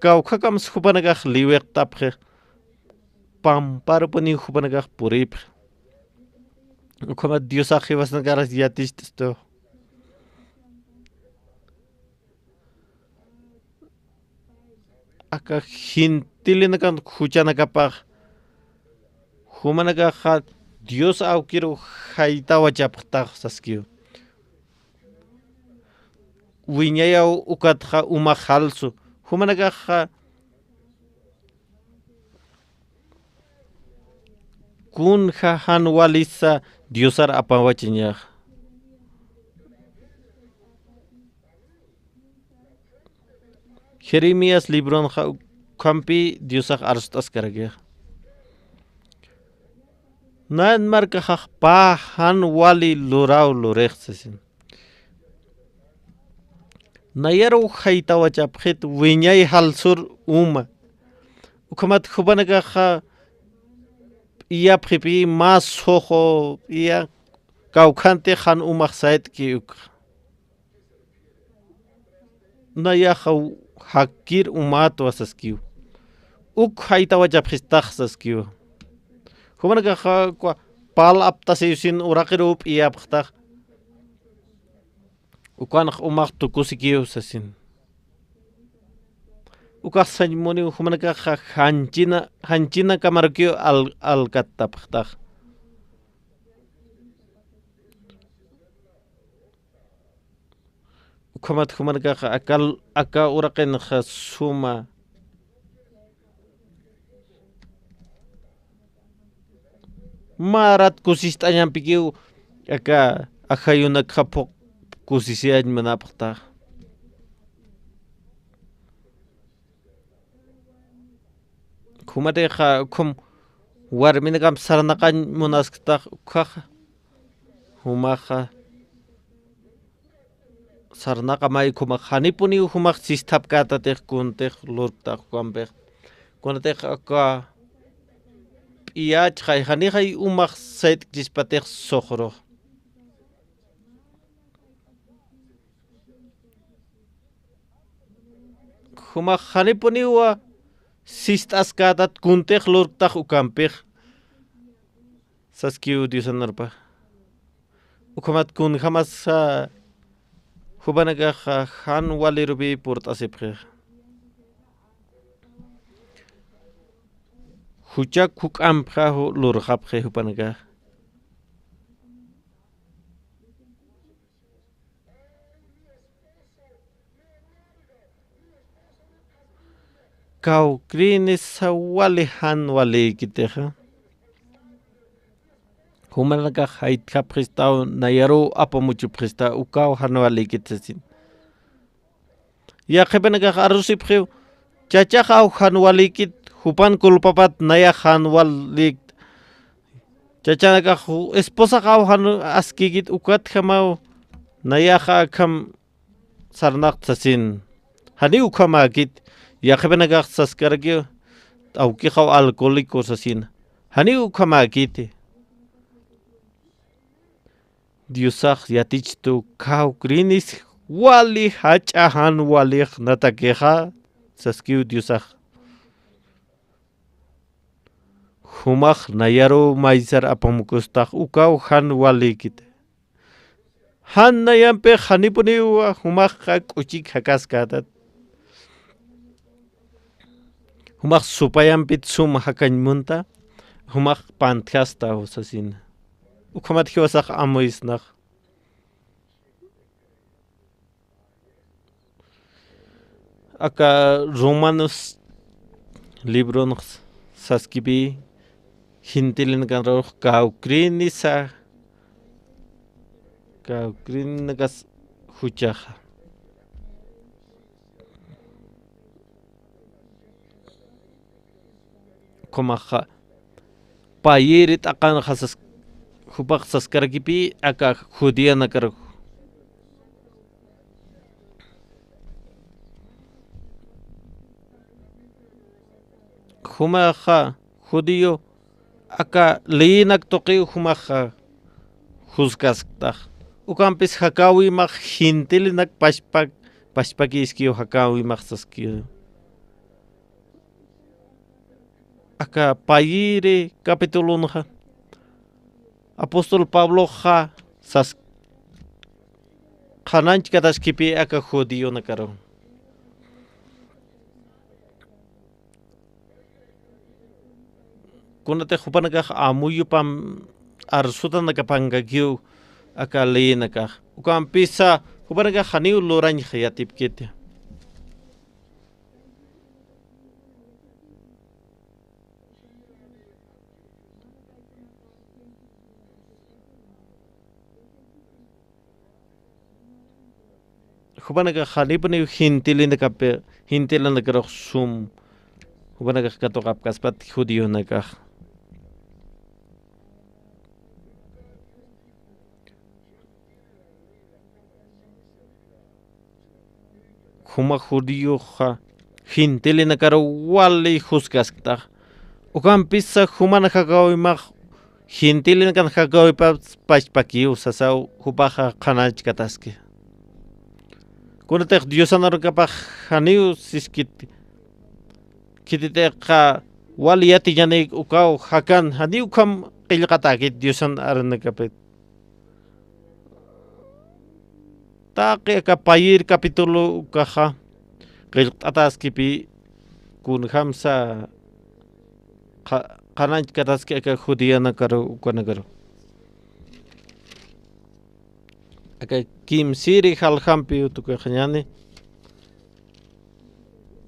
kawkhakams hupanakaq liwiqtapqi pamparupuni hupanakaq puripq ukhama Diosaq hiwasanakaras yatishtisto aka hintilinakan huchanakapaj humanakaja Dios awkiru haytawachaptaj saskiu wiñayaw ukatja uma halsu humanakaja kunja han walisa Diosar apawachiñaj Jeremías libron kampi Diosaj arstas karagej nan markajaj pa han wali luraw lurejtsasin nayaru haytawachapjit wiñay halsur uma ukamat hubanakaja iya pripi mas hojo iya kaukante han umaj sait ki nayaja hakir umato asaskiu haytawachapjistaj saskiu humanakaja pal aptasiyusin uraqirup iyapjtaj ukanaj umaj tukusikiu sasin ukaj sañmuni humanakaja hanchina kamarkiu alkatapjtaj ukamat humanakaja aka uraqinja suma marat kusist'añanpikiw aka ajayunakja kusisiañ manapjtaj humateja warminakam sarnaqañ munasqtaj ukjaja humaja sarnaqa maykumaq hanipuni humaq sistapkatatej kuntej lurktaj Juanpej kunatej aka p'iyachjay hanijay umaq sayt'kichpatej sojroj humaq hanipuniwa sist'askatat kuntej lurktaj ukanpej saskiw Diosanarpaj ukamat kunjamas hubanakaja han walirupi purt'asipjej huchak huk'anpja lurjapje hupanakaj kawkrini sawali han walikiteja humanakaj haytjapjista nayaru apamuchupjista ukaw han walikitsasin yaqepanakaj arrusipjew chachajaw han walikit hupan kulpapat naya han walik chachanakaj esposajaw han askikit ukatjamaw nayaja akam sarnaqtsasin hani ukamakit yaqepanakaj saskarkiw awkijaw alcohólico sasin hani ukamakiti Diosaj yatichtu kawkrinis wali hach'ajan walij natakeja saskiw Diosaj humaq nayaru maysar apamukustaj ukaw han walikit han nayanpej hanipuniwa humaqqa k'uchik hakaskatat humaq supayanpit suma hakañmunta humaq pantjasta sasin ukamat jiwasaj amuysnaj aka Romanos libron saskipi hintilinkanroj kawkrinisa kawkrinakas huchaja komaja payirit aqanja hupaq saskarkipi aka judíanakaraj humaja judío aka leyinak toqiw humaja juzgastaj ukanpis hakawimaq hintilinak pashpakiskiw hakawimaq saskiw aka payiri capitulunja apóstol Pablo sas hananch katashkipi aka judío nakaro kunate hupanakaj amuyupam arsutanakapankakiu akalinakaj ukan pisa hupanakaj haniu lurañja yatipkiti. Hupanakaj hanipani hintilinakape hintilanakaj sum hupanakaj katokapkaspat judíonakaj. Huma judíoja hintilinakaj wali juzgasktaj. Ukan pisa humanakajawimaj hintilinakaj jakawipas pachpakiu sasau hupaja qanachkataski. Kunatej Diosanarukapaj haniu siskiti kititeqa wali yatillani ukaw hakan haniu kam qillqatakit Diosan aranakapet. Taqi kapayir capítulo ukaja qillqataskipi kun hamsa qanachkataski aka judianakaru ukanakaru. Aka kimsiri halhampi utukajñani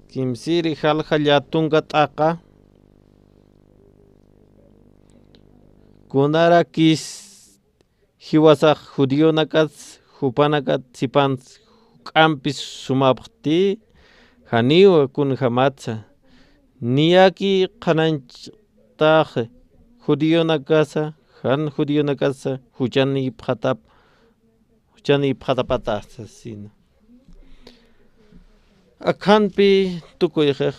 kimsiri halhallatunga t'aqa kunara kis hiwasaq judionakas hupanakat sipans k'ampis sumapqti haniwa kun hamatsa niyaki qananchtaj judionakasa han judionakasa huchani phatap huchani phatapatasa sino akanpi tukuyej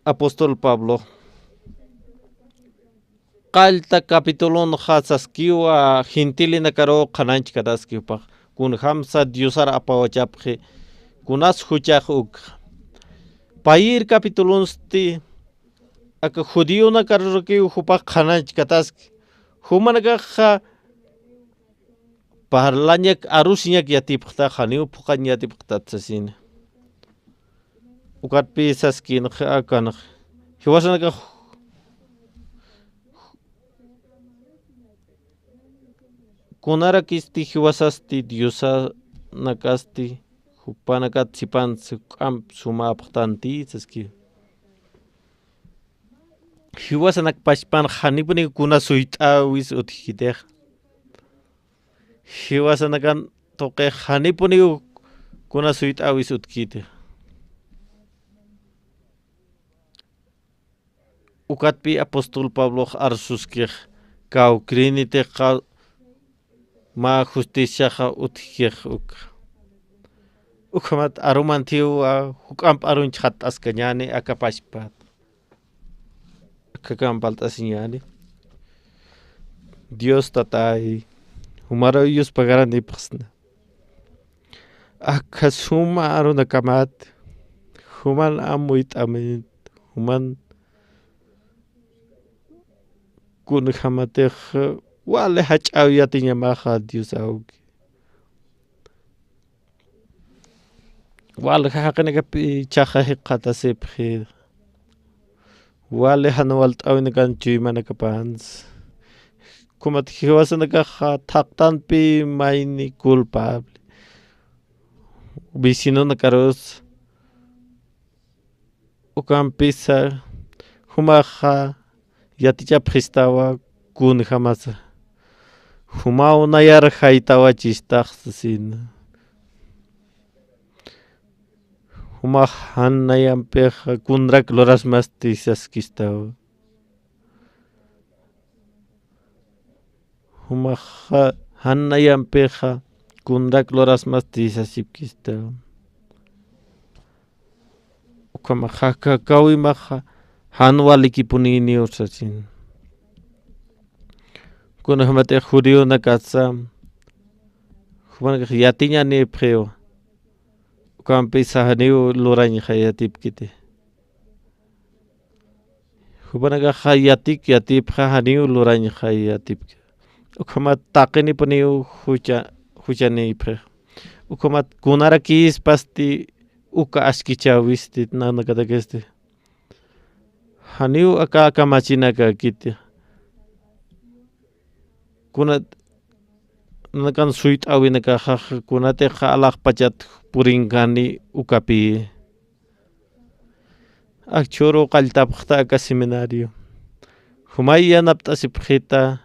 apóstol Pablo qalta capítulo hasaskiwa hintilinakaro qananchkataskipa kun hamsa diosar apawachapji kunas huchaj uk payir capítulonsti aka judionakaruki hupaj qananchkataski humanakaja parlañak arusñak yatipqta haniu puqan yatipqtatsasina ukatpi saskin akanaj hiwasanakaj kunara kisti hiwasasti diosanakasti hupanakat sipans k'amp sumapqtanti saski hiwasanak pachpan hanipuni kuna suyt'awis utkitej hiwasanakan toqej hanipuni kuna suyt'awis utkitej ukatpi apóstol Pablo arsuskej kawkriniteqa ma justiciaja utkej ukamat arumantiwa huk'amp arunchhat askañani akapashpat akakambalt'asiñani Dios tatay humaravillus pagaranipaqsna aka suma arunakamat human amuyt'amit human kun hamatej wale hach'aw yatiñamaja Dios awki wale haqinakapi chajaji qatasipji wale hanawalt'awinakanchu imanakapans kumat hiwasanakaja thaqtanpi mayni culpable vicinonakaros ukanpisa humaja yatichapjistawa kun hamasa humaw nayar haytawachistaqsina huma hannayanpiqa kunrak lorasmasti saskistawa huma hannayanpiqa kunrak lorasmasti sasipkistawa ukamaja kawimaja hanwalikipuni ursasin kuna hamate judío nakatsa humanaka yatiñani pjeo ukampi sahaniu lurañja yatipkiti humanaka yatipja haniu lurañja yatipki ukamat taqini puniu huchani pje ukamat kunara kispasti uka ashkichawisti nanakatakesti Haniu aka machina ka kiti. Kunat nakan suit awin ka kunate khalak pachat puringani ukapi. Akchoro kaltapkhta ka seminario. Humaya napta sipkhita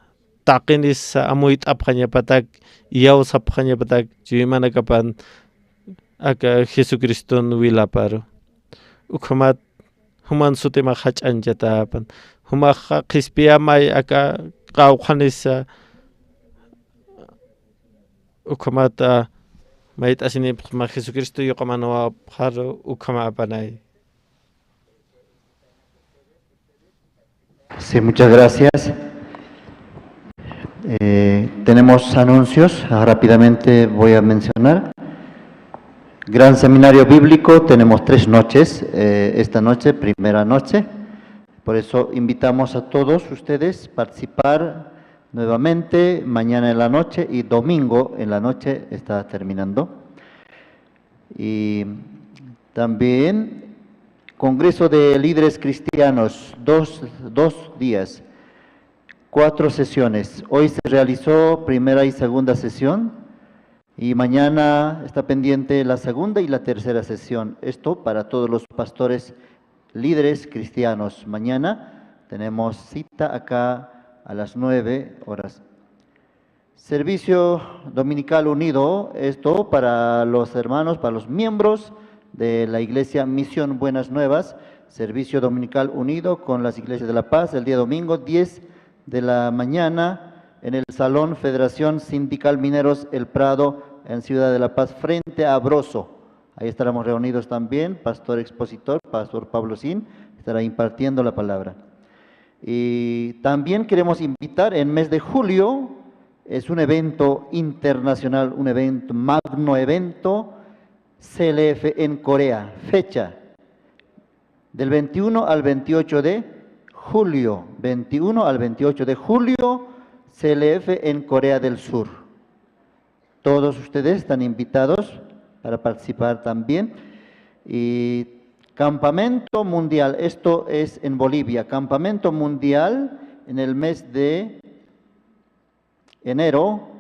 taqinis amuit apkhanya patak yaw sapkhanya patak jimana kapan aka Jesucriston wilaparo. Ukhamat human sutema khach anjatapan. Huma khispia mai aka qawkhanisa ukhamata mait asini ma Jesucristo yoqamanawa pharo ukhama apanay. Sí, muchas gracias. Tenemos anuncios, rápidamente voy a mencionar. Gran Seminario Bíblico, tenemos 3 noches, esta noche, primera noche. Por eso invitamos a todos ustedes a participar nuevamente mañana en la noche y domingo en la noche está terminando. Y también Congreso de Líderes Cristianos, 2 días, 4 sesiones. Hoy se realizó primera y segunda sesión y mañana está pendiente la segunda y la tercera sesión. Esto para todos los pastores líderes cristianos. Mañana tenemos cita acá a las 9 horas. Servicio Dominical Unido, esto para los hermanos, para los miembros de la Iglesia Misión Buenas Nuevas, Servicio Dominical Unido con las Iglesias de La Paz, el día domingo, 10 de la mañana, en el Salón Federación Sindical Mineros El Prado, en Ciudad de La Paz, frente a Broso. Ahí estaremos reunidos también, pastor expositor, pastor Pablo Sin, estará impartiendo la palabra. Y también queremos invitar en mes de julio, es un evento internacional, un evento, magno evento, CLF en Corea, fecha del 21 al 28 de julio, 21 al 28 de julio, CLF en Corea del Sur. Todos ustedes están invitados para participar también. Y Campamento Mundial, esto es en Bolivia, Campamento Mundial en el mes de enero,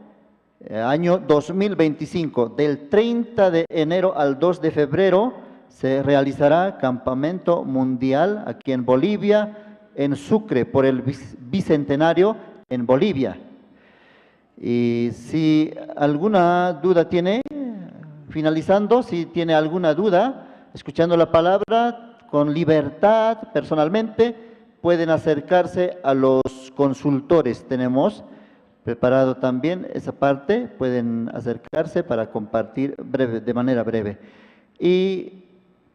año 2025, del 30 de enero al 2 de febrero se realizará Campamento Mundial aquí en Bolivia, en Sucre, por el bicentenario en Bolivia. Y si alguna duda tiene, finalizando, si tiene alguna duda, escuchando la palabra con libertad personalmente, pueden acercarse a los consultores. Tenemos preparado también esa parte, pueden acercarse para compartir de manera breve. Y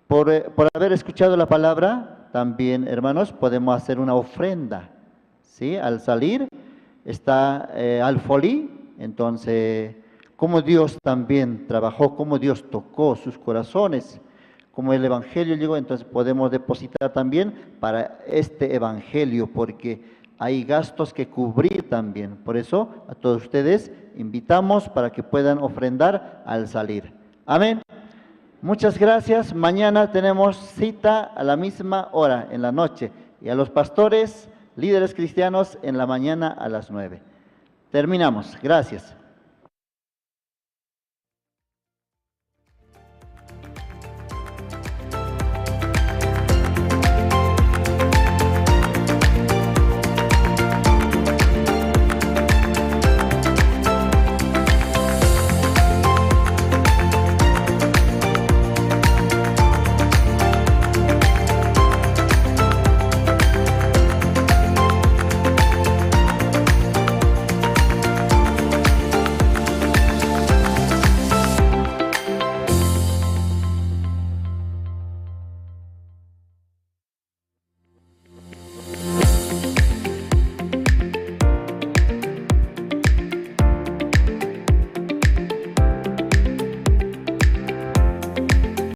por haber escuchado la palabra, también, hermanos, podemos hacer una ofrenda, ¿sí? Al salir está alfolí, entonces, cómo Dios también trabajó, cómo Dios tocó sus corazones, como el Evangelio llegó, entonces podemos depositar también para este Evangelio, porque hay gastos que cubrir también. Por eso, a todos ustedes invitamos para que puedan ofrendar al salir. Amén. Muchas gracias. Mañana tenemos cita a la misma hora, en la noche. Y a los pastores, líderes cristianos, en la mañana a las 9. Terminamos. Gracias.